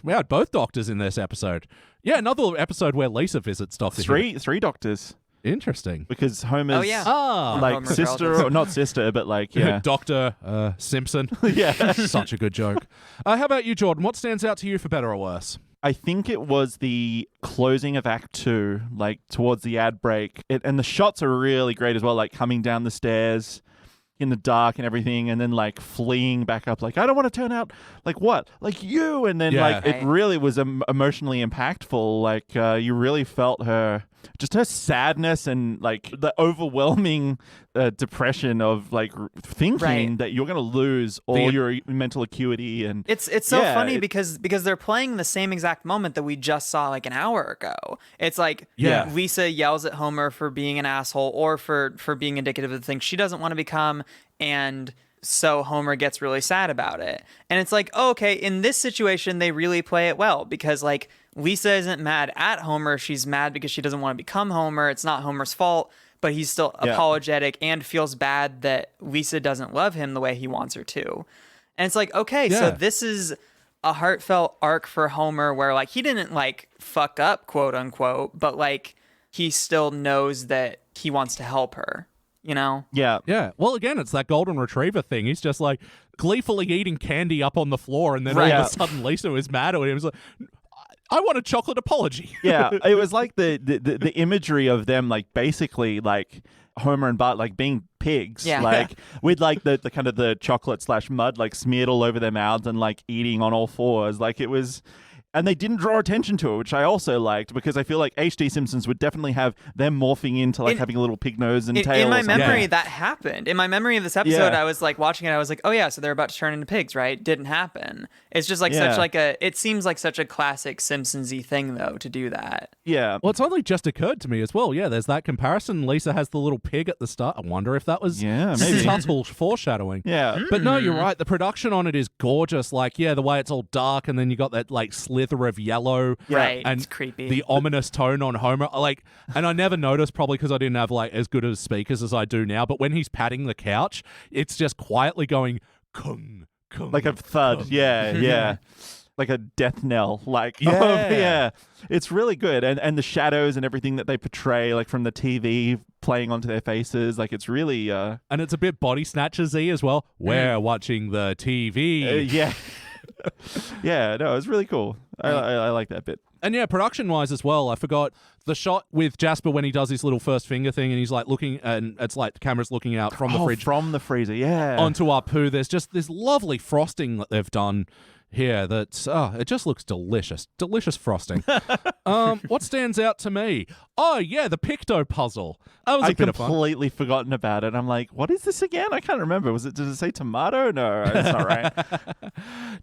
[SPEAKER 2] We had both doctors in this episode. Yeah, another episode where Lisa visits Dr.
[SPEAKER 4] Three doctors.
[SPEAKER 2] Interesting.
[SPEAKER 4] Because Homer's
[SPEAKER 2] like
[SPEAKER 5] Homer's
[SPEAKER 4] sister,
[SPEAKER 5] relatives.
[SPEAKER 4] or not sister, but like,
[SPEAKER 2] Dr. Simpson.
[SPEAKER 4] Yeah.
[SPEAKER 2] Such a good joke. How about you, Jordan? What stands out to you for better or worse?
[SPEAKER 4] I think it was the closing of Act 2, like towards the ad break. And the shots are really great as well, like coming down the stairs in the dark and everything, and then like fleeing back up, like, I don't want to turn out like what? Like you. And then it really was emotionally impactful. Like you really felt her sadness and like the overwhelming depression of like thinking that you're going to lose all your mental acuity. And
[SPEAKER 5] it's so funny because they're playing the same exact moment that we just saw like an hour ago. It's like Lisa yells at Homer for being an asshole or for being indicative of the thing she doesn't want to become, and so Homer gets really sad about it. And it's like, oh, okay, in this situation they really play it well because like Lisa isn't mad at Homer. She's mad because she doesn't want to become Homer. It's not Homer's fault, but he's still apologetic and feels bad that Lisa doesn't love him the way he wants her to. And it's like, okay, so this is a heartfelt arc for Homer where like he didn't like fuck up, quote unquote, but like he still knows that he wants to help her, you know?
[SPEAKER 4] Yeah.
[SPEAKER 2] Yeah. Well, again, it's that golden retriever thing. He's just like gleefully eating candy up on the floor, and then all of a sudden Lisa is mad at him. He's like, I want a chocolate apology.
[SPEAKER 4] Yeah, it was like the imagery of them like basically like Homer and Bart like being pigs, like with like the kind of the chocolate / mud like smeared all over their mouths and like eating on all fours. Like it was. And they didn't draw attention to it, which I also liked, because I feel like HD Simpsons would definitely have them morphing into like having a little pig nose and tail.
[SPEAKER 5] In my memory, that happened. In my memory of this episode, I was like watching it. I was like, oh yeah, so they're about to turn into pigs, right? Didn't happen. It's just like such like it seems like such a classic Simpsons-y thing though to do that.
[SPEAKER 4] Yeah.
[SPEAKER 2] Well, it's only just occurred to me as well. Yeah, there's that comparison. Lisa has the little pig at the start. I wonder if that was
[SPEAKER 4] maybe
[SPEAKER 2] subtle foreshadowing.
[SPEAKER 4] Yeah.
[SPEAKER 2] But no, you're right. The production on it is gorgeous. Like, the way it's all dark, and then you got that like slither of yellow,
[SPEAKER 5] right?
[SPEAKER 2] And
[SPEAKER 5] it's creepy.
[SPEAKER 2] The ominous tone on Homer, like, and I never noticed, probably because I didn't have like as good as speakers as I do now. But when he's patting the couch, it's just quietly going kung, kung,
[SPEAKER 4] like a thud.
[SPEAKER 2] kung.
[SPEAKER 4] Yeah. Like a death knell, like it's really good, and the shadows and everything that they portray, like from the TV playing onto their faces, like it's really
[SPEAKER 2] and it's a bit body snatchers-y as well. We're watching the TV.
[SPEAKER 4] No, it's really cool. I like that bit.
[SPEAKER 2] And production-wise as well, I forgot the shot with Jasper when he does his little first finger thing, and he's like looking, and it's like the camera's looking out from the fridge,
[SPEAKER 4] from the freezer,
[SPEAKER 2] onto Apu. There's just this lovely frosting that they've done here that's it just looks delicious frosting. What stands out to me, the Picto puzzle. That was a bit of fun.
[SPEAKER 4] Completely forgotten about it. I'm like, what is this again? I can't remember. Did it say tomato? No, it's not right.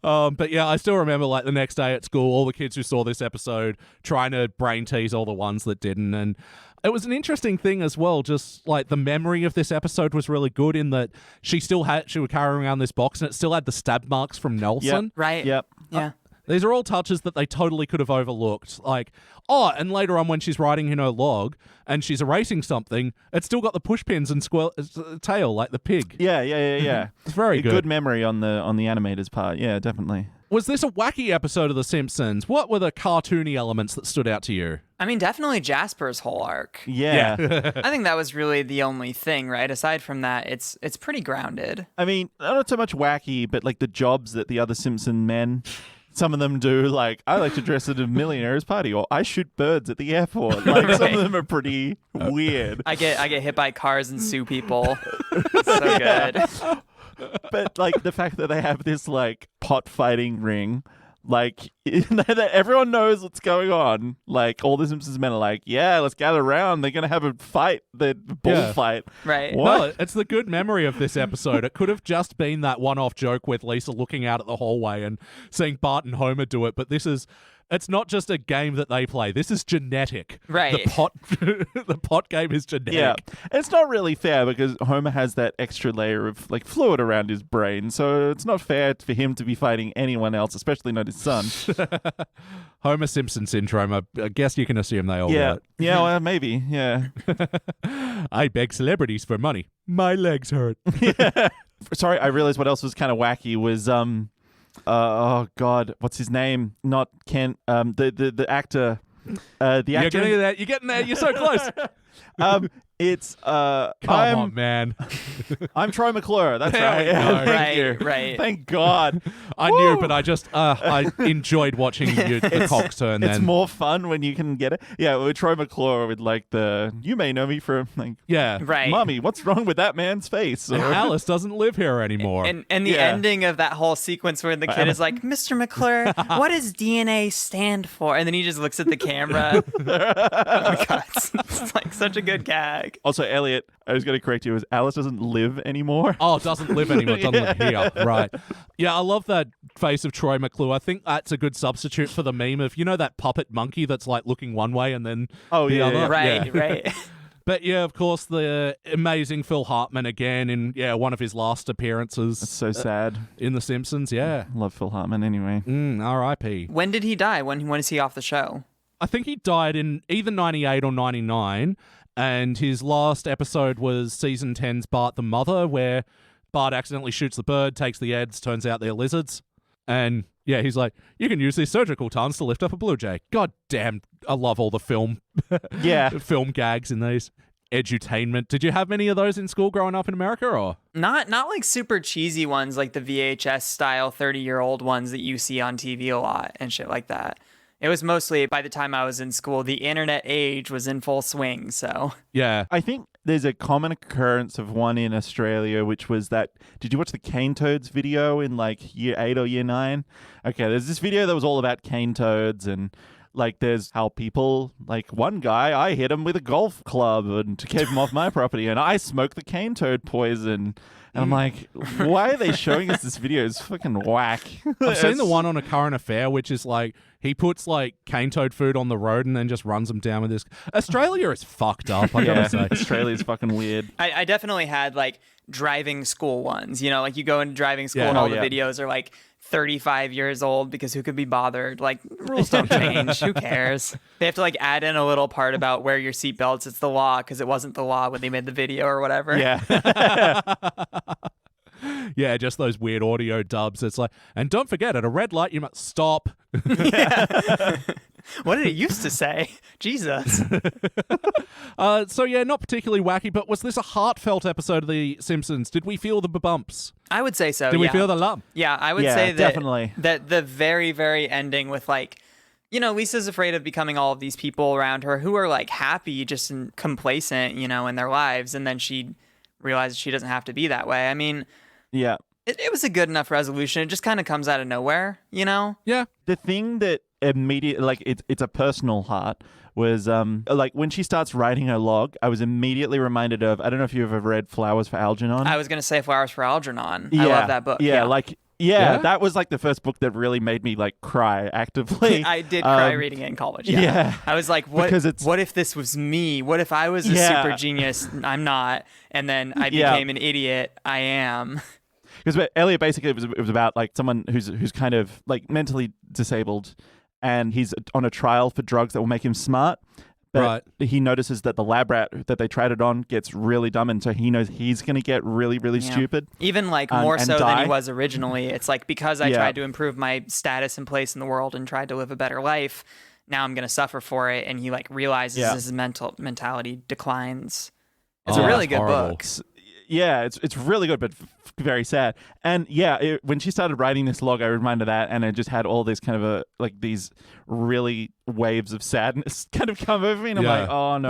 [SPEAKER 2] But I still remember like the next day at school, all the kids who saw this episode trying to brain tease all the ones that didn't. And It was an interesting thing as well, just like the memory of this episode was really good in that she was carrying around this box and it still had the stab marks from Nelson.
[SPEAKER 4] Yep.
[SPEAKER 5] Right.
[SPEAKER 4] Yep.
[SPEAKER 5] Yeah.
[SPEAKER 2] These are all touches that they totally could have overlooked. Like, and later on when she's writing in her log and she's erasing something, it's still got the push pins and tail like the pig.
[SPEAKER 4] Yeah.
[SPEAKER 2] It's very good.
[SPEAKER 4] Good memory on the animator's part. Yeah, definitely.
[SPEAKER 2] Was this a wacky episode of The Simpsons? What were the cartoony elements that stood out to you?
[SPEAKER 5] I mean, definitely Jasper's whole arc.
[SPEAKER 4] Yeah.
[SPEAKER 5] I think that was really the only thing, right? Aside from that, it's pretty grounded.
[SPEAKER 4] I mean, not so much wacky, but like the jobs that the other Simpson men, some of them do, like, I like to dress at a millionaire's party, or I shoot birds at the airport. Like, some of them are pretty weird.
[SPEAKER 5] I get hit by cars and sue people. So good.
[SPEAKER 4] But like the fact that they have this like pot fighting ring, like that everyone knows what's going on. Like all the Simpsons men are like, yeah, let's gather around. They're gonna have a fight, the bullfight.
[SPEAKER 5] Right.
[SPEAKER 4] What?
[SPEAKER 2] No, it's the good memory of this episode. It could have just been that one-off joke with Lisa looking out at the hallway and seeing Bart and Homer do it, but it's not just a game that they play. This is genetic.
[SPEAKER 5] Right.
[SPEAKER 2] The pot game is genetic.
[SPEAKER 4] Yeah, it's not really fair because Homer has that extra layer of like fluid around his brain, so it's not fair for him to be fighting anyone else, especially not his son.
[SPEAKER 2] Homer Simpson syndrome. I guess you can assume they all got it.
[SPEAKER 4] Yeah, well, maybe. Yeah.
[SPEAKER 2] I beg celebrities for money. My legs hurt.
[SPEAKER 4] Sorry, I realized what else was kind of wacky was oh God, what's his name? Not Kent. The actor. The actor.
[SPEAKER 2] You're getting there. You're so close.
[SPEAKER 4] It's
[SPEAKER 2] Come on, man.
[SPEAKER 4] I'm Troy McClure. That's
[SPEAKER 2] There
[SPEAKER 4] right.
[SPEAKER 2] we go.
[SPEAKER 4] Thank you.
[SPEAKER 5] Right.
[SPEAKER 4] Thank God.
[SPEAKER 2] I knew, but I just I enjoyed watching the cock turn.
[SPEAKER 4] It's
[SPEAKER 2] Then
[SPEAKER 4] more fun when you can get it. Yeah, with Troy McClure with like you may know me from like
[SPEAKER 2] yeah,
[SPEAKER 5] Right.
[SPEAKER 4] Mommy, what's wrong with that man's face?
[SPEAKER 2] And
[SPEAKER 4] Or-
[SPEAKER 2] Alice doesn't live here anymore.
[SPEAKER 5] And the
[SPEAKER 4] Yeah.
[SPEAKER 5] ending of that whole sequence where the kid is like, Mr. McClure, what does DNA stand for? And then he just looks at the camera. Oh my God. It's like such a good gag.
[SPEAKER 4] Also, Elliot, I was going to correct you. Is Alice doesn't live anymore?
[SPEAKER 2] Oh, doesn't live anymore. Doesn't live here. Right. Yeah, I love that face of Troy McClure. I think that's a good substitute for the meme of, that puppet monkey that's like looking one way and then the
[SPEAKER 4] yeah,
[SPEAKER 2] other.
[SPEAKER 4] yeah.
[SPEAKER 5] Right, right.
[SPEAKER 2] But yeah, of course, the amazing Phil Hartman again in one of his last appearances.
[SPEAKER 4] That's so sad.
[SPEAKER 2] In The Simpsons. Yeah.
[SPEAKER 4] Love Phil Hartman anyway.
[SPEAKER 2] R.I.P.
[SPEAKER 5] When did he die? When is he off the show?
[SPEAKER 2] I think he died in either 98 or 99. And his last episode was season 10's Bart the Mother, where Bart accidentally shoots the bird, takes the eggs, turns out they're lizards. And yeah, he's like, you can use these surgical tongs to lift up a blue jay. God damn, I love all the film film gags in these. Edutainment. Did you have many of those in school growing up in America, or?
[SPEAKER 5] Not like super cheesy ones like the VHS style 30-year-old ones that you see on TV a lot and shit like that. It was mostly, by the time I was in school, the internet age was in full swing, so.
[SPEAKER 2] Yeah.
[SPEAKER 4] I think there's a common occurrence of one in Australia, which was that, did you watch the cane toads video in like year 8 or year 9? Okay, there's this video that was all about cane toads and like there's how people, like one guy, I hit him with a golf club and to keep him off my property and I smoked the cane toad poison. And I'm like, why are they showing us this video? It's fucking whack.
[SPEAKER 2] I've seen the one on A Current Affair, which is like, he puts like cane toad food on the road and then just runs them down with this. Australia is fucked up, I gotta say.
[SPEAKER 4] Australia's fucking weird.
[SPEAKER 5] I definitely had like driving school ones, like you go into driving school
[SPEAKER 2] Yeah.
[SPEAKER 5] and all
[SPEAKER 4] Oh,
[SPEAKER 5] the
[SPEAKER 4] yeah.
[SPEAKER 5] videos are like 35 years old because who could be bothered? Like rules don't change. Who cares? They have to like add in a little part about wear your seatbelts. It's the law because it wasn't the law when they made the video or whatever.
[SPEAKER 4] Yeah.
[SPEAKER 2] Yeah, just those weird audio dubs. It's like, and don't forget, at a red light, you must stop.
[SPEAKER 5] What did it used to say? Jesus.
[SPEAKER 2] So yeah, not particularly wacky, but was this a heartfelt episode of The Simpsons? Did we feel the bumps?
[SPEAKER 5] I would say so.
[SPEAKER 2] Did we
[SPEAKER 5] yeah.
[SPEAKER 2] feel the lump?
[SPEAKER 5] Yeah, I would
[SPEAKER 4] Yeah,
[SPEAKER 5] say that
[SPEAKER 4] definitely.
[SPEAKER 5] that the very, very ending with like, Lisa's afraid of becoming all of these people around her who are like happy, just and complacent, in their lives, and then she realizes she doesn't have to be that way. I mean,
[SPEAKER 4] Yeah.
[SPEAKER 5] it was a good enough resolution. It just kind of comes out of nowhere,
[SPEAKER 2] Yeah.
[SPEAKER 4] The thing that immediately, like, it's a personal heart was, like, when she starts writing her log, I was immediately reminded of, I don't know if you've ever read Flowers for Algernon.
[SPEAKER 5] I was going to say Flowers for Algernon. I love that book.
[SPEAKER 4] Yeah, like, Yeah, that was like the first book that really made me like cry actively.
[SPEAKER 5] I did cry reading it in college. Yeah. I was like, what if this was me? What if I was a super genius? I'm not. And then I became an idiot. I am.
[SPEAKER 4] Because Elliot basically it was about like someone who's kind of like mentally disabled, and he's on a trial for drugs that will make him smart. But he notices that the lab rat that they tried it on gets really dumb, and so he knows he's going to get really, really stupid.
[SPEAKER 5] Even like more so than he was originally. It's like, because I tried to improve my status and place in the world and tried to live a better life, now I'm going to suffer for it. And he like realizes his mentality declines. It's a really good book.
[SPEAKER 4] Yeah, it's really good, but very sad. And when she started writing this log, I reminded that, and it just had all this kind of these really waves of sadness kind of come over me, and I'm like, oh no,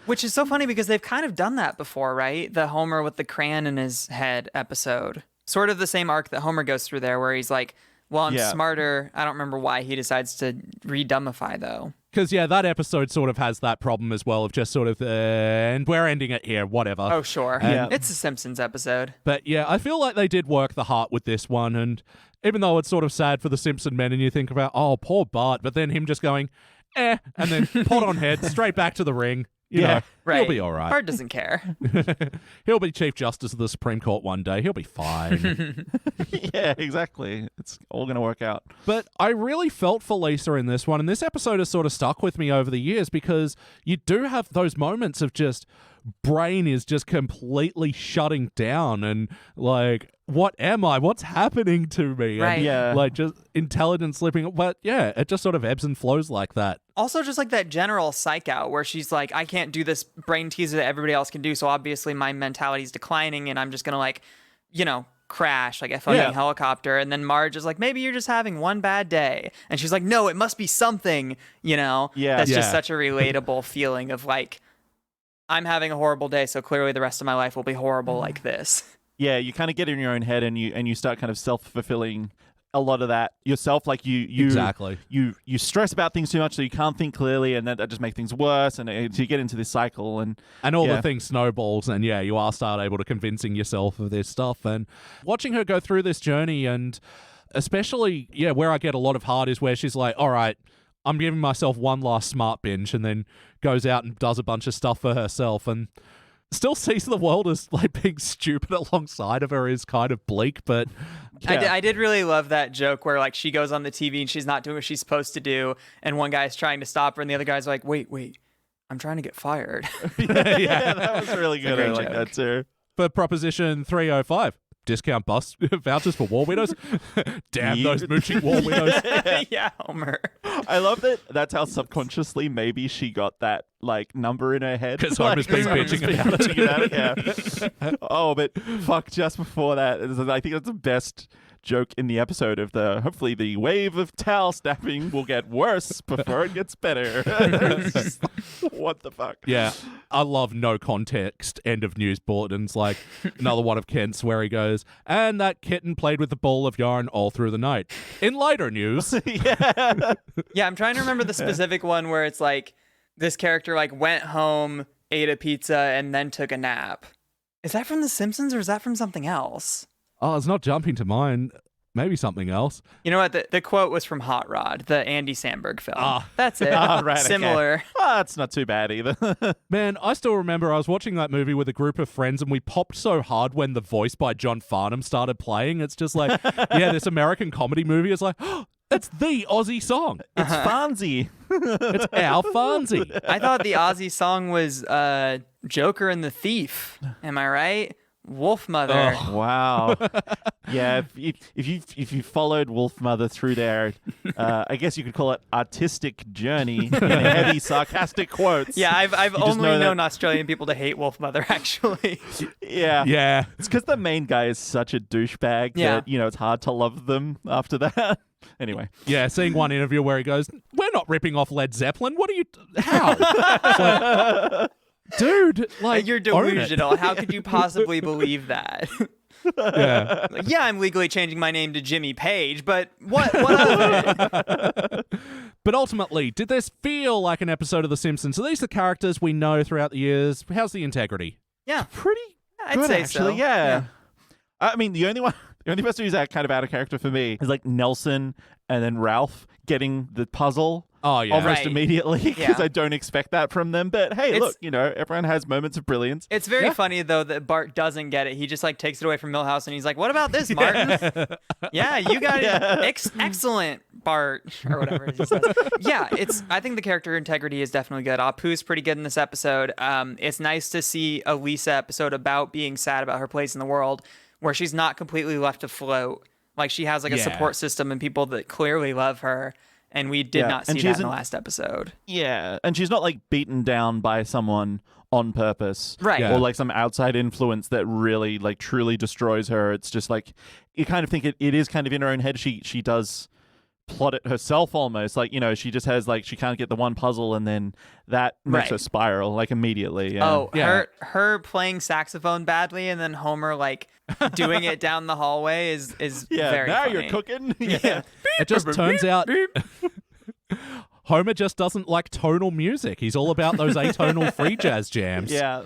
[SPEAKER 5] which is so funny because they've kind of done that before, right? The Homer with the crayon in his head episode, sort of the same arc that Homer goes through there, where he's like, well, I'm smarter. I don't remember why he decides to re-dumbify though.
[SPEAKER 2] Because, that episode sort of has that problem as well of just sort of, and we're ending it here, whatever.
[SPEAKER 5] Oh, sure. It's a Simpsons episode.
[SPEAKER 2] But I feel like they did work the heart with this one. And even though it's sort of sad for the Simpson men and you think about, oh, poor Bart, but then him just going, and then pot on head, straight back to the ring. You know,
[SPEAKER 5] right.
[SPEAKER 2] He'll be all right.
[SPEAKER 5] Bart doesn't care.
[SPEAKER 2] He'll be Chief Justice of the Supreme Court one day. He'll be fine.
[SPEAKER 4] Yeah, exactly. It's all going to work out.
[SPEAKER 2] But I really felt for Lisa in this one, and this episode has sort of stuck with me over the years because you do have those moments of just brain is just completely shutting down and like, what am I? What's happening to me?
[SPEAKER 5] Right.
[SPEAKER 2] And, like just intelligence slipping. But it just sort of ebbs and flows like that.
[SPEAKER 5] Also, just like that general psych out where she's like, I can't do this brain teaser that everybody else can do. So obviously my mentality is declining and I'm just going to like, crash like a fucking helicopter. And then Marge is like, maybe you're just having one bad day. And she's like, no, it must be something, That's just such a relatable feeling of like, I'm having a horrible day. So clearly the rest of my life will be horrible like this.
[SPEAKER 4] Yeah, you kind of get in your own head and you start kind of self-fulfilling a lot of that yourself. Like you
[SPEAKER 2] exactly
[SPEAKER 4] you stress about things too much, so you can't think clearly, and that just makes things worse. And you get into this cycle, and
[SPEAKER 2] all the things snowballs. And you are start able to convincing yourself of this stuff. And watching her go through this journey, and especially where I get a lot of heart is where she's like, all right, I'm giving myself one last smart binge, and then goes out and does a bunch of stuff for herself, and still sees the world as like being stupid alongside of her is kind of bleak, but
[SPEAKER 5] I did really love that joke where like she goes on the TV and she's not doing what she's supposed to do, and one guy's trying to stop her and the other guy's like, wait, I'm trying to get fired.
[SPEAKER 4] Yeah, that was really good. I like that too.
[SPEAKER 2] For Proposition 305, discount bus vouchers for war widows. Damn those mooching war widows.
[SPEAKER 5] Yeah, Homer.
[SPEAKER 4] I love that. That's how subconsciously maybe she got that like number in her head.
[SPEAKER 2] Because Homer's been bitching about
[SPEAKER 4] it. Oh, but fuck! Just before that, I think that's the best joke in the episode of hopefully the wave of towel snapping will get worse before it gets better. What the fuck?
[SPEAKER 2] Yeah, I love no context end of news bulletins, like another one of Kent's where he goes, and that kitten played with the ball of yarn all through the night. In lighter news.
[SPEAKER 5] Yeah, I'm trying to remember the specific one where it's like this character like went home, ate a pizza, and then took a nap. Is that from The Simpsons or is that from something else?
[SPEAKER 2] Oh, it's not jumping to mind. Maybe something else.
[SPEAKER 5] You know what? The quote was from Hot Rod, the Andy Samberg film.
[SPEAKER 2] Ah.
[SPEAKER 5] That's it.
[SPEAKER 4] Right,
[SPEAKER 5] similar.
[SPEAKER 4] Okay. Oh, it's not too bad either.
[SPEAKER 2] Man, I still remember I was watching that movie with a group of friends and we popped so hard when The Voice by John Farnham started playing. It's just like, this American comedy movie is like, oh, it's the Aussie song.
[SPEAKER 4] It's Fonzie.
[SPEAKER 2] It's our Fonzie.
[SPEAKER 5] I thought the Aussie song was Joker and the Thief. Am I right? Wolf Mother.
[SPEAKER 4] Oh, wow. Yeah, if you followed Wolf Mother through their, I guess you could call it artistic journey in heavy sarcastic quotes.
[SPEAKER 5] Yeah, I've only known Australian people to hate Wolf Mother, actually.
[SPEAKER 2] Yeah.
[SPEAKER 4] It's because the main guy is such a douchebag that, it's hard to love them after that. Anyway.
[SPEAKER 2] Yeah, seeing one interview where he goes, we're not ripping off Led Zeppelin. What are you... How? Dude, like,
[SPEAKER 5] you're delusional. How could you possibly believe that?
[SPEAKER 2] Yeah.
[SPEAKER 5] I'm legally changing my name to Jimmy Page, but what of it?
[SPEAKER 2] But ultimately, did this feel like an episode of The Simpsons? So these are the characters we know throughout the years. How's the integrity?
[SPEAKER 5] Yeah.
[SPEAKER 4] Pretty
[SPEAKER 5] I'd
[SPEAKER 4] good,
[SPEAKER 5] say
[SPEAKER 4] actually.
[SPEAKER 5] so.
[SPEAKER 4] Yeah. I mean, the only The only person who's that kind of out of character for me is like Nelson and then Ralph getting the puzzle.
[SPEAKER 2] Oh, yeah.
[SPEAKER 4] Almost
[SPEAKER 5] Right.
[SPEAKER 4] immediately because
[SPEAKER 5] Yeah.
[SPEAKER 4] I don't expect that from them. But hey, look, everyone has moments of brilliance.
[SPEAKER 5] It's very funny though that Bart doesn't get it. He just like takes it away from Milhouse and he's like, "What about this, Martin? Yeah, you got it. Excellent, Bart," or whatever he says. Yeah, I think the character integrity is definitely good. Apu's pretty good in this episode. It's nice to see a Lisa episode about being sad about her place in the world, where she's not completely left afloat. Like she has like a support system and people that clearly love her. And we did not see that in the last episode.
[SPEAKER 4] Yeah, and she's not like beaten down by someone on purpose,
[SPEAKER 5] right?
[SPEAKER 2] Yeah.
[SPEAKER 4] Or like some outside influence that really like truly destroys her. It's just like you kind of think it is kind of in her own head. She does plot it herself almost. Like she just has like she can't get the one puzzle, and then that makes her spiral like immediately. Yeah.
[SPEAKER 5] Oh, her playing saxophone badly, and then Homer like doing it down the hallway is very
[SPEAKER 4] now
[SPEAKER 5] funny.
[SPEAKER 4] you're cooking. Yeah.
[SPEAKER 2] It just turns out Homer just doesn't like tonal music. He's all about those atonal free jazz jams.
[SPEAKER 4] Yeah.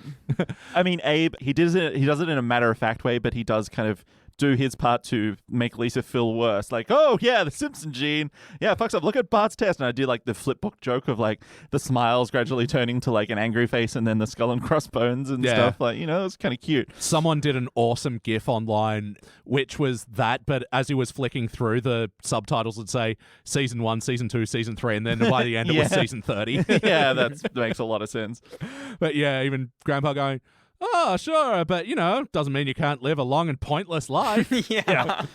[SPEAKER 4] I mean, Abe, he does it in a matter-of-fact way, but he does kind of do his part to make Lisa feel worse. Like, oh, yeah, the Simpson gene. Yeah, fucks up. Look at Bart's test. And I do like the flip book joke of like the smiles gradually turning to like an angry face and then the skull and crossbones and stuff. Like, it's kind of cute.
[SPEAKER 2] Someone did an awesome GIF online, which was that, but as he was flicking through, the subtitles would say Season 1, Season 2, Season 3, and then by the end it was Season 30.
[SPEAKER 4] Yeah, that makes a lot of sense.
[SPEAKER 2] But yeah, even Grandpa going, "Oh, sure, but, doesn't mean you can't live a long and pointless life."
[SPEAKER 5] Yeah.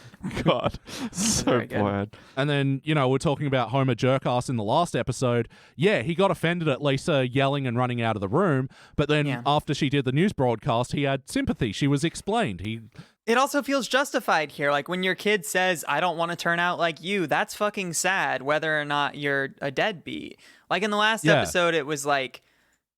[SPEAKER 4] God, so
[SPEAKER 5] Very good.
[SPEAKER 4] bored.
[SPEAKER 2] And then, we're talking about Homer jerkass in the last episode. Yeah, he got offended at Lisa yelling and running out of the room, but then after she did the news broadcast, he had sympathy. She was explained.
[SPEAKER 5] It also feels justified here. Like when your kid says, "I don't want to turn out like you," that's fucking sad, whether or not you're a deadbeat. Like in the last episode, it was like,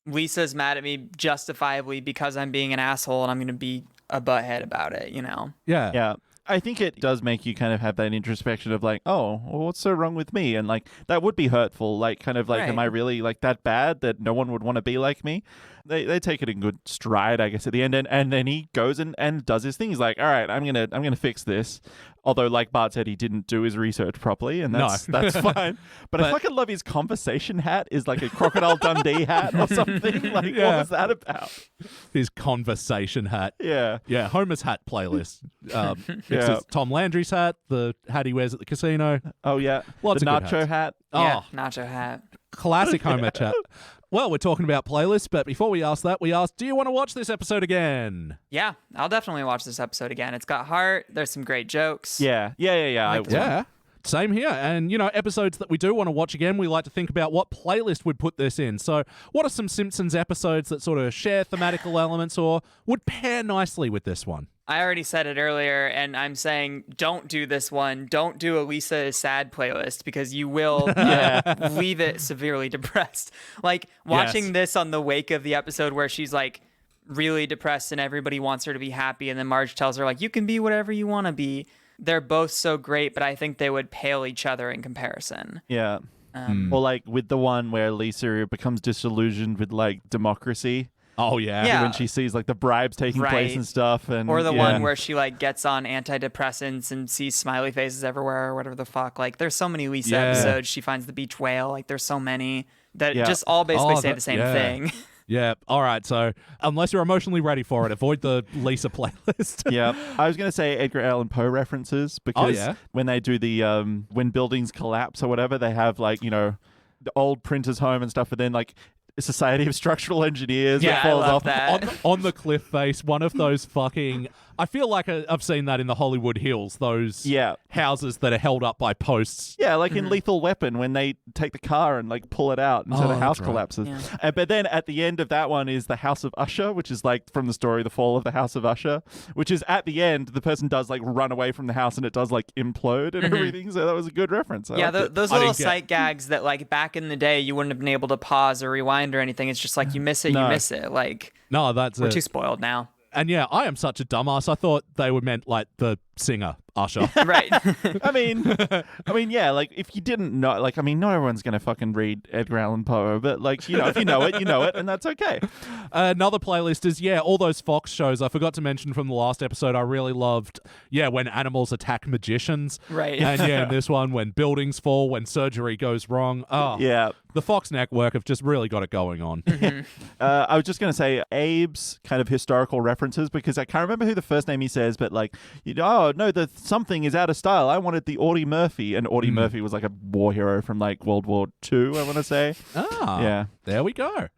[SPEAKER 5] Lisa's mad at me justifiably because I'm being an asshole and I'm going to be a butthead about it,
[SPEAKER 2] Yeah.
[SPEAKER 4] Yeah. I think it does make you kind of have that introspection of like, oh, well, what's so wrong with me? And like, that would be hurtful. Like, kind of like, am I really like that bad that no one would want to be like me? They take it in good stride, I guess, at the end. And then he goes and does his thing. He's like, all right, I'm gonna fix this. Although, like Bart said, he didn't do his research properly, and that's fine. But I fucking love his conversation hat is like a Crocodile Dundee hat or something. Like, what was that about?
[SPEAKER 2] His conversation hat.
[SPEAKER 4] Yeah.
[SPEAKER 2] Yeah, Homer's hat playlist. It's Tom Landry's hat, the hat he wears at the casino.
[SPEAKER 4] Oh, yeah.
[SPEAKER 2] Lots
[SPEAKER 4] the
[SPEAKER 2] of good
[SPEAKER 4] nacho
[SPEAKER 2] hats.
[SPEAKER 4] hat.
[SPEAKER 5] Yeah,
[SPEAKER 2] Oh,
[SPEAKER 5] nacho hat.
[SPEAKER 2] classic Homer chat. Well, we're talking about playlists, but before we ask that, we asked, do you want to watch this episode again?
[SPEAKER 5] Yeah, I'll definitely watch this episode again. It's got heart. There's some great jokes.
[SPEAKER 4] Yeah.
[SPEAKER 2] Yeah. Same here. And, episodes that we do want to watch again, we like to think about what playlist would put this in. So what are some Simpsons episodes that sort of share thematical elements or would pair nicely with this one?
[SPEAKER 5] I already said it earlier, and I'm saying don't do this one. Don't do a Lisa is sad playlist because you will leave it severely depressed. Like watching this on the wake of the episode where she's like really depressed and everybody wants her to be happy, and then Marge tells her like, you can be whatever you want to be. They're both so great, but I think they would pale each other in comparison.
[SPEAKER 4] Yeah. Or like with the one where Lisa becomes disillusioned with like democracy.
[SPEAKER 2] Oh, yeah.
[SPEAKER 4] When she sees like the bribes taking place and stuff.
[SPEAKER 5] Or the one where she like gets on antidepressants and sees smiley faces everywhere or whatever the fuck. Like there's so many Lisa episodes. She finds the beach whale. Like there's so many that just all basically say the same thing.
[SPEAKER 2] Yeah. All right. So unless you're emotionally ready for it, avoid the Lisa playlist.
[SPEAKER 4] Yeah. I was going to say Edgar Allan Poe references because when they do the when buildings collapse or whatever, they have like, the old printer's home and stuff, but then like Society of Structural Engineers that falls off
[SPEAKER 5] that.
[SPEAKER 2] On the cliff face, one of those fucking... I feel like I've seen that in the Hollywood Hills, those houses that are held up by posts.
[SPEAKER 4] Yeah, like in Lethal Weapon when they take the car and like pull it out and so the house collapses. Yeah. But then at the end of that one is the House of Usher, which is like from the story The Fall of the House of Usher, which is at the end the person does like run away from the house and it does like implode and everything. So that was a good reference.
[SPEAKER 5] Those little sight gags that like back in the day you wouldn't have been able to pause or rewind or anything. It's just like you miss it, you miss it. Like
[SPEAKER 2] no, that's
[SPEAKER 5] we're too spoiled now.
[SPEAKER 2] And yeah, I am such a dumbass. I thought they were meant like the singer, Usher.
[SPEAKER 5] Right.
[SPEAKER 4] I mean, yeah, like if you didn't know, like, I mean, not everyone's going to fucking read Edgar Allan Poe, but like, if you know it, you know it, and that's okay.
[SPEAKER 2] Another playlist is, all those Fox shows. I forgot to mention from the last episode, I really loved, when animals attack magicians.
[SPEAKER 5] Right.
[SPEAKER 2] And in this one, when buildings fall, when surgery goes wrong. Oh,
[SPEAKER 4] Yeah.
[SPEAKER 2] The Fox network have just really got it going on.
[SPEAKER 4] I was just going to say Abe's kind of historical references, because I can't remember who the first name he says, but like, oh, no, the something is out of style. I wanted the Audie Murphy. And Audie Murphy was like a war hero from like World War II, I want to say.
[SPEAKER 2] Yeah. There we go.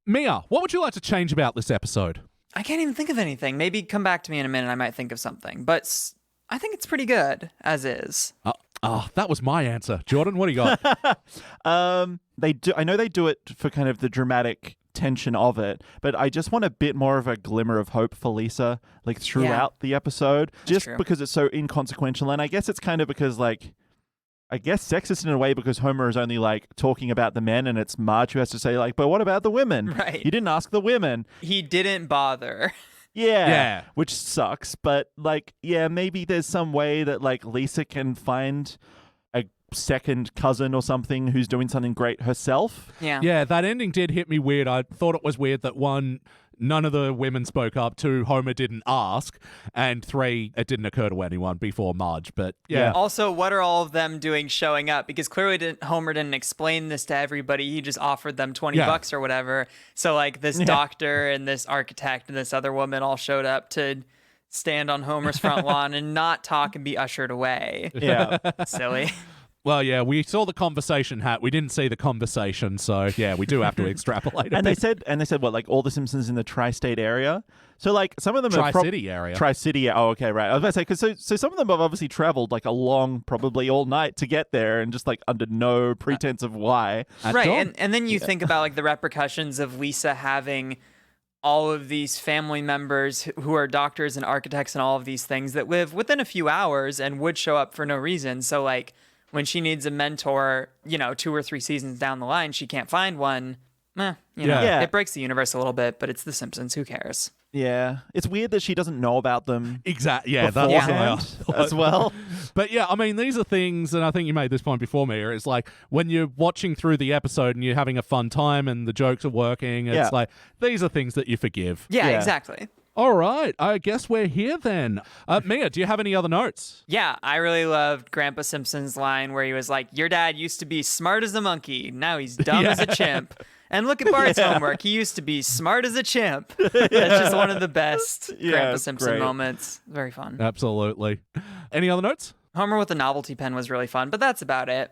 [SPEAKER 2] Mia, what would you like to change about this episode?
[SPEAKER 5] I can't even think of anything. Maybe come back to me in a minute. I might think of something. But I think it's pretty good as is.
[SPEAKER 2] That was my answer. Jordan, what do you got?
[SPEAKER 4] They do. I know they do it for kind of the dramatic tension of it, but I just want a bit more of a glimmer of hope for Lisa, like throughout the episode, just
[SPEAKER 5] true.
[SPEAKER 4] because it's so inconsequential. And I guess it's kind of because like, I guess sexist in a way, because Homer is only like talking about the men, and it's Marge who has to say like, but what about the women?
[SPEAKER 5] Right.
[SPEAKER 4] You didn't ask the women.
[SPEAKER 5] He didn't bother.
[SPEAKER 4] Yeah. Which sucks. But like, maybe there's some way that like Lisa can find a second cousin or something who's doing something great herself.
[SPEAKER 2] Yeah, that ending did hit me weird. I thought it was weird that none of the women spoke up, 2, Homer didn't ask, and 3, it didn't occur to anyone before Marge. But yeah.
[SPEAKER 5] Also, what are all of them doing showing up? Because clearly Homer didn't explain this to everybody. He just offered them $20 or whatever. So like this doctor and this architect and this other woman all showed up to stand on Homer's front lawn and not talk and be ushered away.
[SPEAKER 4] Yeah.
[SPEAKER 5] Silly.
[SPEAKER 2] Well, we saw the conversation hat. We didn't see the conversation, so we do have to extrapolate.
[SPEAKER 4] And they said what, like all the Simpsons in the tri-state area. So like some of them are
[SPEAKER 2] Tri-City area.
[SPEAKER 4] Tri-City. Oh, okay, right. I was about to say, because so some of them have obviously traveled like a long, probably all night to get there, and just like under no pretense of why.
[SPEAKER 5] Right, and then you think about like the repercussions of Lisa having all of these family members who are doctors and architects and all of these things that live within a few hours and would show up for no reason. So like, when she needs a mentor, 2 or 3 seasons down the line, she can't find one. It breaks the universe a little bit, but it's The Simpsons. Who cares?
[SPEAKER 4] Yeah. It's weird that she doesn't know about them.
[SPEAKER 2] Exactly. Yeah,
[SPEAKER 4] that's as well.
[SPEAKER 2] But I mean, these are things, and I think you made this point before, Mia. It's like when you're watching through the episode and you're having a fun time and the jokes are working, it's like, these are things that you forgive.
[SPEAKER 5] Yeah, exactly.
[SPEAKER 2] All right, I guess we're here then. Mia, do you have any other notes?
[SPEAKER 5] Yeah, I really loved Grandpa Simpson's line where he was like, your dad used to be smart as a monkey. Now he's dumb as a chimp. And look at Bart's homework. He used to be smart as a chimp. That's just one of the best Grandpa Simpson moments. Very fun.
[SPEAKER 2] Absolutely. Any other notes?
[SPEAKER 5] Homer with the novelty pen was really fun, but that's about it.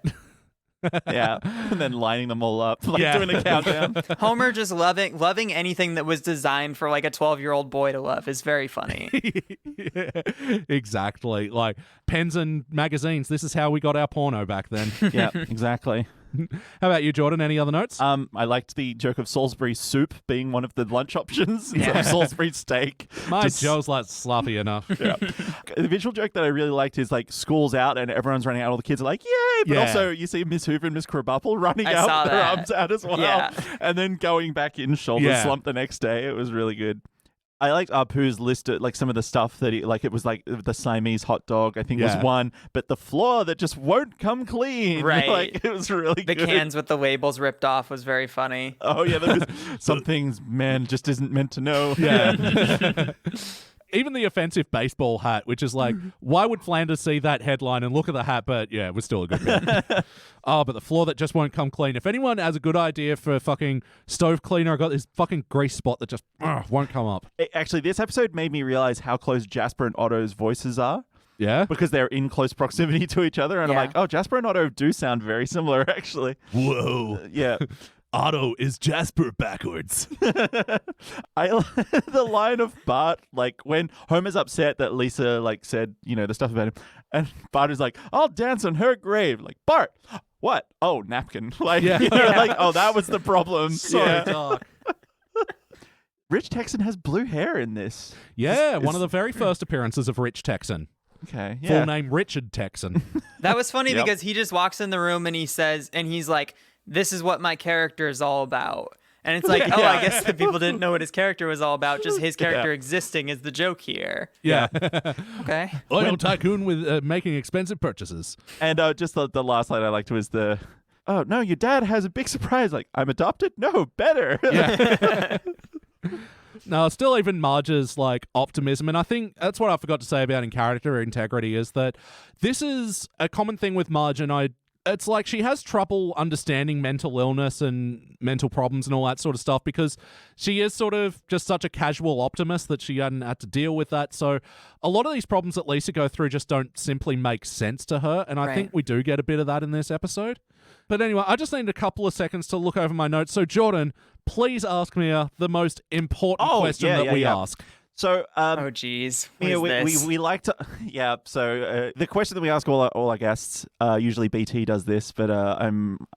[SPEAKER 4] Yeah, and then lining them all up, like doing a countdown.
[SPEAKER 5] Homer just loving anything that was designed for like a 12-year-old boy to love is very funny.
[SPEAKER 2] Exactly. Like pens and magazines. This is how we got our porno back then.
[SPEAKER 4] Yeah, exactly.
[SPEAKER 2] How about you, Jordan? Any other notes?
[SPEAKER 4] I liked the joke of Salisbury soup being one of the lunch options instead of Salisbury steak.
[SPEAKER 2] My Joe's like sloppy enough.
[SPEAKER 4] Yeah. The visual joke that I really liked is like school's out and everyone's running out. All the kids are like, yay! But also you see Miss Hoover and Miss Krabappel running out with their arms out as well.
[SPEAKER 5] Yeah.
[SPEAKER 4] And then going back in shoulder slump the next day. It was really good. I liked Apu's list of like some of the stuff that it was like the Siamese hot dog, I think was one, but the floor that just won't come clean.
[SPEAKER 5] Right.
[SPEAKER 4] Like, it was really good.
[SPEAKER 5] The cans with the labels ripped off was very funny.
[SPEAKER 4] Oh, yeah. There was some things man just isn't meant to know.
[SPEAKER 2] Yeah. Even the offensive baseball hat, which is like, why would Flanders see that headline and look at the hat? But it was still a good bit. But the floor that just won't come clean. If anyone has a good idea for a fucking stove cleaner, I got this fucking grease spot that just won't come up.
[SPEAKER 4] Actually, this episode made me realize how close Jasper and Otto's voices are.
[SPEAKER 2] Yeah?
[SPEAKER 4] Because they're in close proximity to each other. And I'm like, oh, Jasper and Otto do sound very similar, actually.
[SPEAKER 2] Whoa.
[SPEAKER 4] Yeah.
[SPEAKER 2] Otto is Jasper backwards.
[SPEAKER 4] The line of Bart, like when Homer's upset that Lisa like said, the stuff about him, and Bart is like, I'll dance on her grave. Like, Bart, what? Oh, napkin. Like, like, oh, that was the problem.
[SPEAKER 2] So dark.
[SPEAKER 4] Rich Texan has blue hair in this.
[SPEAKER 2] Yeah, one of the very first appearances of Rich Texan.
[SPEAKER 4] Okay. Yeah.
[SPEAKER 2] Full name Richard Texan.
[SPEAKER 5] That was funny because he just walks in the room and he says, and he's like, this is what my character is all about. And it's like, oh, I guess the people didn't know what his character was all about. Just his character existing is the joke here.
[SPEAKER 2] Yeah.
[SPEAKER 5] Okay.
[SPEAKER 2] Oil tycoon with making expensive purchases.
[SPEAKER 4] And just the last line I liked was oh, no, your dad has a big surprise. Like, I'm adopted? No, better.
[SPEAKER 2] Yeah. No, still even Marge's like optimism, and I think that's what I forgot to say about in character integrity is that this is a common thing with Marge, and it's like she has trouble understanding mental illness and mental problems and all that sort of stuff because she is sort of just such a casual optimist that she hadn't had to deal with that. So a lot of these problems that Lisa go through just don't simply make sense to her, and I think we do get a bit of that in this episode. But anyway, I just need a couple of seconds to look over my notes. So Jordan, please ask me the most important question that we ask.
[SPEAKER 4] So,
[SPEAKER 5] oh geez, what is this?
[SPEAKER 4] we like to, So the question that we ask all our guests, usually BT does this, but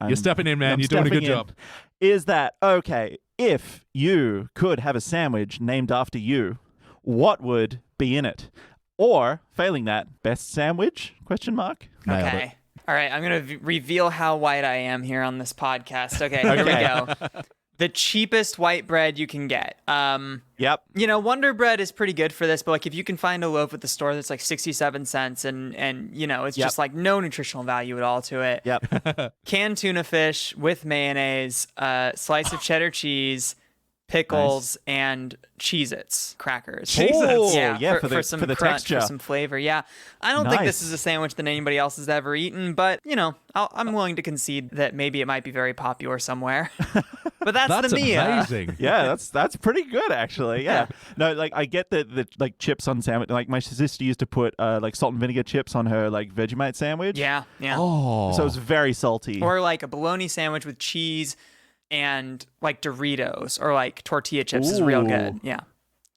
[SPEAKER 2] you're stepping in, man. You're doing a good job.
[SPEAKER 4] Is that okay? If you could have a sandwich named after you, what would be in it? Or failing that, best sandwich? Question mark.
[SPEAKER 5] Okay. All right, I'm going to reveal how white I am here on this podcast. Okay, here we go. The cheapest white bread you can get.
[SPEAKER 4] Yep.
[SPEAKER 5] You know, Wonder Bread is pretty good for this, but like if you can find a loaf at the store that's like 67 cents and you know, it's just like no nutritional value at all to it.
[SPEAKER 4] Yep.
[SPEAKER 5] Canned tuna fish with mayonnaise, slice of cheddar cheese, pickles, and Cheez-Its crackers.
[SPEAKER 4] Cheez-Its.
[SPEAKER 5] Yeah,
[SPEAKER 4] for
[SPEAKER 5] some
[SPEAKER 4] the
[SPEAKER 5] crunch,
[SPEAKER 4] texture.
[SPEAKER 5] for some flavor. Yeah. I don't think this is a sandwich that anybody else has ever eaten, but, you know, I'm willing to concede that maybe it might be very popular somewhere. But that's the Mia.
[SPEAKER 2] Amazing.
[SPEAKER 4] Yeah, that's pretty good actually. Yeah. No, like I get the like chips on sandwich. Like my sister used to put like salt and vinegar chips on her like Vegemite sandwich.
[SPEAKER 5] Yeah.
[SPEAKER 2] Oh.
[SPEAKER 4] So it was very salty.
[SPEAKER 5] Or like a bologna sandwich with cheese and like Doritos or like tortilla chips is real good. Yeah.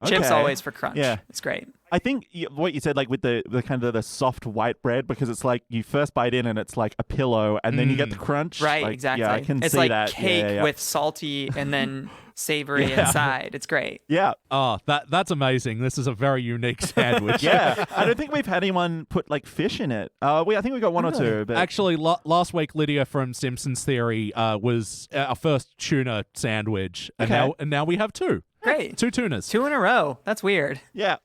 [SPEAKER 5] Chips always for crunch. Yeah. It's great.
[SPEAKER 4] I think what you said, like with the kind of the soft white bread, because it's like you first bite in and it's like a pillow, and then you get the crunch.
[SPEAKER 5] Right,
[SPEAKER 4] like,
[SPEAKER 5] exactly.
[SPEAKER 4] Yeah, I can
[SPEAKER 5] it's
[SPEAKER 4] see
[SPEAKER 5] like
[SPEAKER 4] that.
[SPEAKER 5] cake with salty and then savory inside. It's great.
[SPEAKER 4] Yeah.
[SPEAKER 2] Oh, that's amazing. This is a very unique sandwich.
[SPEAKER 4] Yeah. I don't think we've had anyone put like fish in it. I think we got one or two. But
[SPEAKER 2] Actually, last week Lydia from Simpsons Theory was our first tuna sandwich, and now we have two.
[SPEAKER 5] Great.
[SPEAKER 2] 2 tunas.
[SPEAKER 5] 2 in a row. That's weird.
[SPEAKER 4] Yeah.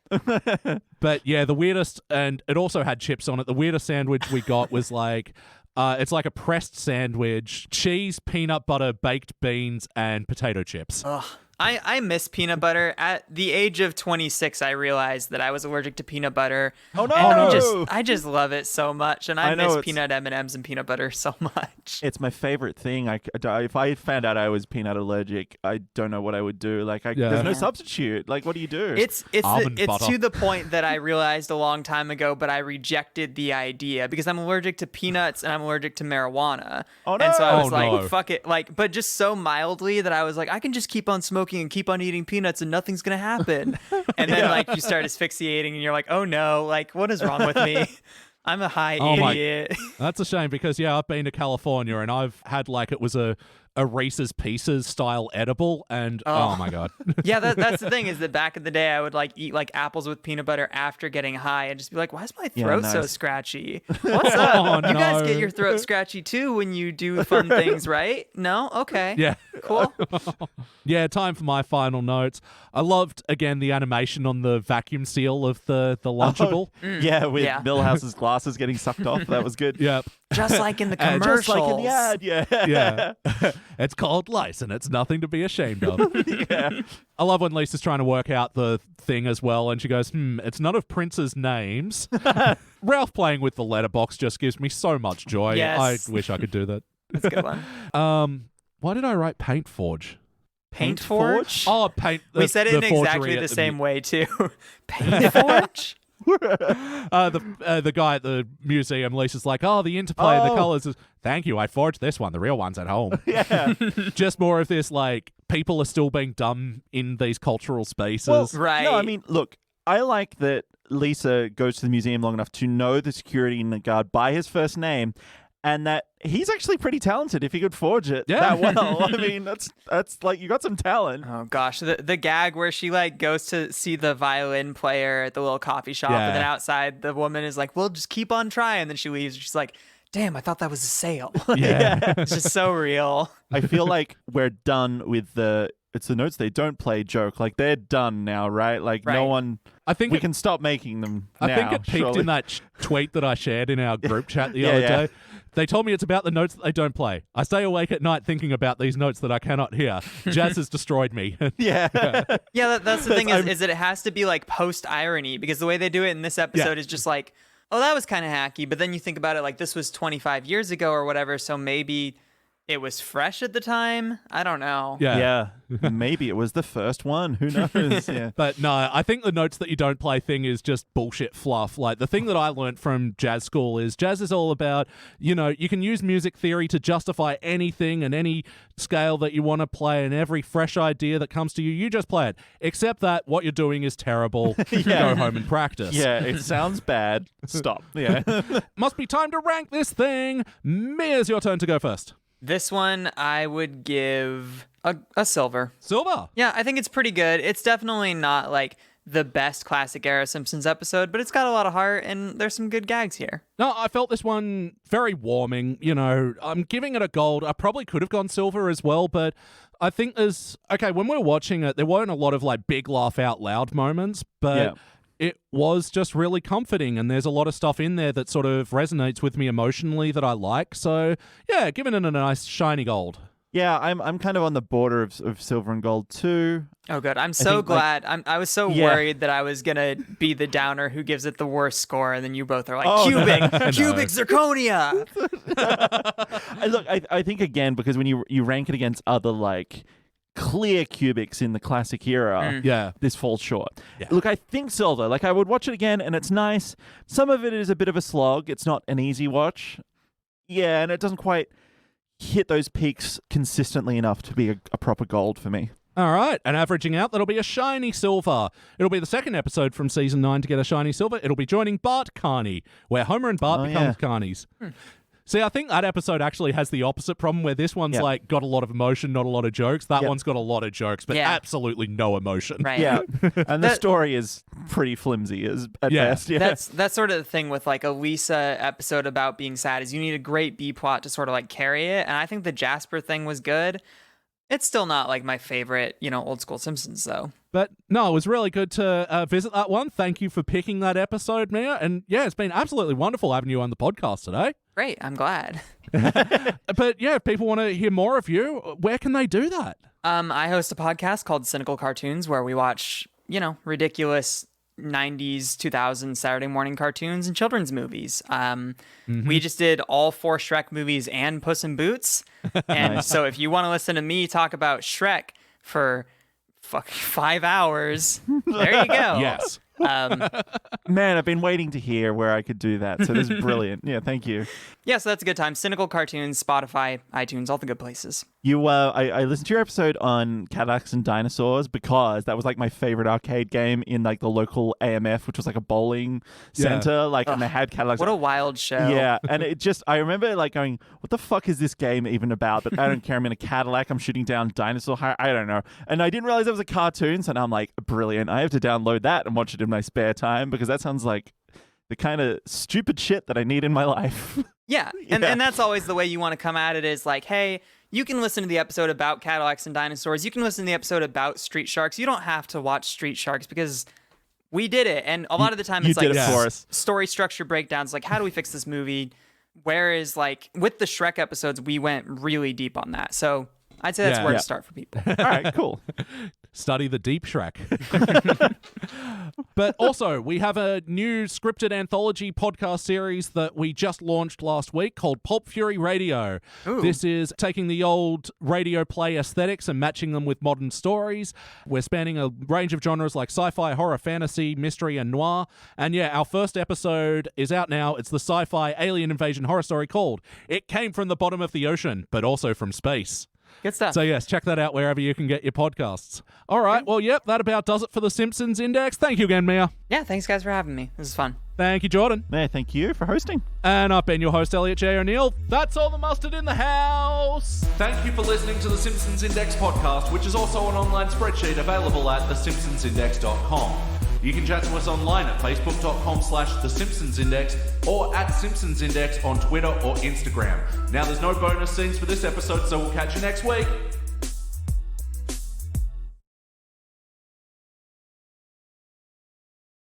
[SPEAKER 2] But yeah, the weirdest, and it also had chips on it. The weirdest sandwich we got was like, it's like a pressed sandwich, cheese, peanut butter, baked beans, and potato chips.
[SPEAKER 5] Ugh. I miss peanut butter. At the age of 26, I realized that I was allergic to peanut butter.
[SPEAKER 4] Oh no!
[SPEAKER 5] And I just love it so much, and I miss
[SPEAKER 4] it's
[SPEAKER 5] peanut M&Ms and peanut butter so much.
[SPEAKER 4] It's my favorite thing. If I found out I was peanut allergic, I don't know what I would do. Like, there's no substitute. Like, what do you do?
[SPEAKER 5] It's to the point that I realized a long time ago, but I rejected the idea because I'm allergic to peanuts and I'm allergic to marijuana.
[SPEAKER 4] Oh no!
[SPEAKER 5] And so I was fuck it, like, but just so mildly that I was like, I can just keep on smoking and keep on eating peanuts and nothing's gonna happen. And then like you start asphyxiating and you're like, oh no, like what is wrong with me? I'm a high idiot.
[SPEAKER 2] That's a shame because I've been to California and I've had like it was a Reese's Pieces style edible, and oh my god.
[SPEAKER 5] Yeah, that's the thing is that back in the day I would like eat like apples with peanut butter after getting high and just be like, why is my throat so scratchy? What's up? You guys get your throat scratchy too when you do fun things, right? No? Okay.
[SPEAKER 2] Yeah.
[SPEAKER 5] Cool.
[SPEAKER 2] Yeah, time for my final notes. I loved again the animation on the vacuum seal of the Lunchable.
[SPEAKER 4] Yeah, with Millhouse's glasses getting sucked off. That was good.
[SPEAKER 2] Yeah.
[SPEAKER 5] Just like in the commercials.
[SPEAKER 4] Just like in the ad,
[SPEAKER 2] yeah. It's called lice, and it's nothing to be ashamed of. I love when Lisa's trying to work out the thing as well, and she goes, it's none of Prince's names. Ralph playing with the letterbox just gives me so much joy.
[SPEAKER 5] Yes.
[SPEAKER 2] I wish I could do that.
[SPEAKER 5] That's a good one.
[SPEAKER 2] Why did I write Paint Forge?
[SPEAKER 5] Paint Forge?
[SPEAKER 2] Oh, Paint.
[SPEAKER 5] We said it in exactly the same way, too. Paint Forge?
[SPEAKER 2] The guy at the museum, Lisa's like, the interplay of the colors is, thank you, I forged this one. The real one's at home.
[SPEAKER 4] Yeah.
[SPEAKER 2] Just more of this, like, people are still being dumb in these cultural spaces.
[SPEAKER 4] Well,
[SPEAKER 5] right.
[SPEAKER 4] No, I mean, look, I like that Lisa goes to the museum long enough to know the security guard by his first name, and that he's actually pretty talented if he could forge it that well. I mean, that's like, you got some talent.
[SPEAKER 5] Oh gosh, the gag where she like goes to see the violin player at the little coffee shop, and then outside the woman is like, "Well, just keep on trying." And then she leaves. She's like, damn, I thought that was a sale.
[SPEAKER 2] Yeah.
[SPEAKER 5] It's just so real.
[SPEAKER 4] I feel like we're done with it's the notes they don't play joke. Like, they're done now, right? Like, no
[SPEAKER 5] Right.
[SPEAKER 4] one...
[SPEAKER 2] I think
[SPEAKER 4] we can stop making them
[SPEAKER 2] I
[SPEAKER 4] now,
[SPEAKER 2] think it peaked
[SPEAKER 4] surely.
[SPEAKER 2] in that tweet that I shared in our group chat the
[SPEAKER 4] Yeah,
[SPEAKER 2] other
[SPEAKER 4] yeah.
[SPEAKER 2] day. They told me it's about the notes that they don't play. I stay awake at night thinking about these notes that I cannot hear. Jazz has destroyed me.
[SPEAKER 4] Yeah.
[SPEAKER 5] Yeah, that's the thing is that it has to be like post-irony, because the way they do it in this episode is just like, oh, that was kind of hacky. But then you think about it like this was 25 years ago or whatever, so maybe it was fresh at the time. I don't know.
[SPEAKER 2] Yeah.
[SPEAKER 4] Maybe it was the first one. Who knows? Yeah.
[SPEAKER 2] But no, I think the notes that you don't play thing is just bullshit fluff. Like, the thing that I learned from jazz school is jazz is all about, you know, you can use music theory to justify anything and any scale that you want to play, and every fresh idea that comes to you, you just play it. Except that what you're doing is terrible. Go home and practice.
[SPEAKER 4] Yeah, it sounds bad. Stop. Yeah.
[SPEAKER 2] Must be time to rank this thing. Mia's your turn to go first.
[SPEAKER 5] This one I would give a silver.
[SPEAKER 2] Silver.
[SPEAKER 5] Yeah, I think it's pretty good. It's definitely not like the best classic era Simpsons episode, but it's got a lot of heart and there's some good gags here.
[SPEAKER 2] No, I felt this one very warming. You know, I'm giving it a gold. I probably could have gone silver as well, but I think when we were watching it, there weren't a lot of like big laugh out loud moments, but it was just really comforting, and there's a lot of stuff in there that sort of resonates with me emotionally that I like. So yeah, giving it a nice shiny gold.
[SPEAKER 4] Yeah, I'm kind of on the border of silver and gold too.
[SPEAKER 5] Oh, good. I'm so glad. I was so
[SPEAKER 4] Yeah.
[SPEAKER 5] worried that I was going to be the downer who gives it the worst score, and then you both are like,
[SPEAKER 4] Oh, no.
[SPEAKER 5] cubic zirconia.
[SPEAKER 4] I think, again, because when you rank it against other, like, clear cubics in the classic era,
[SPEAKER 2] Yeah.
[SPEAKER 4] this falls short.
[SPEAKER 2] Yeah.
[SPEAKER 4] Look, I think silver. Like, I would watch it again, and it's nice. Some of it is a bit of a slog. It's not an easy watch. Yeah, and it doesn't quite hit those peaks consistently enough to be a proper gold for me.
[SPEAKER 2] All right, and averaging out, that'll be a shiny silver. It'll be the second episode from season 9 to get a shiny silver. It'll be joining Bart Carney, where Homer and Bart become Carneys. See, I think that episode actually has the opposite problem, where this one's like got a lot of emotion, not a lot of jokes. That one's got a lot of jokes, but absolutely no emotion.
[SPEAKER 5] Right.
[SPEAKER 4] Yeah, and the story is pretty flimsy at best. Yeah,
[SPEAKER 5] That's sort of the thing with like a Lisa episode about being sad, is you need a great B plot to sort of like carry it. And I think the Jasper thing was good. It's still not like my favorite, old school Simpsons though.
[SPEAKER 2] But no, it was really good to visit that one. Thank you for picking that episode, Mia. And yeah, it's been absolutely wonderful having you on the podcast today.
[SPEAKER 5] Great, I'm glad.
[SPEAKER 2] But yeah, if people want to hear more of you, where can they do that?
[SPEAKER 5] I host a podcast called Cynical Cartoons where we watch, ridiculous 90s, 2000s Saturday morning cartoons and children's movies. We just did all 4 Shrek movies and Puss in Boots. And so if you want to listen to me talk about Shrek for fucking 5 hours, there you go.
[SPEAKER 2] Yes.
[SPEAKER 4] Man, I've been waiting to hear where I could do that. So this is brilliant. Yeah, thank you.
[SPEAKER 5] Yeah, so that's a good time. Cynical Cartoons, Spotify, iTunes, all the good places.
[SPEAKER 4] I listened to your episode on Cadillacs and Dinosaurs because that was like my favorite arcade game in like the local AMF, which was like a bowling center. And they had Cadillacs.
[SPEAKER 5] What a wild show.
[SPEAKER 4] Yeah, and I remember like going, what the fuck is this game even about? But I don't care. I'm in a Cadillac. I'm shooting down dinosaur. I don't know. And I didn't realize it was a cartoon. So now I'm like, brilliant. I have to download that and watch it in my spare time because that sounds like the kind of stupid shit that I need in my life.
[SPEAKER 5] Yeah, and that's always the way you want to come at it, is like, hey, you can listen to the episode about Cadillacs and Dinosaurs. You can listen to the episode about Street Sharks. You don't have to watch Street Sharks because we did it. And a lot of the time it's like story structure breakdowns, like how do we fix this movie? Whereas like with the Shrek episodes, we went really deep on that. So I'd say that's where to start for people.
[SPEAKER 4] All right, cool.
[SPEAKER 2] Study the deep Shrek. But also, we have a new scripted anthology podcast series that we just launched last week called Pulp Fury Radio.
[SPEAKER 5] Ooh.
[SPEAKER 2] This is taking the old radio play aesthetics and matching them with modern stories. We're spanning a range of genres like sci-fi, horror, fantasy, mystery, and noir. And yeah, our first episode is out now. It's the sci-fi alien invasion horror story called It Came from the Bottom of the Ocean, but also from Space.
[SPEAKER 5] Good stuff.
[SPEAKER 2] So yes, check that out wherever you can get your podcasts. All right, well, yep, that about does it for the Simpsons Index. Thank you again, Mia.
[SPEAKER 5] Yeah, thanks guys for having me. This is fun.
[SPEAKER 2] Thank you, Jordan.
[SPEAKER 4] Yeah, thank you for hosting.
[SPEAKER 2] And I've been your host, Elliot J. O'Neill. That's all the mustard in the house.
[SPEAKER 3] Thank you for listening to the Simpsons Index podcast, which is also an online spreadsheet available at thesimpsonsindex.com. You can chat to us online at facebook.com/The Simpsons Index or at Simpsons Index on Twitter or Instagram. Now, there's no bonus scenes for this episode, so we'll catch you next week.